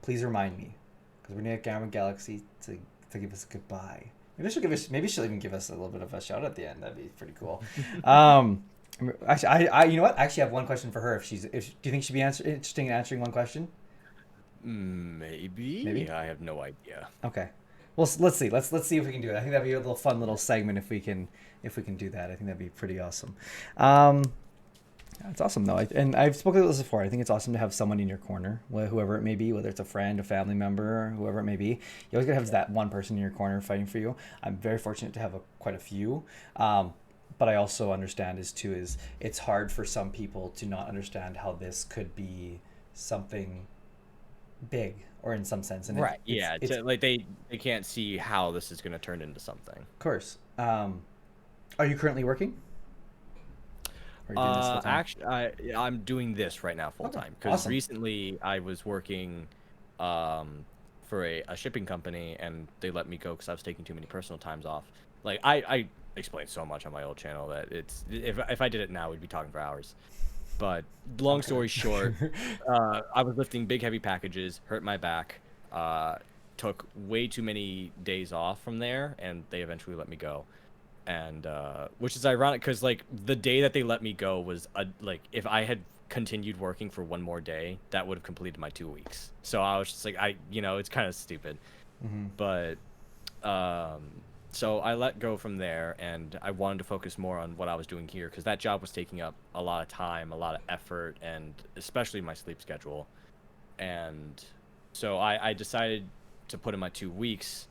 please remind me, because we're gonna get Grandma Galaxy to give us a goodbye. Maybe she'll even give us a little bit of a shout at the end. That'd be pretty cool. Actually, you know what? I actually have one question for her. Do you think she'd be interested in answering one question? Maybe. I have no idea. Okay. Well, let's see. Let's see if we can do it. I think that'd be a little fun little segment if we can do that. I think that'd be pretty awesome. It's awesome though. And I've spoken about this before. I think it's awesome to have someone in your corner, whoever it may be, whether it's a friend, a family member, whoever it may be. You always gotta have that one person in your corner fighting for you. I'm very fortunate to have quite a few. But I also understand is it's hard for some people to not understand how this could be something big or in some sense. And right. It's like they can't see how this is going to turn into something. Of course. Are you currently working? Actually, I'm doing this right now full time because recently I was working for a shipping company, and they let me go because I was taking too many personal times off. Like I explained so much on my old channel that if I did it now, we'd be talking for hours. But long story short, I was lifting big heavy packages, hurt my back, took way too many days off from there, and they eventually let me go. And which is ironic because like the day that they let me go was like if I had continued working for one more day, that would have completed my 2 weeks. So I was just like, it's kind of stupid. But so I let go from there, and I wanted to focus more on what I was doing here because that job was taking up a lot of time, a lot of effort, and especially my sleep schedule. And so I decided to put in my 2 weeks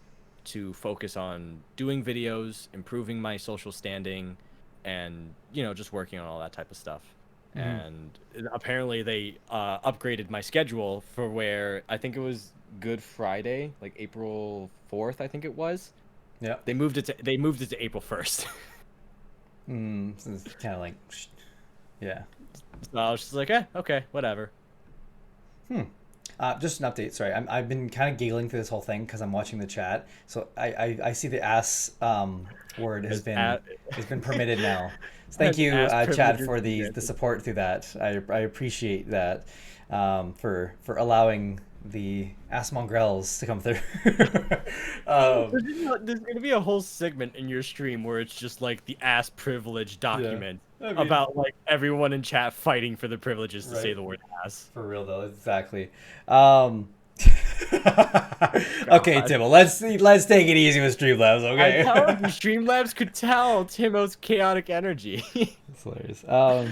to focus on doing videos, improving my social standing, and just working on all that type of stuff. And apparently they upgraded my schedule for where I think it was Good Friday, like April 4th, I think it was. Yeah. They moved it to April 1st. So it's kind of like, yeah. So I was just like, okay, whatever. Just an update. Sorry, I've been kind of giggling through this whole thing because I'm watching the chat. So I see the ass word has been permitted now. So thank you, Chad, for the support through that. I appreciate that for allowing the ass mongrels to come through. There's gonna be a whole segment in your stream where it's just like the ass privilege document about like everyone in chat fighting for the privileges to say the word ass. For real though, exactly. Okay, Timo, let's take it easy with Streamlabs, okay? I told you, Streamlabs could tell Timo's chaotic energy. It's hilarious. Oh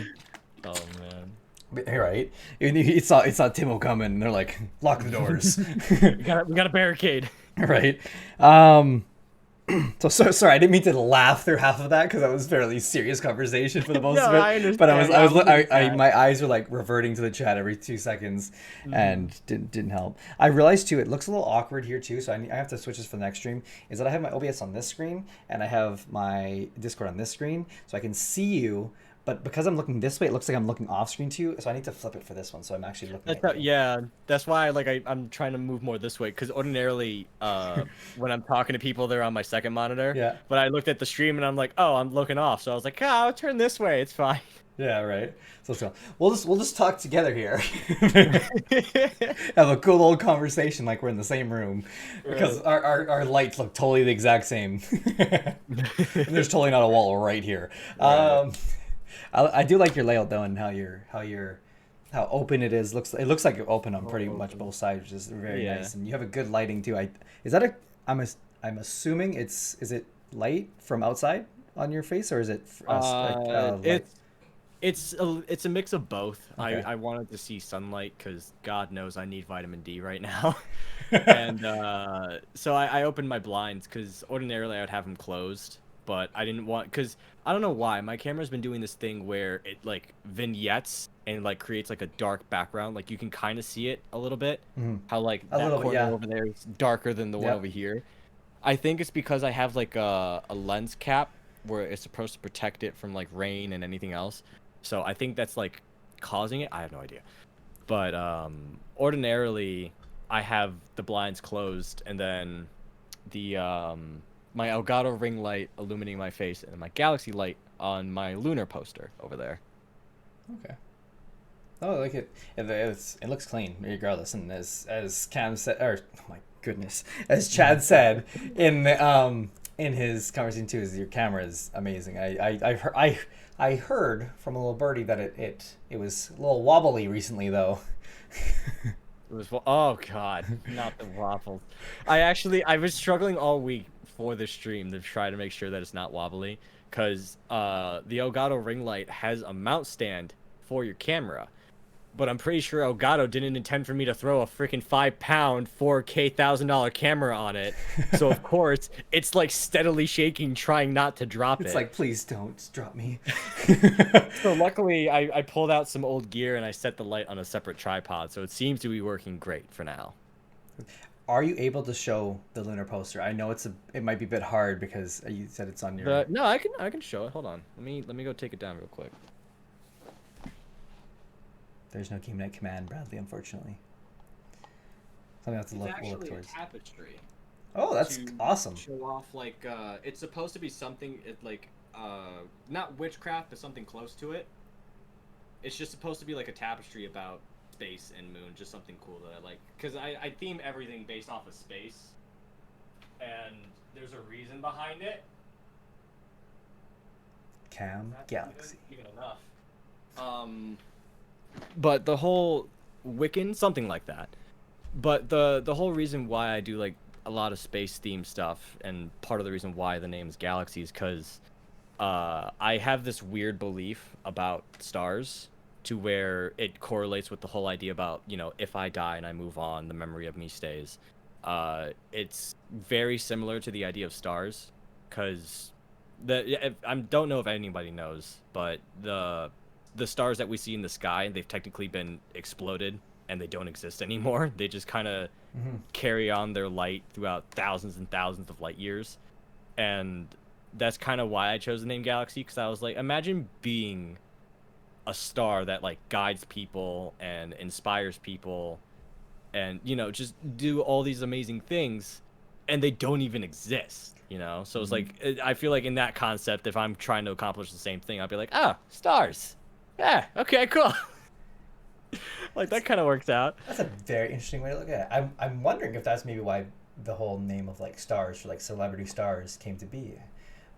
man. Right. It's not Timo coming. And they're like, lock the doors. we got a barricade. Right. So sorry, I didn't mean to laugh through half of that because that was fairly serious conversation for the most of it. I understand. But my eyes were like reverting to the chat every 2 seconds, and didn't help. I realized too, it looks a little awkward here too, so I have to switch this for the next stream. Is that I have my OBS on this screen and I have my Discord on this screen, so I can see you. But because I'm looking this way, it looks like I'm looking off screen too. So I need to flip it for this one. So I'm actually looking at you. Yeah, that's why I'm trying to move more this way. Because ordinarily, when I'm talking to people, they're on my second monitor. Yeah. But I looked at the stream and I'm like, oh, I'm looking off. So I was like, I'll turn this way. It's fine. Yeah, right. So we'll just talk together here. Have a cool old conversation like we're in the same room. Because our lights look totally the exact same. And there's totally not a wall right here. Right. I do like your layout though, and how open it is. It looks like you're open on pretty much both sides, which is very nice. And you have a good lighting too. I'm assuming is it light from outside on your face, or is it it's a mix of both. Okay. I wanted to see sunlight because God knows I need vitamin D right now. And so I opened my blinds because ordinarily I would have them closed, but I didn't want, because I don't know why my camera's been doing this thing where it like vignettes and like creates like a dark background, like you can kind of see it a little bit, how like that corner over there is darker than the one over here. I think it's because I have like a lens cap where it's supposed to protect it from like rain and anything else, so I think that's like causing it. I have no idea, but ordinarily I have the blinds closed, and then the my Elgato ring light illuminating my face, and my Galaxy light on my lunar poster over there. Okay. Oh, like it looks clean regardless, and as Cam said, or oh my goodness, as Chad said in his conversation too, is your camera is amazing. I heard from a little birdie that it was a little wobbly recently though. It was, oh god, not the waffles. I was struggling all week for the stream to try to make sure that it's not wobbly, because the Elgato ring light has a mount stand for your camera, but I'm pretty sure Elgato didn't intend for me to throw a freaking 5-pound 4K $1,000 camera on it, so of course it's like steadily shaking, trying not to drop it. It's like, please don't drop me. So luckily I pulled out some old gear and I set the light on a separate tripod, so it seems to be working great for now. Are you able to show the lunar poster? I know it might be a bit hard because you said it's on your. No, I can show it. Hold on. Let me go take it down real quick. There's no game night command, Bradley, unfortunately. Something else to It's look actually a towards. tapestry. Oh, that's To awesome. show off like it's supposed to be something like not witchcraft, but something close to it. It's just supposed to be like a tapestry about space and moon, just something cool that I like. Because I theme everything based off of space, and there's a reason behind it. CamGalaxy. Even enough. But the whole Wiccan, something like that. But the whole reason why I do like a lot of space themed stuff, and part of the reason why the name is Galaxy, is because I have this weird belief about stars, to where it correlates with the whole idea about, you know, if I die and I move on, the memory of me stays. It's very similar to the idea of stars, because I don't know if anybody knows, but the stars that we see in the sky, they've technically been exploded and they don't exist anymore. They just kind of carry on their light throughout thousands and thousands of light years. And that's kind of why I chose the name Galaxy, because I was like, imagine being a star that like guides people and inspires people and, you know, just do all these amazing things, and they don't even exist, you know? So it's like, I feel like in that concept, if I'm trying to accomplish the same thing, I'd be like, oh, stars. Yeah, okay, cool. Like, that kind of works out. That's a very interesting way to look at it. I'm wondering if that's maybe why the whole name of like stars, for like celebrity stars, came to be.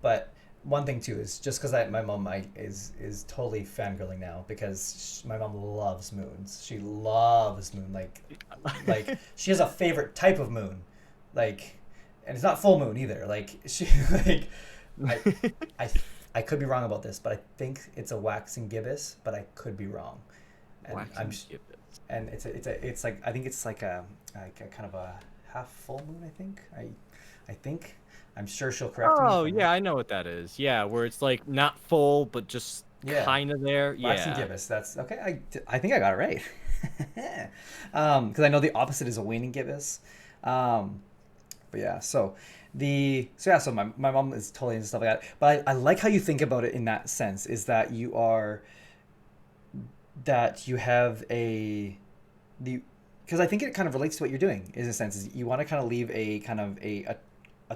But one thing too is just because my mom is totally fangirling now, because my mom loves moons. She loves moon, like she has a favorite type of moon, like, and it's not full moon either. Like she like I could be wrong about this, but I think it's a waxing gibbous, but I could be wrong. And and it's like, I think it's like a kind of a half full moon. I think. I'm sure she'll correct me. Oh, yeah, I know what that is. Yeah, where it's like not full, but just kind of there. Waxing Yeah. gibbous. That's okay. I think I got it right. Because I know the opposite is a waning gibbous. But yeah, so my mom is totally into stuff like that. But I like how you think about it in that sense, is that you have because I think it kind of relates to what you're doing, in a sense, is you want to kind of leave a kind of a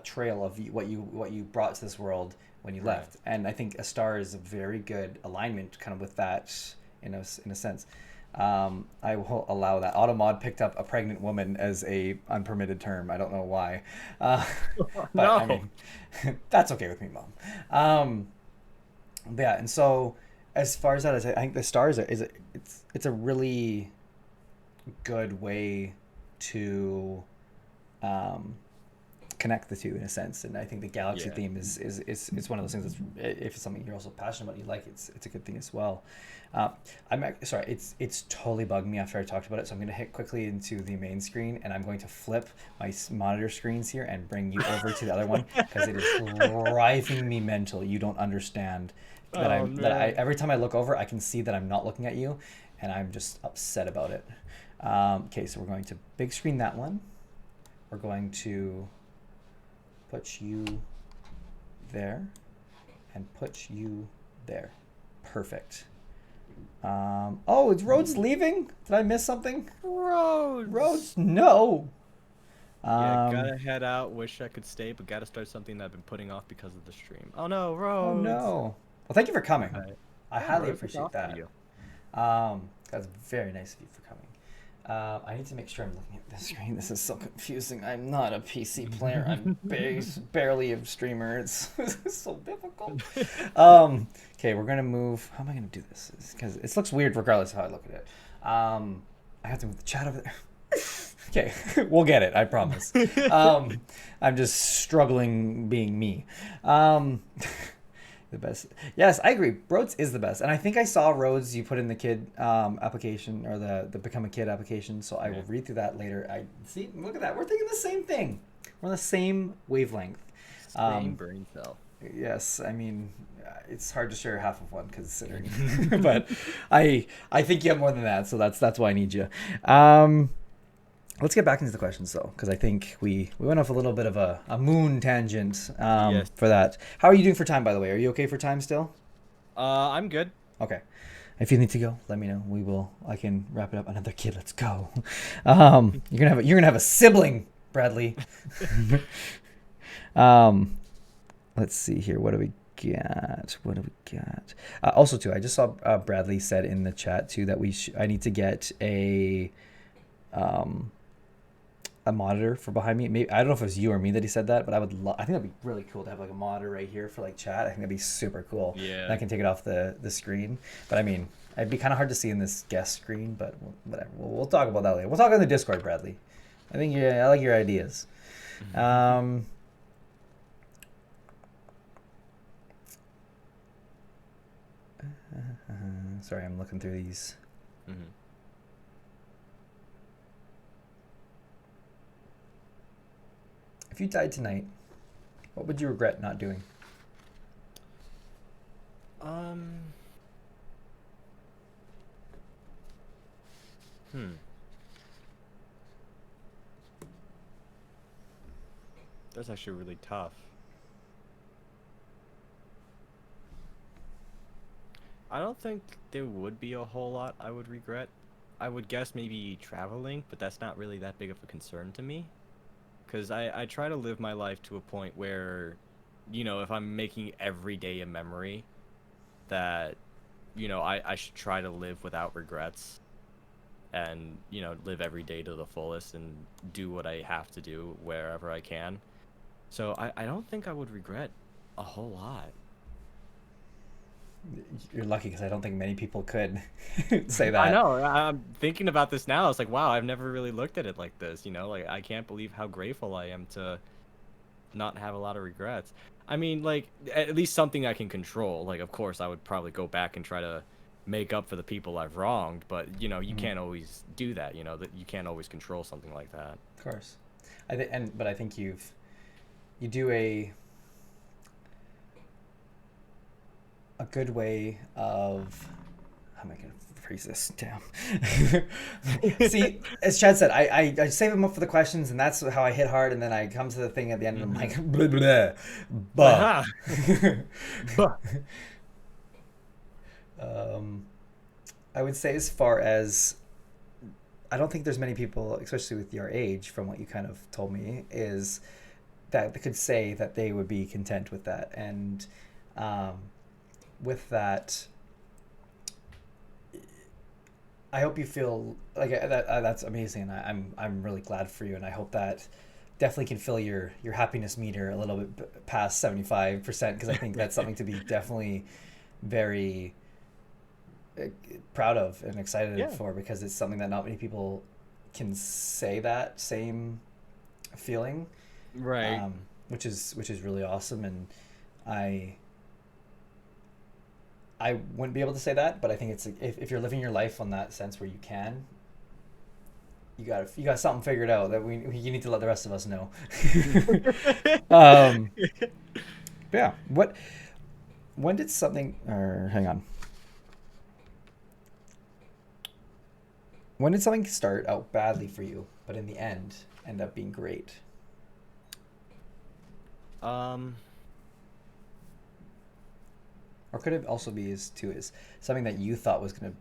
trail of what you brought to this world when you left. And I think a star is a very good alignment kind of with that, in a sense. I will allow that. Automod picked up a pregnant woman as a unpermitted term. I don't know why. But No. I mean, that's okay with me, Mom. But yeah, and so as far as that is, I think the stars it's a really good way to connect the two, in a sense. And I think the galaxy theme is it's one of those things that's, if it's something you're also passionate about, you like, it's a good thing as well. I'm sorry, it's totally bugged me after I talked about it, so I'm going to hit quickly into the main screen, and I'm going to flip my monitor screens here and bring you over to the other one, because it is driving me mental. You don't understand that every time I look over, I can see that I'm not looking at you, and I'm just upset about it. Okay, so we're going to big screen that one. We're going to put you there and put you there. Perfect. Oh, is Rhodes leaving? Did I miss something? Rhodes, no. Yeah, gotta head out. Wish I could stay, but gotta start something that I've been putting off because of the stream. Oh no, Rhodes. Oh no. Well, thank you for coming. I highly Rhodes, it's appreciate awesome that. of you. That's very nice of you for coming. I need to make sure I'm looking at the screen. This is so confusing. I'm not a PC player. I'm barely a streamer. It's so difficult. Okay, we're gonna move. How am I gonna do this? Because it looks weird regardless of how I look at it. I have to move the chat over there. Okay, we'll get it. I promise. I'm just struggling being me. The best. Yes, I agree. Rhodes is the best. And I think I saw Rhodes, you put in the kid application, or the Become a Kid application, so I will read through that later. I see, look at that. We're thinking the same thing. We're on the same wavelength. Same brain cell. Yes, I mean, it's hard to share half of one, considering. But I think you have more than that, so that's why I need you. Let's get back into the questions, though, because I think we went off a little bit of a moon tangent for that. How are you doing for time, by the way? Are you okay for time still? I'm good. Okay. If you need to go, let me know. I can wrap it up. Another kid, let's go. You're gonna have a sibling, Bradley. Let's see here. What do we got? Also, too, I just saw Bradley said in the chat too that I need to get a monitor for behind me. Maybe I don't know if it was you or me that he said that, but I think that'd be really cool to have like a monitor right here for like chat. I think that'd be super cool. Yeah. And I can take it off the screen. But I mean, it'd be kind of hard to see in this guest screen. But whatever. We'll talk about that later. We'll talk on the Discord, Bradley. I like your ideas. Sorry, I'm looking through these. Mm-hmm. If you died tonight, what would you regret not doing? That's actually really tough. I don't think there would be a whole lot I would regret. I would guess maybe traveling, but that's not really that big of a concern to me. Because I try to live my life to a point where, you know, if I'm making every day a memory, that, you know, I should try to live without regrets and, you know, live every day to the fullest and do what I have to do wherever I can. So I don't think I would regret a whole lot. You're lucky because I don't think many people could say that. I know. I'm thinking about this now. It's like, wow, I've never really looked at it like this. You know, like I can't believe how grateful I am to not have a lot of regrets. I mean, like at least something I can control. Like, of course, I would probably go back and try to make up for the people I've wronged. But you know, you can't always do that. You know, that you can't always control something like that. Of course, but I think you do a good way of, how am I gonna phrase this? Damn. See, as Chad said, I save them up for the questions, and that's how I hit hard, and then I come to the thing at the end, and I'm like, blah, blah, blah. I would say, as far as, I don't think there's many people, especially with your age, from what you kind of told me, is that they could say that they would be content with that. And with that, I hope you feel like that's amazing. I'm really glad for you, and I hope that definitely can fill your happiness meter a little bit past 75%, because I think that's something to be definitely very proud of and excited for, because it's something that not many people can say that same feeling, right? Which is really awesome, and I wouldn't be able to say that, but I think it's if you're living your life on that sense where you can, you got something figured out that you need to let the rest of us know. Yeah. When did something, or hang on. When did something start out badly for you, but in the end end up being great? Or could it also be is something that you thought was gonna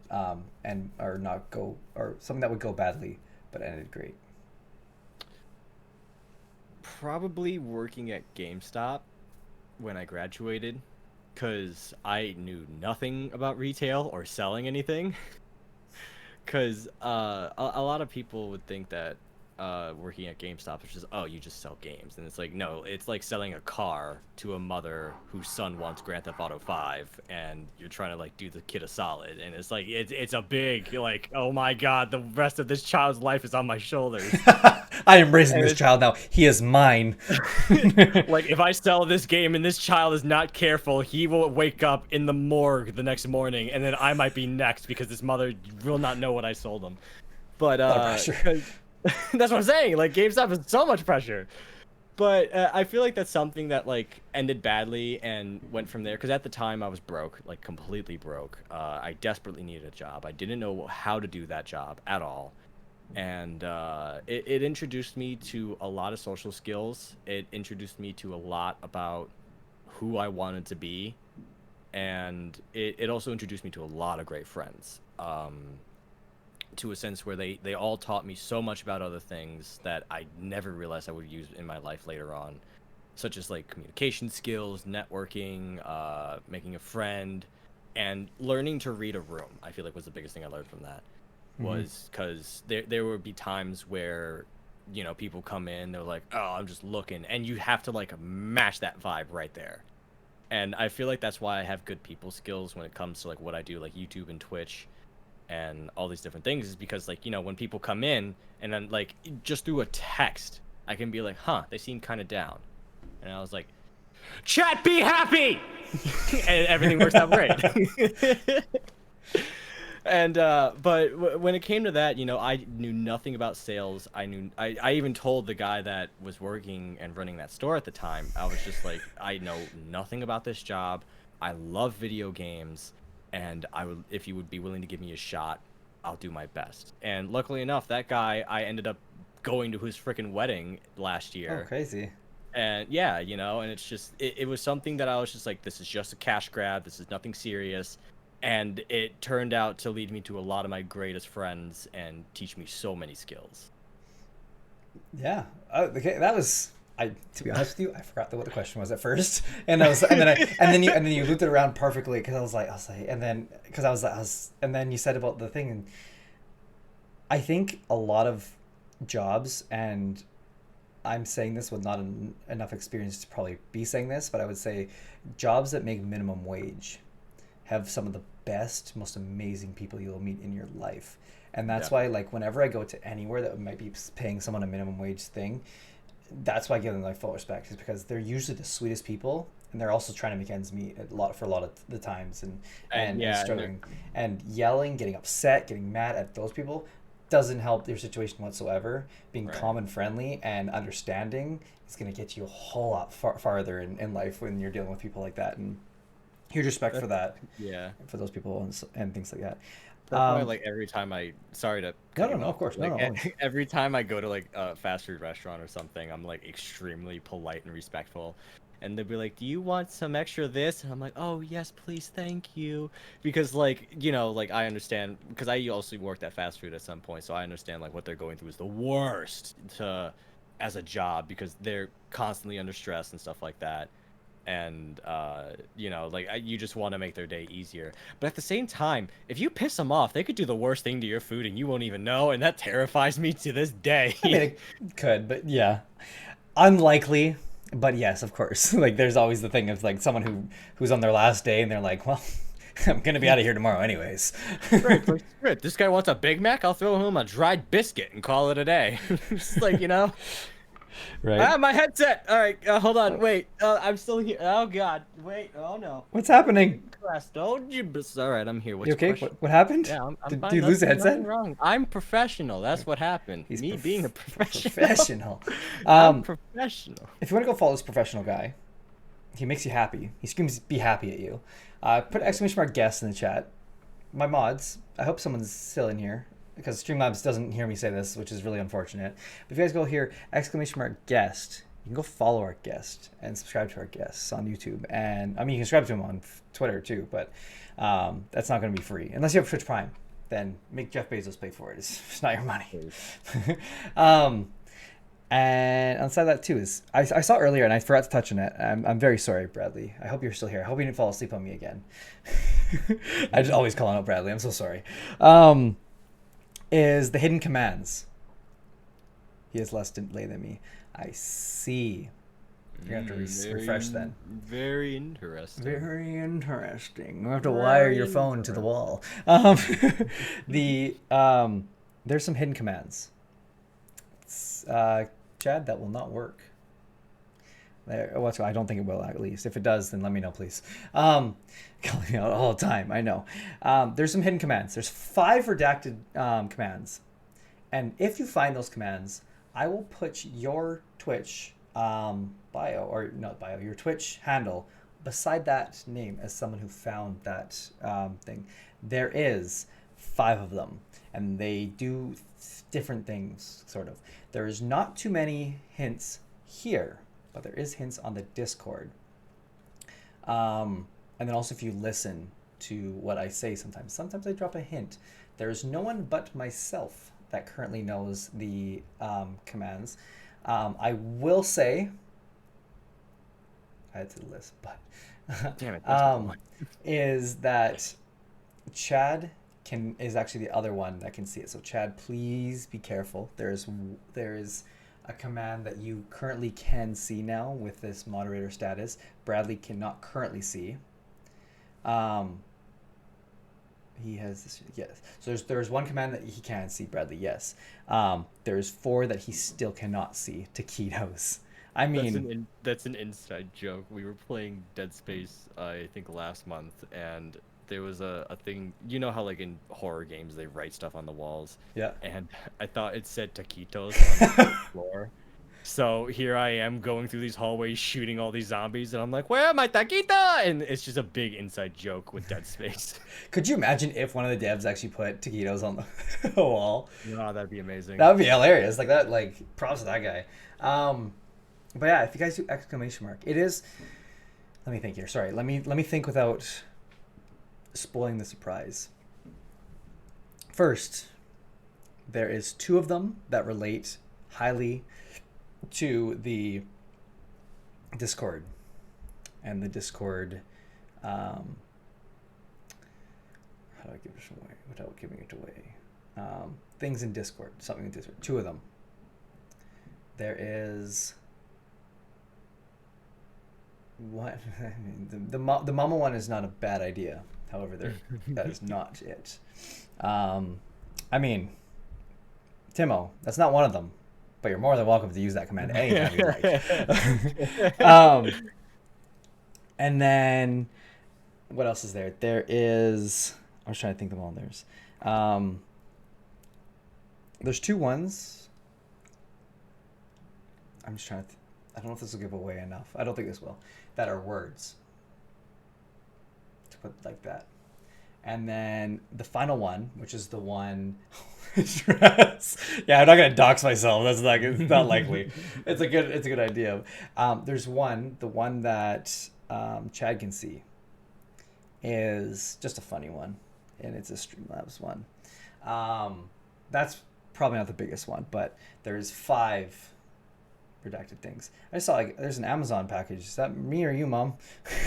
or something that would go badly but ended great? Probably working at GameStop when I graduated, because I knew nothing about retail or selling anything. Because a lot of people would think that working at GameStop is just, oh, you just sell games. And it's like, no, it's like selling a car to a mother whose son wants Grand Theft Auto 5, and you're trying to like do the kid a solid. And it's like, it's a big, like, oh my God, the rest of this child's life is on my shoulders. I am raising this child now. He is mine. Like, if I sell this game and this child is not careful, he will wake up in the morgue the next morning, and then I might be next because this mother will not know what I sold him. But that's what I'm saying. Like, GameStop is so much pressure. But I feel like that's something that like ended badly and went from there. Because at the time I was broke, like completely broke. I desperately needed a job. I didn't know how to do that job at all. And it introduced me to a lot of social skills. It introduced me to a lot about who I wanted to be. and it also introduced me to a lot of great friends. To a sense where they all taught me so much about other things that I never realized I would use in my life later on, such as like communication skills, networking, making a friend, and learning to read a room. I feel like was the biggest thing I learned from that, was because there would be times where, you know, people come in, they're like, oh, I'm just looking, and you have to like match that vibe right there. And I feel like that's why I have good people skills when it comes to like what I do, like YouTube and Twitch and all these different things, is because like, you know, when people come in and then like just through a text, I can be like, huh, they seem kind of down. And I was like, chat, be happy! And everything works out great. And but when it came to that, you know, I knew nothing about sales. I even told the guy that was working and running that store at the time, I was just like, I know nothing about this job. I love video games, and I would, if you would be willing to give me a shot, I'll do my best. And luckily enough, that guy, I ended up going to his freaking wedding last year. Oh, crazy. And yeah, you know, and it's just, it was something that I was just like, this is just a cash grab. This is nothing serious. And it turned out to lead me to a lot of my greatest friends and teach me so many skills. Yeah. Okay, that was. To be honest with you, I forgot what the question was at first, and then you looped it around perfectly, because I was like, and then and then you said about the thing, and I think a lot of jobs, and I'm saying this with not enough experience to probably be saying this, but I would say jobs that make minimum wage have some of the best, most amazing people you'll meet in your life. And that's why, like, whenever I go to anywhere that might be paying someone a minimum wage thing, that's why I give them like full respect, is because they're usually the sweetest people, and they're also trying to make ends meet for a lot of the times, and struggling, and yelling, getting upset, getting mad at those people doesn't help their situation whatsoever. Being calm and friendly and understanding is going to get you a whole lot farther in life when you're dealing with people like that, and huge respect for that. Yeah, for those people and things like that. That's why, like, every time I, sorry to no, of course, like, no. Every time I go to like a fast food restaurant or something, I'm like extremely polite and respectful, and they'll be like, do you want some extra this? And I'm like, oh yes, please, thank you. Because, like, you know, like, I understand, because I also worked at fast food at some point, so I understand like what they're going through is the worst as a job, because they're constantly under stress and stuff like that. And you know, like, you just want to make their day easier, but at the same time, if you piss them off, they could do the worst thing to your food and you won't even know, and that terrifies me to this day. I mean, it could, but yeah, unlikely. But yes, of course. Like, there's always the thing of like someone who's on their last day and they're like, well, I'm gonna be out of here tomorrow anyways. Great. This guy wants a Big Mac, I'll throw him a dried biscuit and call it a day. Just like, you know. Right. Ah, my headset. All right, hold on. Wait, I'm still here. Oh God, wait. Oh no. What's happening? Don't you? All right, I'm here. What's you okay? your question? What happened? Yeah, I'm did, fine. Did you lose the headset? Wrong. I'm professional. That's what happened. He's me being a professional. Professional. I'm professional. If you want to go follow this professional guy, he makes you happy. He screams, "Be happy" at you. Put !guest in the chat. My mods. I hope someone's still in here, because Streamlabs doesn't hear me say this, which is really unfortunate. But if you guys go here, !guest, you can go follow our guest and subscribe to our guests on YouTube. And I mean, you can subscribe to him on Twitter too, but that's not going to be free. Unless you have Twitch Prime, then make Jeff Bezos pay for it. It's not your money. And outside of that too is, I saw earlier and I forgot to touch on it. I'm very sorry, Bradley. I hope you're still here. I hope you didn't fall asleep on me again. I just always call out Bradley. I'm so sorry. Is the hidden commands. He is less delay than me. I see. You're going to have to refresh then. Very interesting. Very interesting. You have to wire your phone to the wall. There's some hidden commands. Chad, that will not work. I don't think it will, at least. If it does, then let me know, please. Calling me out all the time, I know. There's some hidden commands. There's 5 redacted commands. And if you find those commands, I will put your Twitch your Twitch handle beside that name as someone who found that thing. There is 5 of them, and they do different things, sort of. There's not too many hints here, but there is hints on the Discord. and then also if you listen to what I say sometimes I drop a hint. There's no one but myself that currently knows the commands. I will say, add to the list, but Damn it. That's one. is that Chad is actually the other one that can see it. So Chad, please be careful. There is a command that you currently can see now with this moderator status. Bradley cannot currently see. He has this, yes. So there's one command that he can see, Bradley, yes. There's 4 that he still cannot see, taquitos. I mean, that's an inside joke. We were playing Dead Space, I think last month, and there was a thing. You know how like in horror games they write stuff on the walls. Yeah. And I thought it said taquitos on the floor. So here I am going through these hallways shooting all these zombies, and I'm like, "Where am I, taquita?" And it's just a big inside joke with Dead Space. Could you imagine if one of the devs actually put taquitos on the wall? No, that'd be amazing. That would be hilarious. Like that. Like props to that guy. But yeah, if you guys do exclamation mark, it is. Let me think here. Sorry. Let me think without spoiling the surprise. First, there is 2 of them that relate highly to the Discord, and the Discord. How do I give this away without giving it away? Things in Discord, something in Discord. 2 of them. There is what the mama one is not a bad idea. However, that is not it. I mean, Timo, that's not one of them. But you're more than welcome to use that command anytime you like. And then, what else is there? There is. I was trying to think of them all. There's 2 ones. I'm just trying to. I don't know if this will give away enough. I don't think this will. That are words. To put like that. And then the final one, which is the one. Yeah, I'm not gonna dox myself. That's not likely. It's a good idea. There's the one that Chad can see is just a funny one, and it's a Streamlabs one. That's probably not the biggest one, but there's 5 redacted things. I saw there's an Amazon package. Is that me or you, Mom?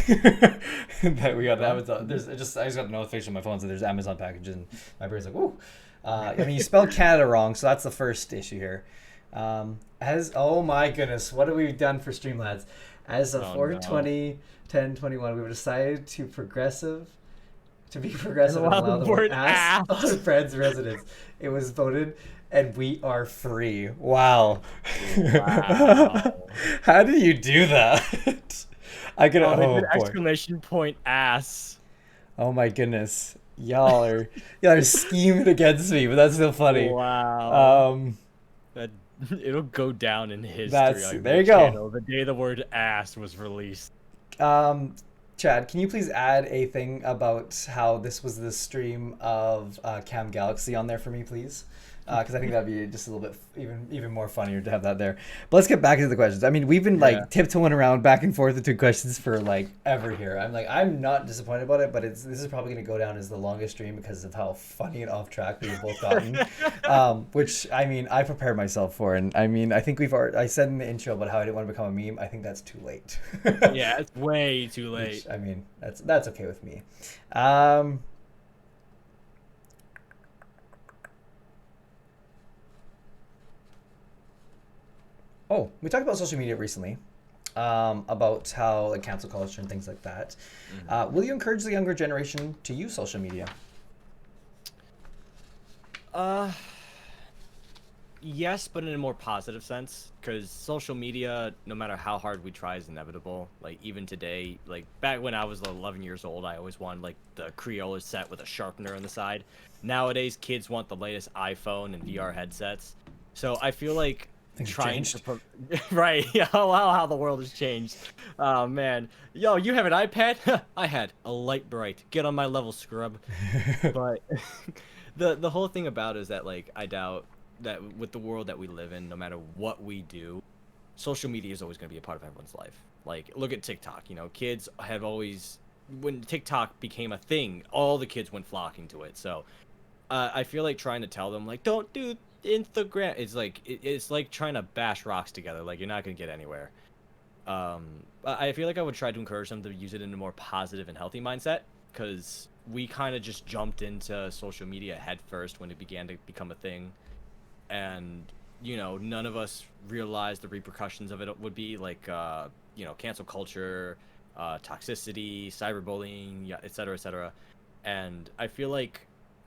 That we got the Amazon. I just got a notification on my phone that there's Amazon packages, and my brain's like, "Woo!" I mean, you spelled Canada wrong, so that's the first issue here. Oh my goodness, what have we done for Streamlabs? As of 4/20/10/21, we've decided to be progressive and allow the word ass on Fred's residence. It was voted, and we are free. Wow. How did you do that? I could. Exclamation point ass. Oh my goodness. Y'all are scheming against me, but that's still funny. Wow. It'll go down in history. There you go. Channel, the day the word ass was released. Chad, can you please add a thing about how this was the stream of CamGalaxy on there for me, please? Because I think that'd be just a little bit even more funnier to have that there. But let's get back into the questions. I mean, we've been tiptoeing around back and forth between questions for ever here. I'm not disappointed about it, but this is probably going to go down as the longest stream because of how funny and off track we've both gotten. Which I mean, I prepared myself for, and I mean, I think I said in the intro about how I didn't want to become a meme. I think that's too late. Yeah, it's way too late. Which, I mean, that's okay with me. Oh, we talked about social media recently, about how cancel culture and things like that. Mm-hmm. Will you encourage the younger generation to use social media? Yes, but in a more positive sense, because social media, no matter how hard we try, is inevitable. Even today, back when I was 11 years old, I always wanted the Crayola set with a sharpener on the side. Nowadays, kids want the latest iPhone and VR headsets. So I feel like trying to right, yeah. Oh wow, how the world has changed. Oh man, yo, you have an iPad? I had a light bright. Get on my level, scrub. But the whole thing about it is that I doubt that with the world that we live in, no matter what we do, social media is always going to be a part of everyone's life. Look at TikTok. Kids have always when TikTok became a thing, all the kids went flocking to it. So I feel like trying to tell them like don't do Instagram. It's like trying to bash rocks together. Like you're not gonna get anywhere. I feel like I would try to encourage them to use it in a more positive and healthy mindset, because we kind of just jumped into social media head first when it began to become a thing, and none of us realized the repercussions of it would be like cancel culture, toxicity, cyberbullying, yeah, et cetera, et cetera. And I feel like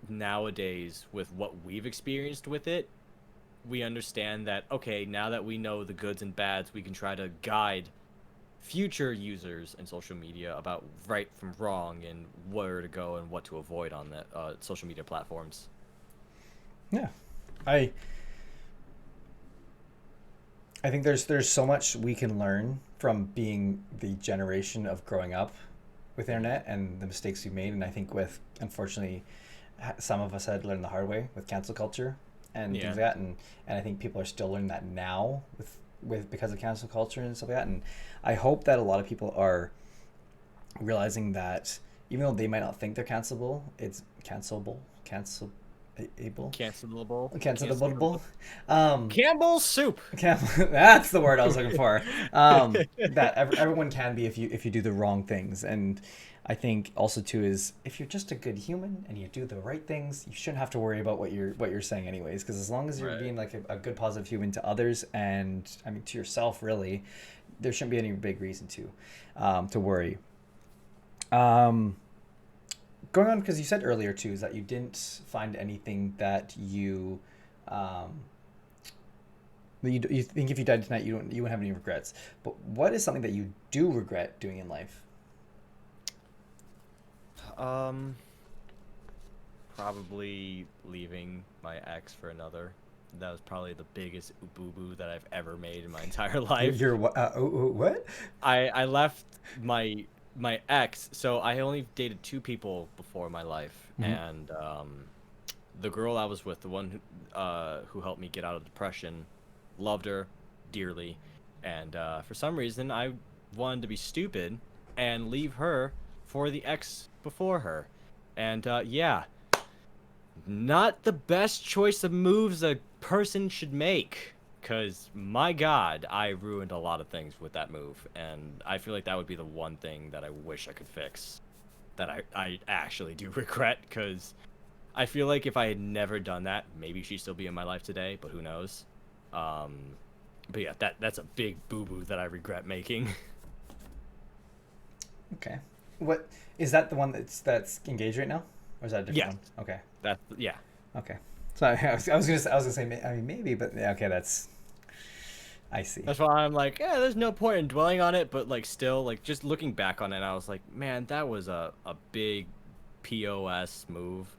nowadays, with what we've experienced with it, we understand that, okay, now that we know the goods and bads, we can try to guide future users in social media about right from wrong and where to go and what to avoid on the social media platforms. Yeah, I think there's so much we can learn from being the generation of growing up with internet and the mistakes we made. And I think unfortunately, some of us had to learn the hard way with cancel culture and things like that. And I think people are still learning that now with because of cancel culture and stuff like that. And I hope that a lot of people are realizing that even though they might not think they're cancelable, it's cancelable. Campbell's soup. That's the word I was looking for. That everyone can be if you do the wrong things. And I think also too is if you're just a good human and you do the right things, you shouldn't have to worry about what you're saying anyways. Because as long as you're being like a good positive human to others and I mean to yourself really, there shouldn't be any big reason to worry. Going on, because you said earlier too is that you didn't find anything that you think if you died tonight you wouldn't have any regrets. But what is something that you do regret doing in life? Probably leaving my ex for another. That was probably the biggest boo-boo that I've ever made in my entire life. You're what? I left my ex, so I only dated 2 people before my life, and the girl I was with, the one who helped me get out of depression, loved her dearly, and for some reason I wanted to be stupid and leave her for the ex before her, and not the best choice of moves a person should make. Because, my God, I ruined a lot of things with that move. And I feel like that would be the one thing that I wish I could fix. That I actually do regret. Because I feel like if I had never done that, maybe she'd still be in my life today. But who knows? But yeah, that's a big boo-boo that I regret making. Okay. What is that the one that's engaged right now? Or is that a different one? Okay. Yeah. Okay. So I was gonna say I mean maybe, but yeah, okay, I see. That's why I'm like, yeah, there's no point in dwelling on it, but like still, like just looking back on it, I was like, man, that was a big POS move,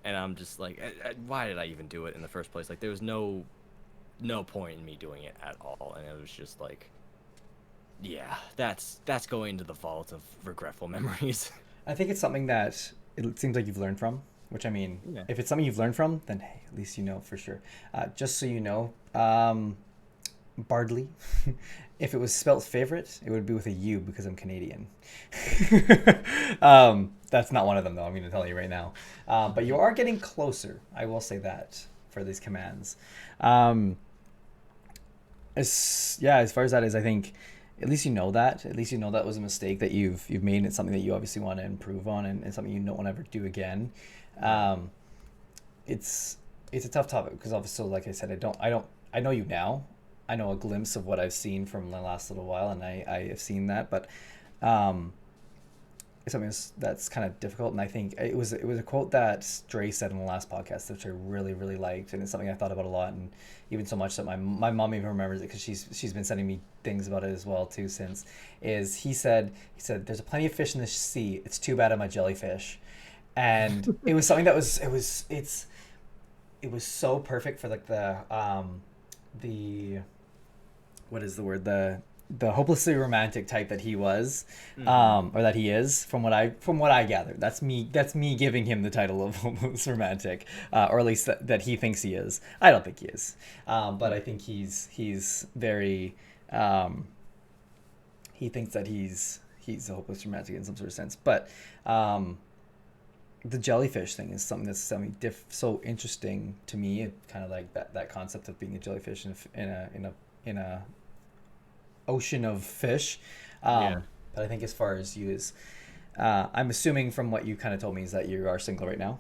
and I'm just like, why did I even do it in the first place? Like there was no point in me doing it at all, and it was just like, yeah, that's going into the vault of regretful memories. I think it's something that it seems like you've learned from. Which I mean, if it's something you've learned from, then hey, at least you know for sure. Just so you know, Bardley, if it was spelt favorite, it would be with a U because I'm Canadian. That's not one of them though, I'm going to tell you right now. But you are getting closer, I will say that, for these commands. As far as that is, I think at least you know that. At least you know that was a mistake that you've made, and it's something that you obviously want to improve on, and something you don't want to ever do again. It's a tough topic because obviously, like I said, I know you now. I know a glimpse of what I've seen from the last little while, and I have seen that, but it's something that's kind of difficult. And I think it was a quote that Dre said in the last podcast, which I really, really liked, and it's something I thought about a lot, and even so much that my mom even remembers it because she's been sending me things about it as well too since. He said there's plenty of fish in the sea. It's too bad I'm a jellyfish. And it was something that it was so perfect for like the what is the word, the hopelessly romantic type that he was, or that he is, from what I gathered. That's me giving him the title of hopeless romantic, or at least that he thinks he is. I don't think he is, but I think he's very he thinks that he's he's a hopeless romantic in some sort of sense. But the jellyfish thing is something that's so interesting to me. Kind of like that concept of being a jellyfish in a ocean of fish. Yeah. But I think as far as you is, I'm assuming from what you kind of told me is that you are single right now.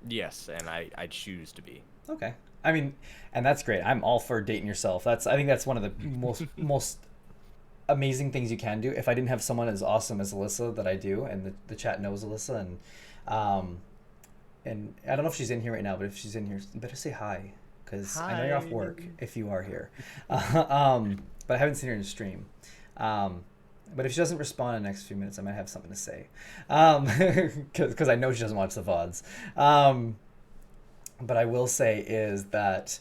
Yes, and I choose to be. Okay. I mean, and that's great. I'm all for dating yourself. I think that's one of the most amazing things you can do. If I didn't have someone as awesome as Alyssa that I do, and the chat knows Alyssa, and I don't know if she's in here right now, but if she's in here, you better say hi, because I know you're off work if you are here. But I haven't seen her in the stream. But if she doesn't respond in the next few minutes, I might have something to say, because I know she doesn't watch the VODs. But I will say is that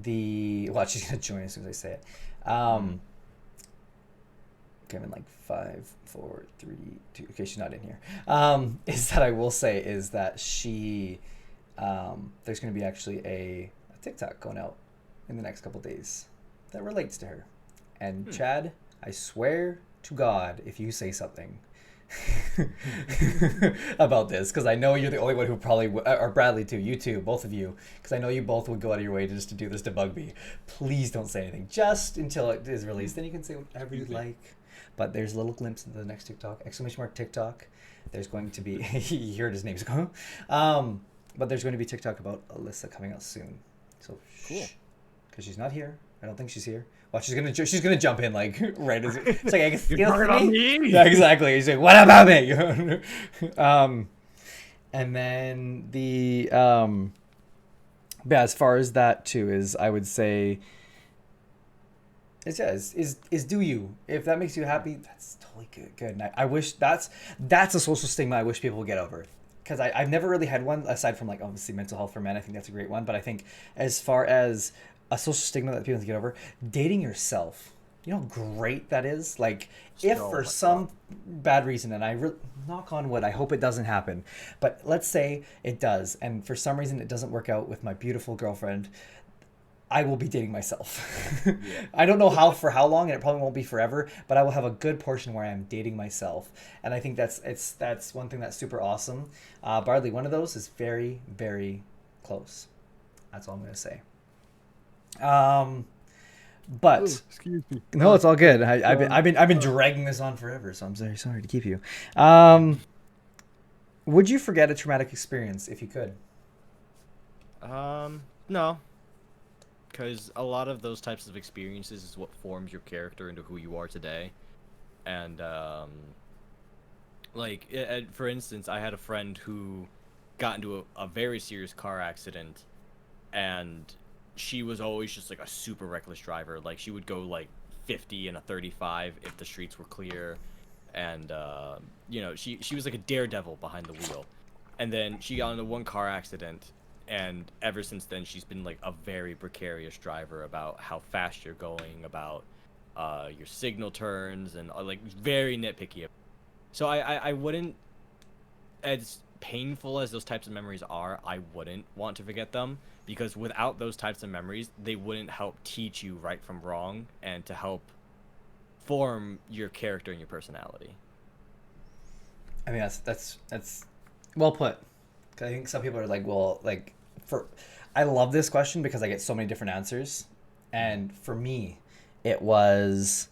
she's gonna join as soon as I say it. Okay, I'm in like 5, 4, 3, 2. Okay, she's not in here. Is that I will say is that she, there's gonna be actually a TikTok going out in the next couple days that relates to her. And Chad, I swear to God, if you say something about this, because I know you're the only one who probably or Bradley too, you two, both of you, because I know you both would go out of your way just to do this to bug me. Please don't say anything just until it is released. Then you can say whatever you like. But there's a little glimpse into the next TikTok, !TikTok. There's going to be you heard his name, but there's going to be TikTok about Alyssa coming out soon. So cool, because she's not here. I don't think she's here. Well, she's gonna jump in like right as it's like, excuse me. Yeah, exactly. He's like, what about me? And then yeah, as far as that too is, I would say is do you, if that makes you happy, that's totally good. And I wish that's a social stigma I wish people would get over. Because I've never really had one aside from like obviously mental health for men. I think that's a great one. But I think as far as a social stigma that people have to get over, dating yourself, you know how great that is? Like, if for some bad reason, and knock on wood, I hope it doesn't happen, but let's say it does, and for some reason it doesn't work out with my beautiful girlfriend, I will be dating myself. Yeah. I don't know for how long, and it probably won't be forever, but I will have a good portion where I am dating myself. And I think that's one thing that's super awesome. Bardley, one of those is very, very close. That's all I'm going to say. But excuse me. No, it's all good. I've been dragging this on forever, so I'm very sorry to keep you. Would you forget a traumatic experience if you could? No, because a lot of those types of experiences is what forms your character into who you are today. And for instance, I had a friend who got into a very serious car accident, and she was always just like a super reckless driver. Like, she would go like 50 in a 35 if the streets were clear, and she was like a daredevil behind the wheel. And then she got into one car accident, and ever since then she's been like a very precarious driver about how fast you're going, about your signal turns, and like very nitpicky. So I wouldn't, as painful as those types of memories are, I wouldn't want to forget them, because without those types of memories, they wouldn't help teach you right from wrong and to help form your character and your personality. I mean, that's well put. I think some people are like, well, like I love this question because I get so many different answers, and for me, it was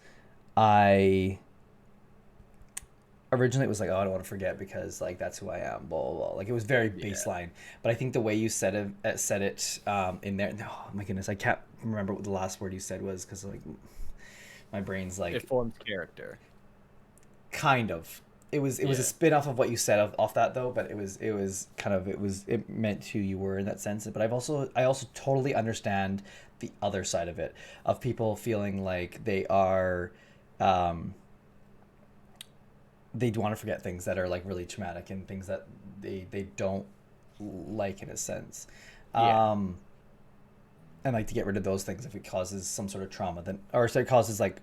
originally it was like, oh, I don't want to forget because like that's who I am, blah blah blah. Like, it was very baseline. But I think the way you said it in there, oh my goodness, I can't remember what the last word you said was, because like my brain's like, it forms character. Kind of. It was a spin off of what you said off that though, but it meant who you were in that sense. But I also totally understand the other side of it, of people feeling like they are they want to forget things that are like really traumatic and things that they don't like in a sense. And like to get rid of those things if it causes some sort of trauma, it causes like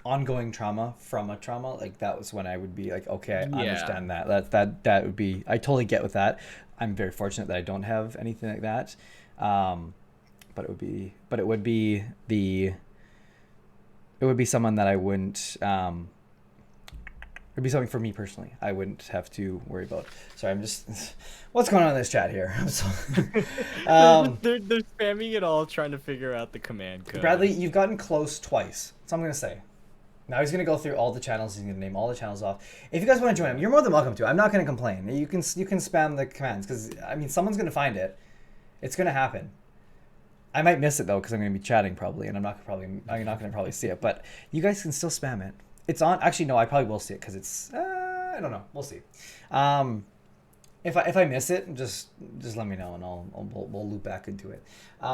ongoing trauma from a trauma. Like, that was when I would be like, okay, I understand that would be, I totally get with that. I'm very fortunate that I don't have anything like that. But it would be someone that I wouldn't It'd be something for me personally. I wouldn't have to worry about. Sorry, I'm just. What's going on in this chat here? I'm so. They're spamming it all, trying to figure out the command code. Bradley, you've gotten close twice. That's all I'm gonna say. Now he's gonna go through all the channels. He's gonna name all the channels off. If you guys want to join him, you're more than welcome to. I'm not gonna complain. You can spam the commands because I mean someone's gonna find it. It's gonna happen. I might miss it though because I'm gonna be chatting probably, and I'm not gonna probably see it. But you guys can still spam it. It's on. Actually, no, I probably will see it because it's. I don't know. We'll see. If I miss it, just let me know and we'll loop back into it. We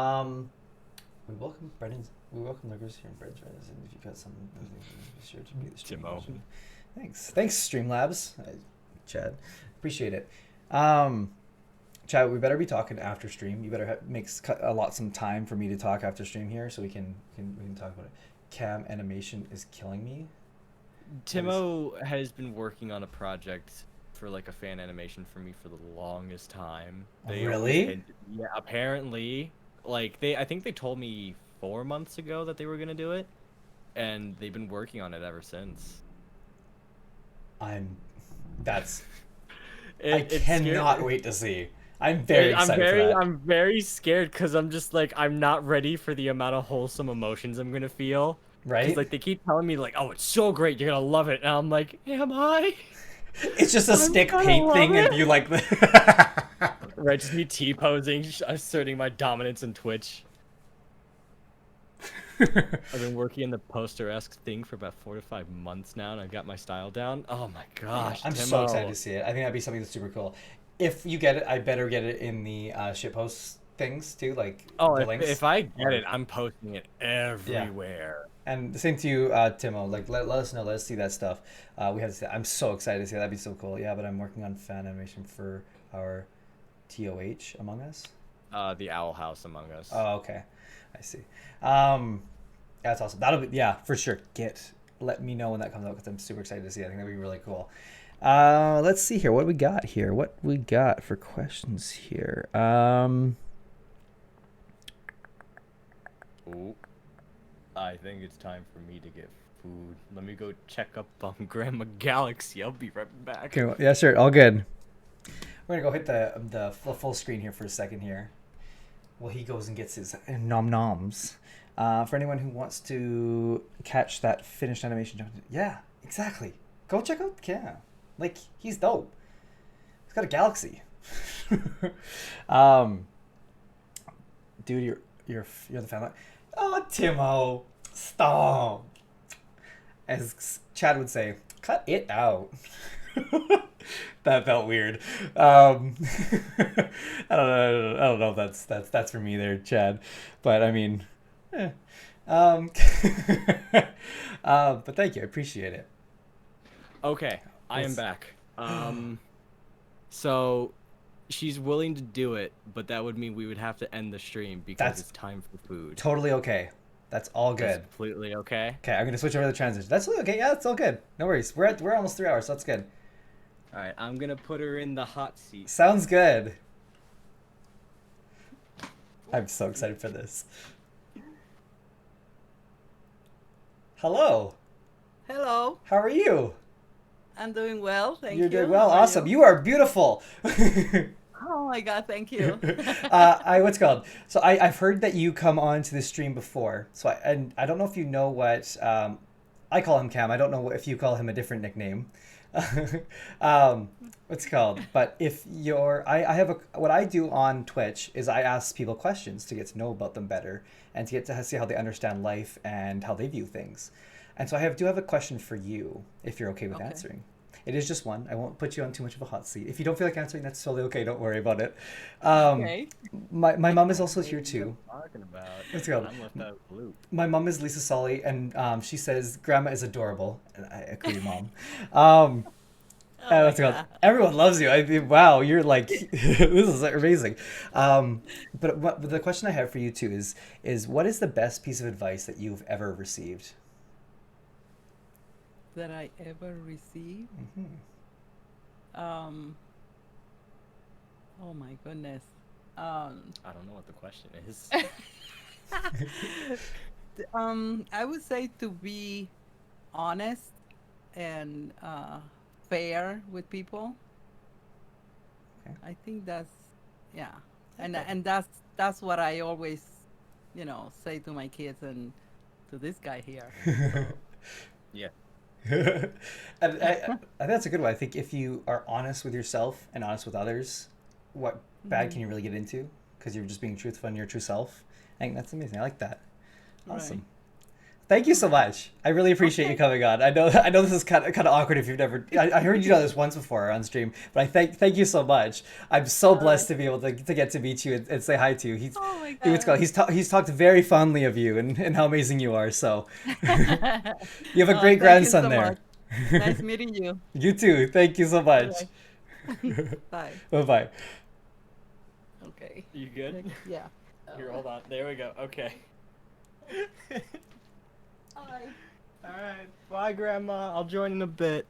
welcome Brendan's. We welcome lurkers here in Brendan's. And if you've got some, be sure to be the stream. Thanks, Streamlabs, Chad. Appreciate it. Chad, we better be talking after stream. You better make some time for me to talk after stream here, so we can talk about it. Cam animation is killing me. Timo has been working on a project for like a fan animation for me for the longest time. Really? Yeah, apparently. Like I think they told me 4 months ago that they were gonna do it, and they've been working on it ever since. I cannot wait to see. I'm very excited for that. I'm very scared because I'm just like I'm not ready for the amount of wholesome emotions I'm gonna feel. Right? Like they keep telling me like, oh, it's so great, you're gonna love it, and I'm like, am I? It's just a stick paint thing, and you like the. Right, just me T-posing, asserting my dominance in Twitch. I've been working in the poster-esque thing for about 4 to 5 months now, and I've got my style down. Oh my gosh, I'm so excited to see it. I think that'd be something that's super cool. If you get it, I better get it in the shitpost things too, like the links. If I get it, I'm posting it everywhere. Yeah. And the same to you, Timo. Like, let us know. Let us see that stuff. We have to see that. I'm so excited to see that. That'd be so cool. Yeah, but I'm working on fan animation for our TOH Among Us. The Owl House Among Us. Oh, okay. I see. That's awesome. That'll be for sure. Let me know when that comes out because I'm super excited to see it. I think that'd be really cool. Let's see here. What we got here? What we got for questions here? Ooh. I think it's time for me to get food. Let me go check up on Grandma Galaxy. I'll be right back. Okay, yeah, sure. All good. We're gonna go hit the full screen here for a second here. Well, he goes and gets his nom noms. For anyone who wants to catch that finished animation, yeah, exactly. Go check out Cam. Like, he's dope. He's got a galaxy. Dude, you're the fan. Oh, Timo, stop. As Chad would say, cut it out. That felt weird. I don't know if that's for me there, Chad. But I mean, but thank you, I appreciate it. Okay, I am back. So she's willing to do it, but that would mean we would have to end the stream because it's time for food. Totally okay. That's all good. That's completely okay. Okay, I'm gonna switch over to the transition. That's okay. Yeah, that's all good. No worries. We're almost 3 hours, so that's good. All right, I'm gonna put her in the hot seat. Sounds good. I'm so excited for this. Hello. Hello. How are you? I'm doing well, thank you. You're doing well. Awesome. You are beautiful. Oh my god, thank you. What's it called? So I've heard that you come on to the stream before. So I don't know if you know what I call him Cam. I don't know if you call him a different nickname. What's it called? But if what I do on Twitch is I ask people questions to get to know about them better and to get to see how they understand life and how they view things. And so I do have a question for you, if you're okay with answering. It is just one. I won't put you on too much of a hot seat. If you don't feel like answering, that's totally okay. Don't worry about it. Okay. My mom is also here too. Talking about. Let's go. I'm left out of the loop. My mom is Lisa Sully, and she says Grandma is adorable, and I agree, Mom. Let's go. Everyone loves you. I mean, wow, you're like this is amazing. But the question I have for you too is what is the best piece of advice that you've ever received? That I ever received? Mm-hmm. Oh my goodness. I don't know what the question is. I would say to be honest and fair with people. Okay. I think that's yeah, and that's what I always, say to my kids and to this guy here. So, Yeah. And I think that's a good one. I think if you are honest with yourself and honest with others, what bad can you really get into? Because you're just being truthful and your true self. I think that's amazing. I like that. Awesome. Right. Thank you so much. I really appreciate you coming on. I know this is kind of awkward if you've never. I heard you do this once before on stream, but I thank you so much. I'm so blessed to be able to get to meet you and say hi to you. Oh my He's talked very fondly of you and how amazing you are. So you have a great thank you grandson so there. much. Nice meeting you. You too. Thank you so much. Bye. Bye bye. Okay. You good? Yeah. Here, hold on. There we go. Okay. Bye. All right. Bye, Grandma. I'll join in a bit.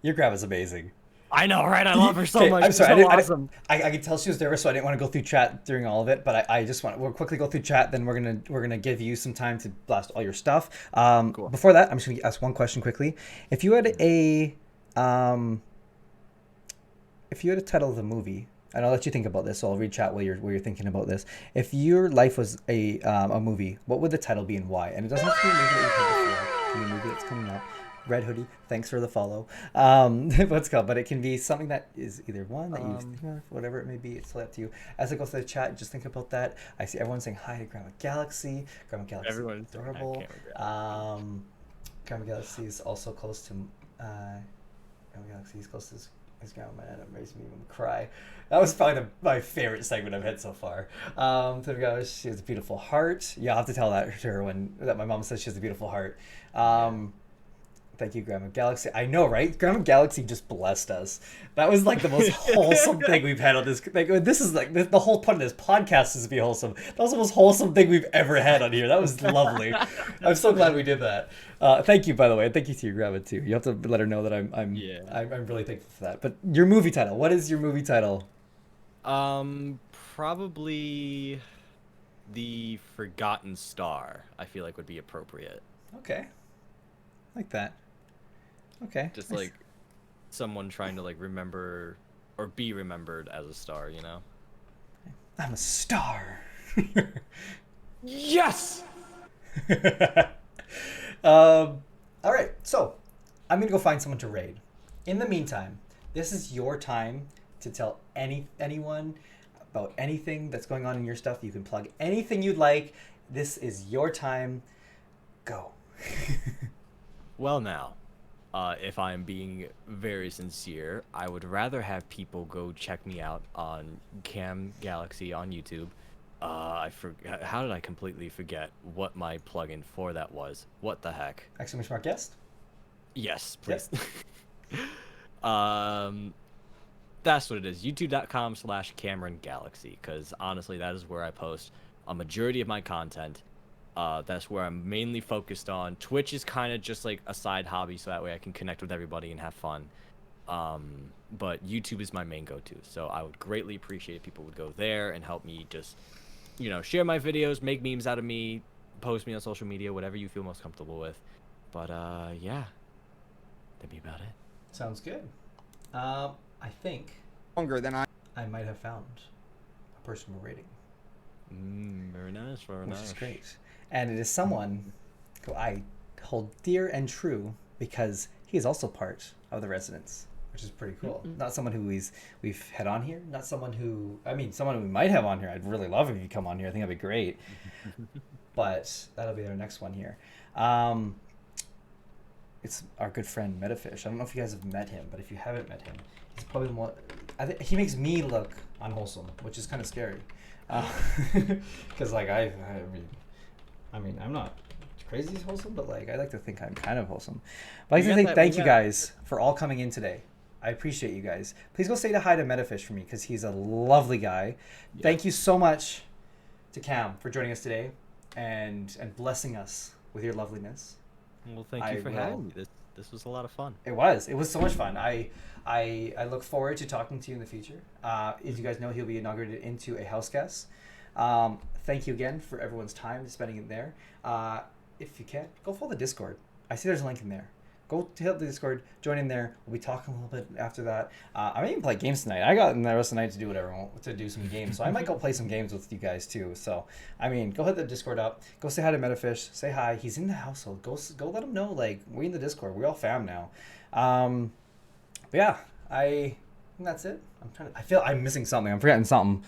Your grandma's amazing. I know, right? I love her so Okay, much. I'm sorry. She's so awesome. I could tell she was nervous, so I didn't want to go through chat during all of it. But I just we'll quickly go through chat. Then we're gonna give you some time to blast all your stuff. Cool. Before that, I'm just gonna ask one question quickly. If you had a title of the movie, and I'll let you think about this. So I'll read chat while you're thinking about this. If your life was a movie, what would the title be and why? And it doesn't have to be a movie that you've heard before. It can be a movie that's coming up. Red Hoodie, thanks for the follow. What's called, but it can be something that is either one that you think of, whatever it may be. It's totally up to you. As I go through the chat, just think about that. I see everyone saying hi to Grandma Galaxy. Grandma Galaxy is adorable. Grandma Galaxy is also close to Grandma Galaxy is close to his grandma, and it makes me even cry. That was probably my favorite segment I've had so far. She has a beautiful heart. Yeah, I'll have to tell that to her that my mom says she has a beautiful heart. Thank you, Grandma Galaxy. I know, right? Grandma Galaxy just blessed us. That was like the most wholesome thing we've had on this. Like, this is like the whole point of this podcast is to be wholesome. That was the most wholesome thing we've ever had on here. That was lovely. I'm so glad we did that. Thank you, by the way. Thank you to your grandma too. You have to let her know that I'm really thankful for that. But your movie title. What is your movie title? Probably The Forgotten Star. I feel like would be appropriate. Okay. Like that. Okay. Just like someone trying to like remember or be remembered as a star, you know? I'm a star. Yes! All right. So I'm going to go find someone to raid. In the meantime, this is your time to tell anyone about anything that's going on in your stuff. You can plug anything you'd like. This is your time. Go. Well, now, if I'm being very sincere, I would rather have people go check me out on CamGalaxy on YouTube. How did I completely forget what my plugin for that was? What the heck? Exclamation mark guest? Yes, please. Yep. That's what it is. YouTube.com/CameronGalaxy, because honestly, that is where I post a majority of my content. That's where I'm mainly focused on. Twitch is kind of just like a side hobby, so that way I can connect with everybody and have fun. But YouTube is my main go-to, so I would greatly appreciate if people would go there and help me just, share my videos, make memes out of me, post me on social media, whatever you feel most comfortable with. But yeah, that'd be about it. Sounds good. I think longer than I might have found a person we're rating. Very nice, very Which nice. is great. And it is someone who I hold dear and true because he is also part of the residence, which is pretty cool. Not someone who we've had on here. Not someone who, someone who we might have on here. I'd really love if you come on here. I think that'd be great. But that'll be our next one here. It's our good friend Metafish. I don't know if you guys have met him, but if you haven't met him, he's probably more. He makes me look unwholesome, which is kind of scary. Because I'm not crazy wholesome, but I like to think I'm kind of wholesome. But I'd like to say thank you guys for all coming in today. I appreciate you guys. Please go say hi to Metafish for me because he's a lovely guy. Yeah. Thank you so much to Cam for joining us today and blessing us with your loveliness. Well, thank you for having me. This was a lot of fun. It was so much fun. I look forward to talking to you in the future. As you guys know, he'll be inaugurated into a house guest. Thank you again for everyone's time spending it there. If you can, go follow the Discord. I see there's a link in there. go hit the Discord, join in there. We'll be talking a little bit after that. I may even play games tonight. I got in the rest of the night to do whatever I want to do some games, so I might go play some games with you guys too. So I mean, go hit the Discord up. Go say hi to Metafish. Say hi. He's in the household. Go let him know like we in the Discord. We're all fam now. But yeah, I think that's it. I feel I'm missing something. I'm forgetting something.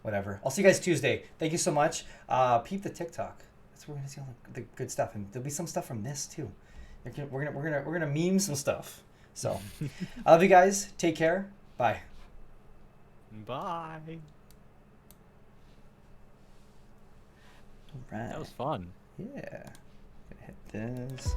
Whatever. I'll see you guys Tuesday. Thank you so much. Peep the TikTok. That's where we're gonna see all the good stuff, and there'll be some stuff from this too. We're gonna meme some stuff. So, I love you guys. Take care. Bye. Bye. All right. That was fun. Yeah. Gonna hit this.